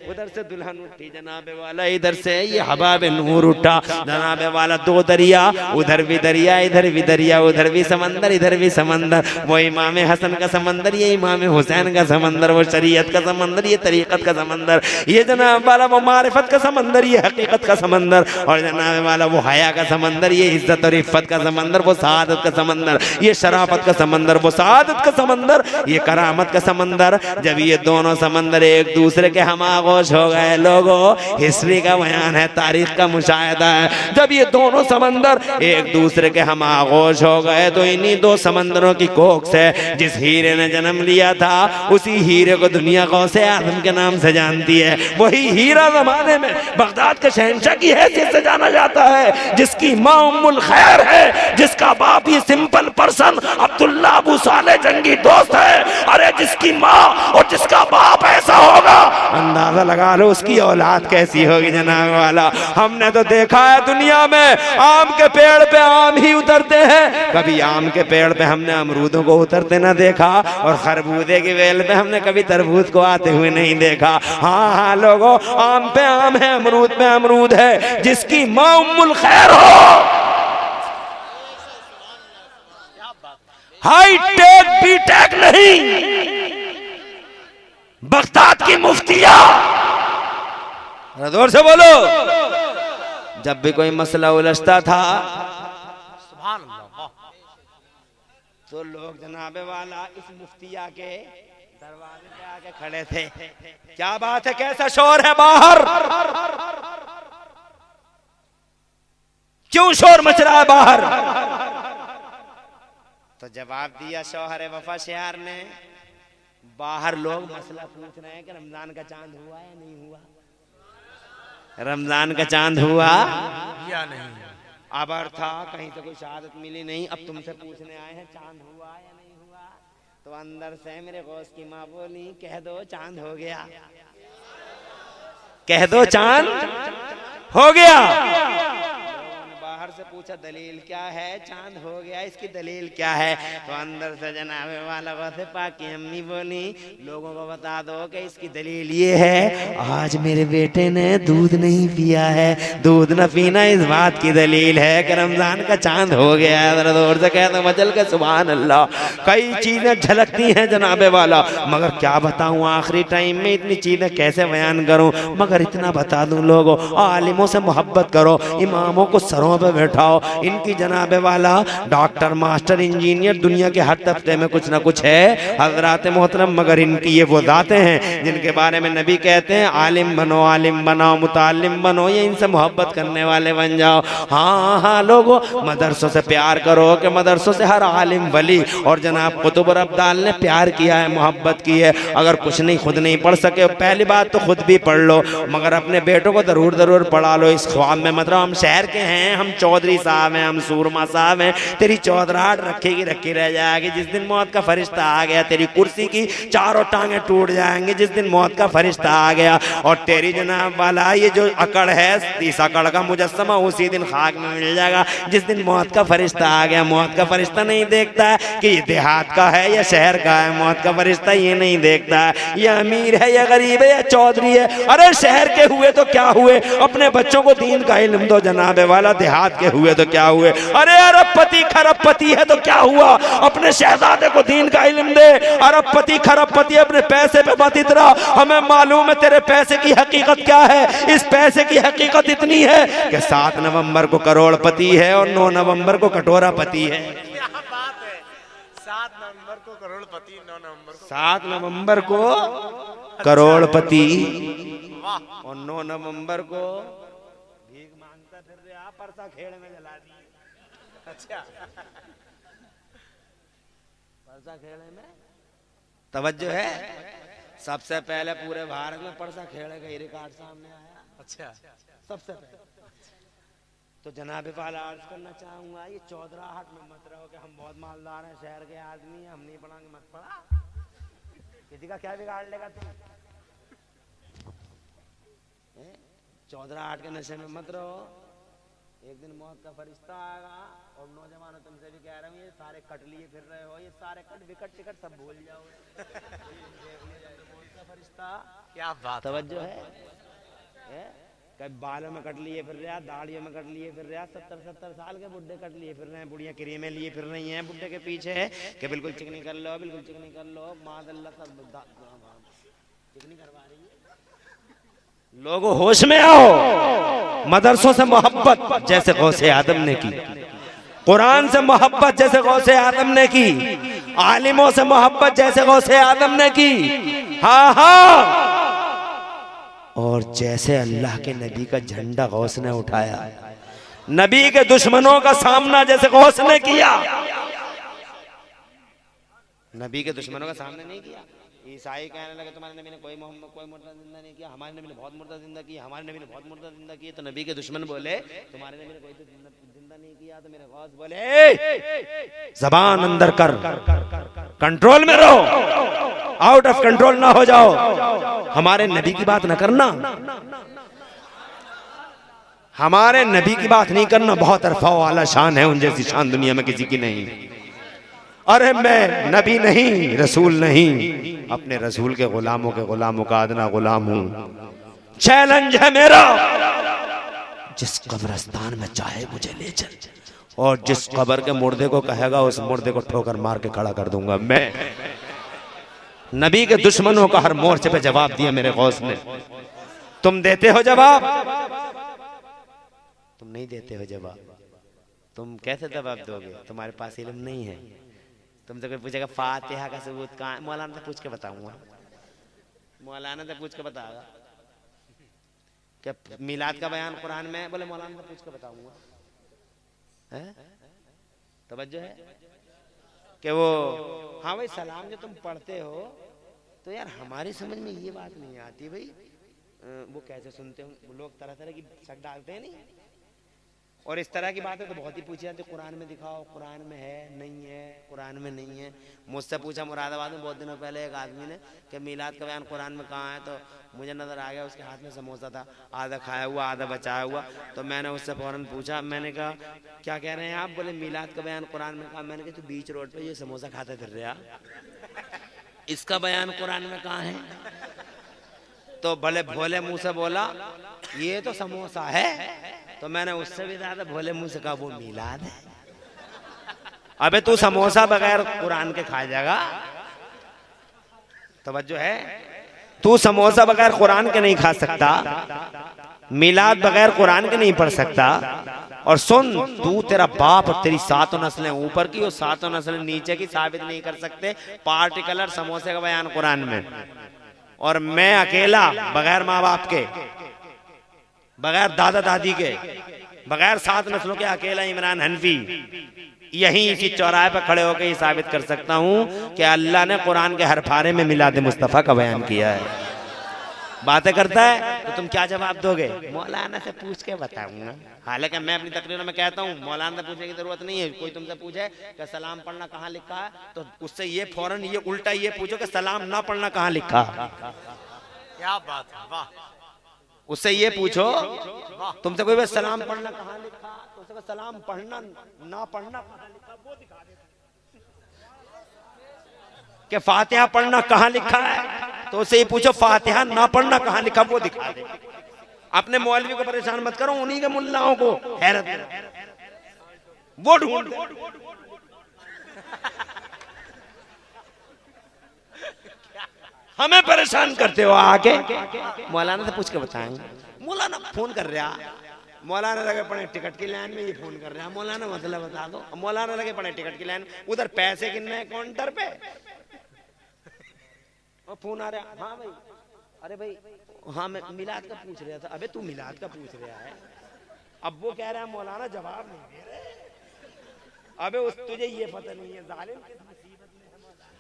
उधर से दुल्हन उठी जनाब वाला, इधर से ये हबाब नूर उठा जनाब वाला, दो दरिया, उधर भी दरिया, इधर भी दरिया, उधर भी समंदर, इधर भी समंदर, वो इमाम हसन का समंदर, ये इमाम हुसैन का समंदर, वो शरीयत का समंदर, ये तरीक़त का समंदर, ये जनाब वाला वो मारिफत का समंदर, ये हकीकत का समंदर, और जनाब वाला वो हया का समंदर, ये इज्जत और इफ़्फ़त का समंदर, वो सआदत का समंदर, ये शराफत का समंदर, वो सआदत का समंदर, ये करामत का समंदर। जब ये दोनों समंदर एक दूसरे के हम आगोश हो गए लोगों, हिस्ट्री का बयान है, तारीख का मुशाहिदा है, जब ये दोनों समंदर एक दूसरे के हम आगोश हो गए तो इन्हीं दो समंदरों की कोख से जिस हीरे ने जन्म लिया था, उसी हीरे को दुनिया गौसे आजम के नाम से जानती है। वही हीरा जमाने में बगदाद के शहंशाह की हैसियत से जाना जाता है, जिसकी माँ उम्मुल खैर है, जिसका बाप ये सिंपल पर्सन अब्दुल्ला अबू साले जंगी दोस्त है। अरे जिसकी माँ और जिसका बाप ऐसा होगा, अंदाजा लगा लो उसकी औलाद कैसी होगी जनाब वाला। हमने तो देखा है दुनिया में आम के पेड़ पे आम ही उतरते हैं, कभी आम के पेड़ पे हमने अमरूदों को उतरते ना देखा, और खरबूजे की बेल पे हमने कभी तरबूज को आते हुए नहीं देखा। हाँ लोगों, आम पे आम है, अमरूद पे अमरूद है। जिसकी माँ उम्मुल खैर हो, हाई टेक बी टेक नहीं, बगदाद की मुफ्तिया, जोर से बोलो, जब भी कोई मसला उलझता था सुभान अल्लाह, तो लोग जनाबे वाला इस मुफ्तिया के दरवाजे पे आके खड़े थे। क्या बात है, कैसा शोर है बाहर, क्यों शोर मच रहा है बाहर? तो जवाब दिया शौहर वफा शहर ने, बाहर लोग मसला पूछ रहे हैं कि रमजान का चांद हुआ या नहीं हुआ, रमजान का चांद हुआ या नहीं। अब था कहीं तो कोई शहादत मिली नहीं, अब तुमसे पूछने आए हैं चांद हुआ या नहीं हुआ। तो अंदर से मेरे गौस की माँ बोली, कह दो चांद हो गया, कह दो चांद हो गया। बाहर से पूछा दलील क्या है, चांद हो गया इसकी दलील क्या है, तो अंदर से जनाबे वाला गौसे पाक की अम्मी बोली लोगों को बता दो कि इसकी दलील ये है, आज मेरे बेटे ने दूध नहीं पिया है, दूध न पीना इस बात की दलील है कि रमजान का चांद हो गया है। जरा जोर से कहते मचल के सुभान अल्लाह। कई चीजें झलकती हैं जनाबे वाला, मगर क्या बताऊं आखिरी टाइम में इतनी चीजें कैसे बयान करूं, मगर इतना बता दूं लोगों, आलिमों से मोहब्बत करो, इमामों को सरों पे बैठाओ, इनकी जनाबे वाला डॉक्टर मास्टर इंजीनियर दुनिया के हर तबके में कुछ ना कुछ है हजरात मोहतरम, मगर इनकी ये वो जाते हैं जिनके बारे में नबी कहते हैं आलिम बनो, आलिम बनाओ, मुतालिम बनो, ये इनसे मोहब्बत करने वाले बन जाओ। हाँ हाँ लोगों, मदरसों से प्यार करो कि मदरसों से हर आलिम वली और जनाब कुतुब और अब्दाल ने प्यार किया है, मोहब्बत की है। अगर कुछ नहीं खुद नहीं पढ़ सके, पहली बात तो खुद भी पढ़ लो, मगर अपने बेटों को जरूर पढ़ा लो। इस ख्वाब में मतलब हम शहर के हैं, हम चौधरी साहब हैं, हम सूरमा साहब हैं, तेरी चौधराहट रखेगी रखी रह जाएगी। जिस दिन मौत का फरिश्ता आ गया तेरी कुर्सी की चारों टांगे टूट जाएंगी, जिस दिन मौत का फरिश्ता आ गया। और तेरी जनाब वाला ये जो अकड़ है, इस अकड़ का मुजस्समा उसी दिन खाक में मिल जाएगा जिस दिन मौत का फरिश्ता आ गया। मौत का फरिश्ता नहीं देखता है कि ये देहात का है या शहर का है, मौत का फरिश्ता ये नहीं देखता है ये अमीर है या गरीब है या चौधरी है। अरे शहर के हुए तो क्या हुए, अपने बच्चों को दीन का इल्म दो जनाबे वाला, देहात के हुए तो क्या हुए, अरे अरबपति खरबपति है तो क्या हुआ, अपने शहजादे को दीन का इल्म दे। अरबपति खरबपति अपने पैसे पे मत इतरा, हमें मालूम है तेरे पैसे की हकीकत क्या है। इस पैसे की हकीकत इतनी है कि 7 नवंबर को करोड़पति है और 9 नवंबर को कटोरापति है। 7 नवंबर को करोड़पति और 9 नवंबर को भीख मांगता फिर रहा, परसा खेड़ में जला दी। अच्छा परसा खेड़े में तवज्जो है। सबसे पहले पूरे भारत में परसा खेड़े का ही रिकॉर्ड सामने आया। अच्छा सबसे पहले तो जनाबे वाला अर्ज करना चाहूंगा, ये चौधराहट में मत रहो कि हम बहुत मालदार हैं, शहर के आदमी हैं, हम नहीं पढ़ाएंगे। मत पढ़ा, किसी का क्या बिगाड़ लेगा तुम। चौधराहट के नशे में मत रहो, एक दिन मौत का फरिश्ता आएगा। और नौजवानों तुमसे भी कह रहा हूँ, ये सारे कट लिए फिर रहे हो, ये सारे कट विकट टिकट सब भूल जाओ। मौत का फरिश्ता क्या बात, तवज्जो है। कभी बालों में कट लिए फिर रहा, दाढ़ियों में कट लिए फिर रहा, 70-70 साल के बुढ़े कट लिए फिर रहे हैं, बुढ़िया क्रीमें लिए फिर रही हैं बुढ़े के पीछे कि बिल्कुल चिकनी कर लो, बिल्कुल चिकनी कर लो, मादल्ला सब चिकनी करवा रही है। लोगों होश में आओ, मदरसों से मोहब्बत जैसे गौसे आदम ने की, कुरान से मोहब्बत जैसे गौसे आदम ने की, आलिमों से मोहब्बत जैसे गौसे आदम ने की। हाँ हाँ, और जैसे अल्लाह के नबी का झंडा गौस ने उठाया, नबी के दुश्मनों का सामना जैसे गौस ने किया। नबी के दुश्मनों का सामना नहीं किया। ईसाई कहने लगे तुम्हारे नबी ने कोई मुर्दा जिंदा नहीं किया, हमारे नबी ने बहुत मुर्दा जिंदा किया, हमारे नबी ने बहुत मुर्दा जिंदा किया। तो नबी के दुश्मन बोले तुम्हारे नबी ने कोई तो जिंदा नहीं किया। तो मेरे गौस बोले जबान अंदर कर, कंट्रोल में रहो, आउट ऑफ कंट्रोल ना हो जाओ, हमारे नबी की बात ना करना, हमारे नबी की बात नहीं करना। बहुत अरफा वाला शान है, उन जैसी शान दुनिया में किसी की नहीं। अरे मैं नबी नहीं, रसूल नहीं, अपने रसूल के गुलामों का अदना गुलाम हूं। चैलेंज है मेरा, जिस कब्रिस्तान में चाहे मुझे ले चल, और जिस कब्र के मुर्दे को कहेगा उस मुर्दे को ठोकर मार के खड़ा कर दूंगा मैं। नबी के दुश्मनों का हर मोर्चे पे जवाब दिया मेरे गौस ने। तुम देते हो जवाब? तुम नहीं देते हो जवाब। तुम कैसे जवाब दोगे? तुम्हारे पास इल्म नहीं है। तुमसे कोई पूछेगा फातिहा का सबूत कहाँ है, मौलाना से पूछ के बताऊंगा, मौलाना से पूछ के बताएगा। क्या मिलाद का बयान कुरान में है? बोले मौलाना से पूछ के बताऊंगा। तवज्जो है कि वो हाँ भाई सलाम जो तुम पढ़ते हो तो यार हमारी समझ में ये बात नहीं आती भाई, वो कैसे सुनते हो लोग, तरह तरह की शक डालते हैं नहीं। और इस तरह की बातें तो बहुत ही पूछी जाती, कुरान में दिखाओ, कुरान में है नहीं है, कुरान कुरान में नहीं है। मुझसे पूछा मुरादाबाद में बहुत दिनों पहले एक आदमी ने कि मीलाद का बयान कुरान में कहाँ है, तो मुझे नज़र आ गया उसके हाथ में समोसा था, आधा खाया हुआ आधा बचाया हुआ। तो मैंने उससे फ़ौरन पूछा, मैंने कहा क्या कह रहे हैं आप? बोले मीलाद का बयान कुरान में कहा। मैंने कहा तू बीच रोड पे ये समोसा खाते फिर रहा, इसका बयान कुरान में कहाँ है? तो भले भोले मुंह से बोला ये तो समोसा है। तो मैंने उससे भी ज्यादा भोले मुंह से कहा वो मीलाद है। अबे तू समोसा बगैर कुरान के खा जाएगा? तवज्जो है, तू समोसा बगैर कुरान के नहीं खा सकता, मीलाद बगैर कुरान के नहीं पढ़ सकता। और सुन, तू तेरा बाप और तेरी सातों नस्लें ऊपर की और सातों नस्लें नीचे की साबित नहीं कर सकते पार्टिकुलर समोसे का बयान कुरान में। और मैं अकेला बगैर माँ बाप के, बगैर दादा दादी के, बगैर 7 नस्लों के अकेला इमरान हनफी यहीं इसी चौराहे पर खड़े होकर ये साबित कर सकता हूं कि अल्लाह ने कुरान के हर पारे में मिलाद मुस्तफ़ा का बयान किया है। बातें करता है तो तुम क्या जवाब दोगे? मौलाना से पूछ के बताऊंगा। हालांकि मैं अपनी तकरीर में कहता हूँ मौलाना से पूछने की जरूरत नहीं है। कोई तुमसे पूछे कि सलाम पढ़ना कहाँ लिखा है, तो उससे ये फौरन ये उल्टा ये पूछो कि सलाम ना पढ़ना कहाँ लिखा। क्या बात है, वाह। उससे ये पूछो, तुमसे कोई सलाम पढ़ना कहाँ लिखा, तो उससे सलाम पढ़ना ना पढ़ना कहाँ लिखा वो दिखा दे। कि फातिहा पढ़ना कहाँ लिखा है, तो उससे ये पूछो फातिहा ना पढ़ना कहाँ लिखा वो दिखा दे। अपने मौलवी को परेशान मत करो, उन्हीं के मुल्लाओं को हैरत वो ढूंढ। हमें परेशान करते हो आके। मौलाना से पूछ के बताएंगे। मौलाना फोन कर रहा, मौलाना लगे पड़े टिकट की लाइन में, ये फोन कर रहा, मौलाना मतलब बता दो। मौलाना लगे पड़े टिकट की लाइन, उधर पैसे गिनने काउंटर पे और फोन आ रहा, हाँ भाई, अरे भाई हाँ मैं मिलाद का पूछ रहा था। अबे तू मिलाद का पूछ रहा है, अब वो कह रहा है मौलाना जवाब नहीं दे रहे। अबे उस तुझे ये पता नहीं है जालिम किस मुसीबत में है मौलाना।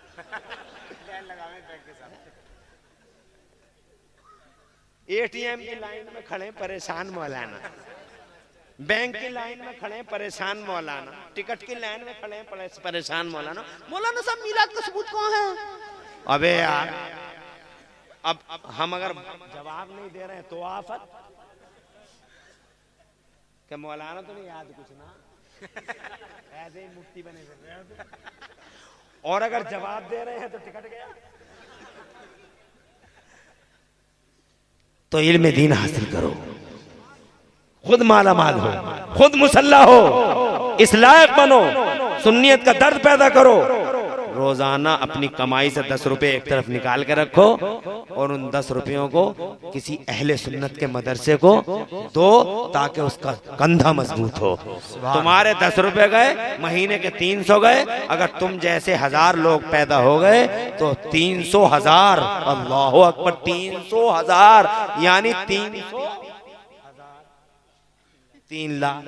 एटीएम की लाइन में खड़े परेशान मौलाना, बैंक की लाइन में खड़े परेशान मौलाना, टिकट की लाइन में खड़े परेशान मौलाना। मौलाना साहब मिलाद का सबूत कौन है? अबे यार, अब हम अगर जवाब नहीं दे रहे हैं तो आफत क्या? मौलाना तो नहीं याद कुछ ना, ऐसे ही मुफ्ती बने फिर रहे हो। और अगर जवाब दे रहे हैं तो टिकट गया। तो इल्म दीन हासिल करो, खुद माला माल हो, खुद मुसल्ला हो, इस लायक बनो, सुन्नियत का दर्द पैदा करो। रोजाना अपनी कमाई से 10 रुपए एक तरफ निकाल के रखो और उन 10 रुपयों को किसी अहले सुन्नत के मदरसे को दो ताकि उसका कंधा मजबूत हो। तुम्हारे 10 रुपए गए, महीने के 300 गए। अगर तुम जैसे 1000 लोग पैदा हो गए तो 300,000, अल्लाह अकबर, 300,000 यानी 3 लाख।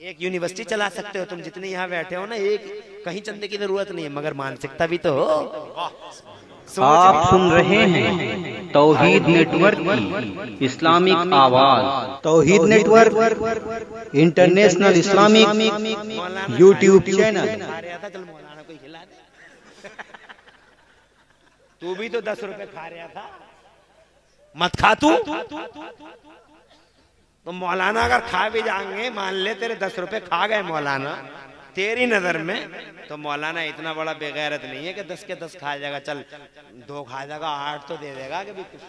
एक यूनिवर्सिटी चला सकते हो तुम जितने यहाँ बैठे हो ना, एक कहीं चंदे की जरूरत नहीं है, मगर मानसिकता भी तो हो। आप सुन रहे हैं तौहीद नेटवर्क की इस्लामिक आवाज। Tauheed network international Islamic YouTube channel. चल मौलाना कोई खिला दे। तू भी तो 10 रुपए खा रहा था, मत खा तू। तो मौलाना अगर खा भी जाएंगे, मान ले तेरे 10 रुपए खा गए मौलाना तेरी नजर में, तो मौलाना इतना बड़ा बेगैरत नहीं है कि 10 के 10 खा जाएगा। चल 2 खा जाएगा, 8 तो दे देगा कि भी कुछ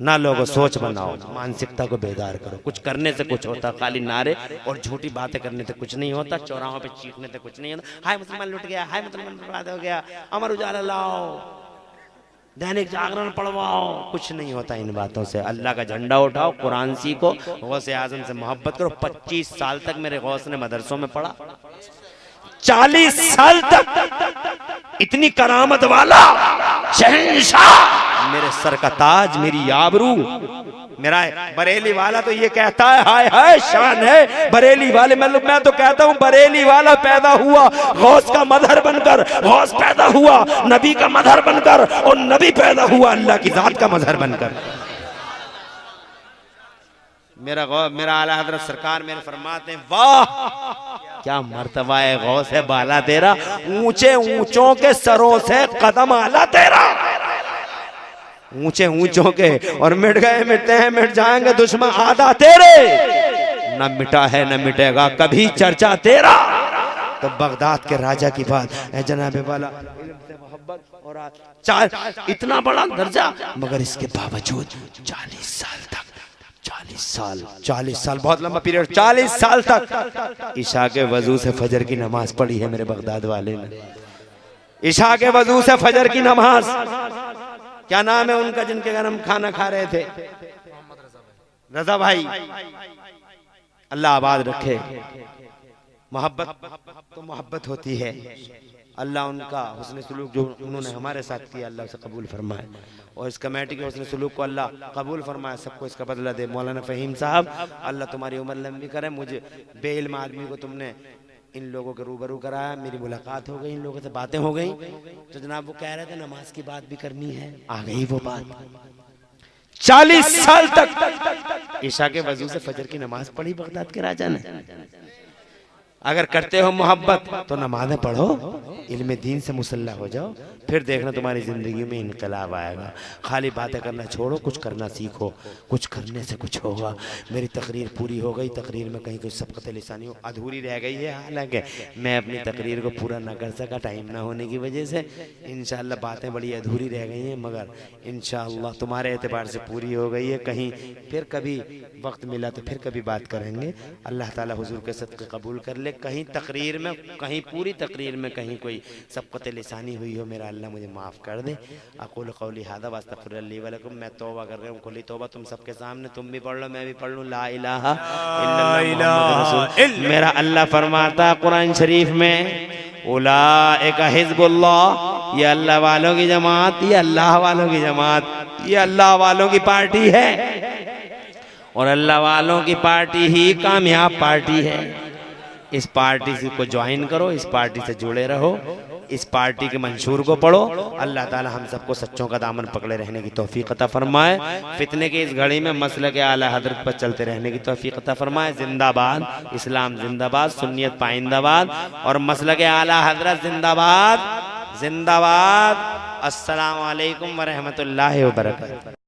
ना। लोगों सोच बनाओ, मानसिकता को बेदार करो। कुछ करने से कुछ होता, खाली नारे और झूठी बातें करने से कुछ नहीं होता, चौराहों पे चीखने से कुछ नहीं होता। हाय मुसलमान लुट गया, हाय मुसलमान बर्बाद हो गया, अमर उजाला लाओ, दैनिक जागरण पढ़वाओ, कुछ नहीं होता इन बातों से। अल्लाह का झंडा उठाओ, कुरान सीखो, गौसे आजम से मोहब्बत करो। 25 साल तक मेरे गौस ने मदरसों में पढ़ा, 40 साल तक इतनी करामत वाला शहंशाह, मेरे सर का ताज, मेरी आबरू, मेरा बरेली वाला तो ये कहता है हाय हाय शान है बरेली वाले। मैं तो कहता हूँ बरेली वाला पैदा हुआ गौस का मदहर बनकर, गौस पैदा हुआ नबी का मदहर बनकर, और नबी पैदा हुआ अल्लाह की जात का मजहर बनकर। मेरा आला हजरत सरकार मेरे फरमाते हैं, वाह क्या मर्तबा है गौस है बाला तेरा, ऊंचे ऊंचों के सरों से कदम आला तेरा, ऊंचे ऊंचों के, और मिट गए मिटते हैं मिट जाएंगे दुश्मन आधा तेरे, न मिटा है न मिटेगा कभी चर्चा तेरा। तो बगदाद के राजा की बात है जनाबे वाला, मोहब्बत और इतना बड़ा दर्जा, मगर इसके बावजूद 40 साल तक 40 साल बहुत लंबा पीरियड, 40 साल तक ईशा के वजू से फजर की नमाज पढ़ी है मेरे बगदाद वाले ने। ईशा के वजू से फजर की नमाज, क्या नाम है उनका जिनके घर हम खाना खा रहे थे, रजा भाई, अल्लाह आबाद रखे। मोहब्बत तो मोहब्बत होती है, अल्लाह उनका हुस्न सलूक जो उन्होंने हमारे साथ किया अल्लाह से कबूल फरमाए, और इस कमेटी के हुस्न सलूक को अल्लाह कबूल फरमाए, सबको इसका बदला दे। मौलाना फ़हीम साहब, अल्लाह तुम्हारी उम्र लंबी करे। मुझे बेइल्म आदमी को तुमने इन लोगों के रूबरू कराया, मेरी मुलाकात हो गई, इन लोगों से बातें हो गई, तो जनाब वो कह रहे थे नमाज की बात भी करनी है, आ गई वो बात। 40 साल तक ईशा के वजू से फजर की नमाज पढ़ी बगदाद के राजा ने। अगर करते हो मोहब्बत तो नमाज़ें पढ़ो, इल्म दीन से मुसल्ला हो जाओ, फिर देखना तुम्हारी ज़िंदगी में इनकलाब आएगा। खाली बातें करना छोड़ो, कुछ करना सीखो, कुछ करने से कुछ होगा। मेरी तकरीर पूरी हो गई, तकरीर में कहीं कुछ सबकत लिसानी हो अधूरी रह गई है, हालांकि मैं अपनी तकरीर को पूरा न कर सका टाइम ना होने की वजह से। इंशाअल्लाह बातें बड़ी अधूरी रह गई हैं, मगर इंशाअल्लाह तुम्हारे एतबार से पूरी हो गई है। कहीं फिर कभी वक्त मिला तो फिर कभी बात करेंगे। अल्लाह ताला हुजूर के सदक़े कबूल कर ले। कहीं तकरीर में, कहीं पूरी तकरीर में कहीं कोई सबक़त लिसानी हुई हो, मेरा अल्लाह मुझे माफ़ कर दे। अक़ूलु क़ौली हाज़ा व अस्तग़फ़िरुल्लाह ली व लकुम। मैं तौबा कर रहा हूँ, खुली तौबा तुम सबके सामने, तुम भी पढ़ लो मैं भी पढ़ लूँ, ला इलाहा इल्लल्लाह मुहम्मदुर रसूल। मेरा अल्लाह फरमाता कुरान शरीफ में, उलाइका हिज़्बुल्लाह, ये अल्लाह वालों की जमात, ये अल्लाह वालों की जमात, ये अल्लाह वालों की पार्टी है, और अल्लाह वालों की पार्टी ही कामयाब पार्टी है। इस पार्टी से को ज्वाइन करो, इस पार्टी से जुड़े रहो, इस पार्टी के मंशूर को पढ़ो। अल्लाह ताला हम सबको सच्चों का दामन पकड़े रहने की तौफीक अता फरमाए। फितने की इस घड़ी में मसलक आला हजरत पर चलते रहने की तौफीक अता फरमाए। जिंदाबाद इस्लाम, जिंदाबाद सुन्नियत पाइंदाबाद, और मसलक आला हजरत जिंदाबाद जिंदाबाद। अस्सलामु अलैकुम व रहमतुल्लाहि व बरकातहू।